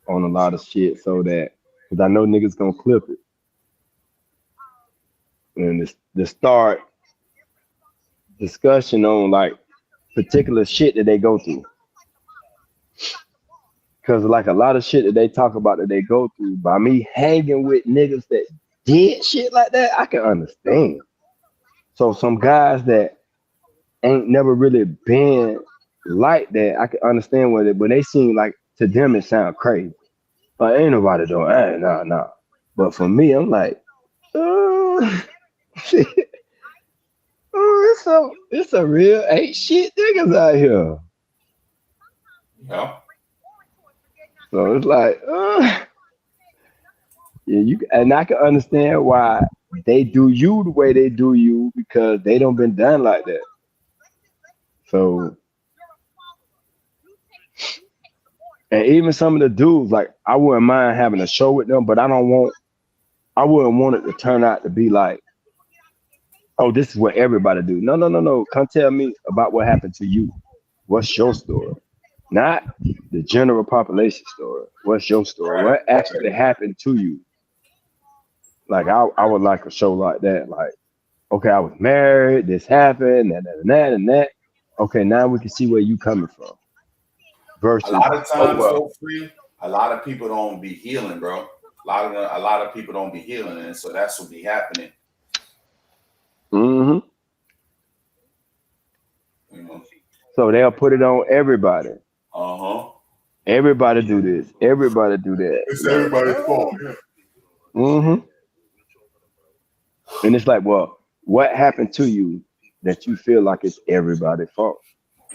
on a lot of shit, so that, because I know niggas gonna clip it and to start discussion on like particular shit that they go through. Because like a lot of shit that they talk about that they go through, by me hanging with niggas that did shit like that, I can understand. So some guys that ain't never really been like that, I can understand with it, but they seem like, to them it sound crazy. Like, ain't nobody doing, hey, nah. But for me, I'm like, shit. It's a real ain't shit niggas out here. Yeah. So it's like, yeah, and I can understand why they do you the way they do you, because they don't been done like that. So, and even some of the dudes, like, I wouldn't mind having a show with them, but I wouldn't want it to turn out to be like, oh, this is what everybody do. No. Come tell me about what happened to you. What's your story? Not the general population story. What's your story? What actually happened to you? Like, I would like a show like that. Like, okay, I was married, this happened, and that. Okay, now we can see where you coming from. Versus, a lot of times, for free, a lot of people don't be healing, bro. A lot of people don't be healing, and so that's what be happening. Mm-hmm. You know? So they'll put it on everybody. Uh-huh. Everybody do this. Everybody do that. It's everybody's fault. Yeah. Mm-hmm. And it's like, well, what happened to you that you feel like it's everybody's fault?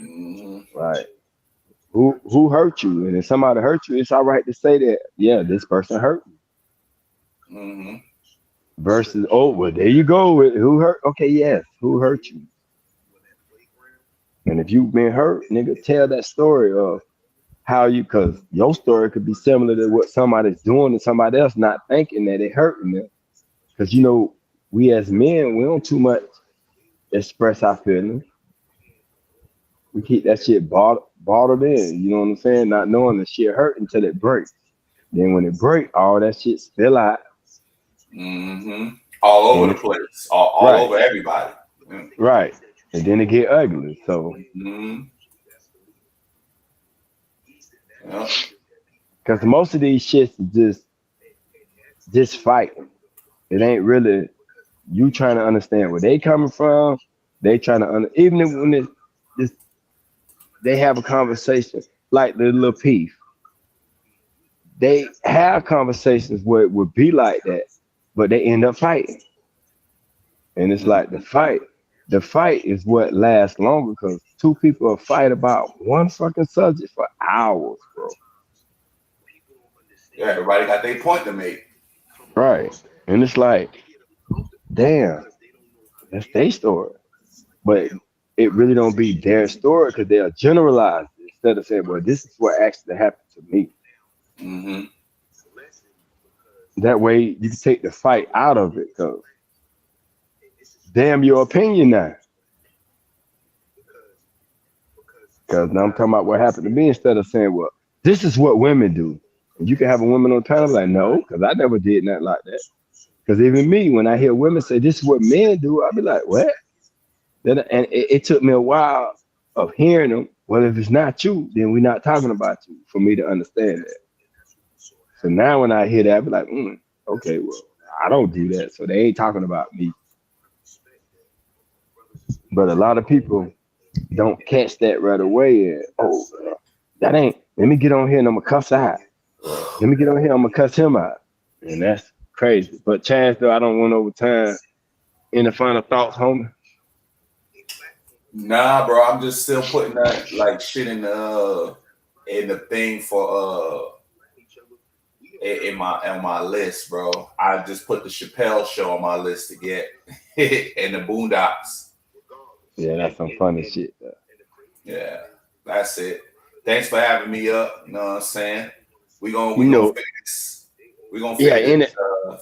Mm-hmm. Right. Who hurt you? And if somebody hurt you, it's all right to say that, yeah, this person hurt me. Mm-hmm. Versus, oh, well, there you go. Who hurt? Okay, yes. Who hurt you? And if you've been hurt, nigga, tell that story of how you, because your story could be similar to what somebody's doing and somebody else not thinking that it hurting them. Because, you know, we as men, we don't too much express our feelings. We keep that shit bottled in, you know what I'm saying? Not knowing the shit hurt until it breaks. Then when it breaks, all that shit spill out. Mm-hmm. All over the place. All right. Over everybody. Mm. Right. And then it get ugly. So. Mm-hmm. Yeah. Because most of these shits is just fighting. It ain't really you trying to understand where they coming from. They trying to even when they have a conversation like the little Peef. They have conversations where it would be like that, but they end up fighting. And it's like the fight is what lasts longer, because two people will fight about one fucking subject for hours, bro. Yeah, everybody got their point to make. Right. And it's like, damn, that's their story. But it really don't be their story because they'll generalize it instead of saying, well, this is what actually happened to me. Mm-hmm. That way you can take the fight out of it. Cause damn your opinion now. Because now I'm talking about what happened to me instead of saying, well, this is what women do. And you can have a woman on panel like, no, because I never did nothing like that. Because even me, when I hear women say this is what men do, I'll be like, what? And it took me a while of hearing them. Well, if it's not you, then we're not talking about you for me to understand that. So now when I hear that, I be like, okay, well, I don't do that. So they ain't talking about me. But a lot of people don't catch that right away. And, that ain't, let me get on here and I'm going to cuss out. Let me get on here, I'm going to cuss him out. And that's crazy. But Chance, though, I don't want over time. Any final thoughts, homie? Nah, bro, I'm just still putting that like shit in the thing for on my list, bro. I just put the Chappelle Show on my list to get and the Boondocks. Yeah, that's some funny shit, though. Yeah, that's it. Thanks for having me up. You know what I'm saying? We gonna figure this. We gonna figure this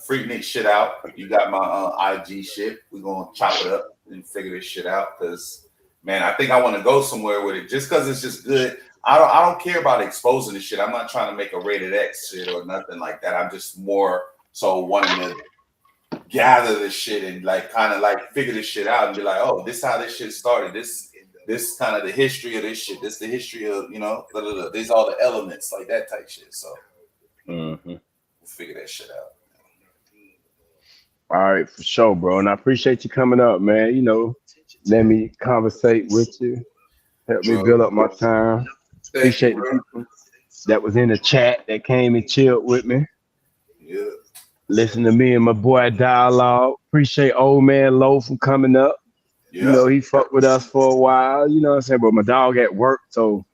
Freaknik shit out. You got my IG shit. We gonna chop it up and figure this shit out because, man, I think I want to go somewhere with it just because it's just good. I don't care about exposing this shit. I'm not trying to make a rated X shit or nothing like that. I'm just more so wanting to gather this shit and like kind of like figure this shit out and be like, oh, this is how this shit started. This kind of the history of this shit. This the history of, you know, these all the elements like that type shit. So we'll figure that shit out. All right, for sure, bro. And I appreciate you coming up, man. You know, let me conversate with you. Help me build up my time. Appreciate the people that was in the chat that came and chilled with me. Yeah. Listen to me and my boy dialogue. Appreciate old man Low for coming up. Yeah. You know, he fucked with us for a while. You know what I'm saying? But my dog at work, so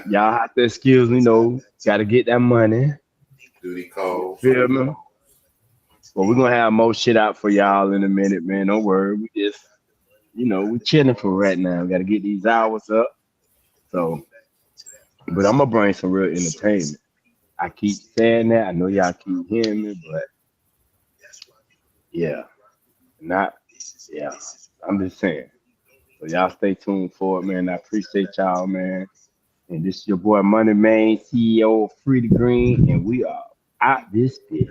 y'all have to excuse me. You know, got to get that money. Duty call. Feel me? Well, we're going to have more shit out for y'all in a minute, man. Don't worry. We just, you know, we chilling for right now. We got to get these hours up. So, but I'm going to bring some real entertainment. I keep saying that. I know y'all keep hearing me, but yeah. I'm just saying. So y'all stay tuned for it, man. I appreciate y'all, man. And this is your boy Money Man, CEO of Free to Green, and we are out this bitch.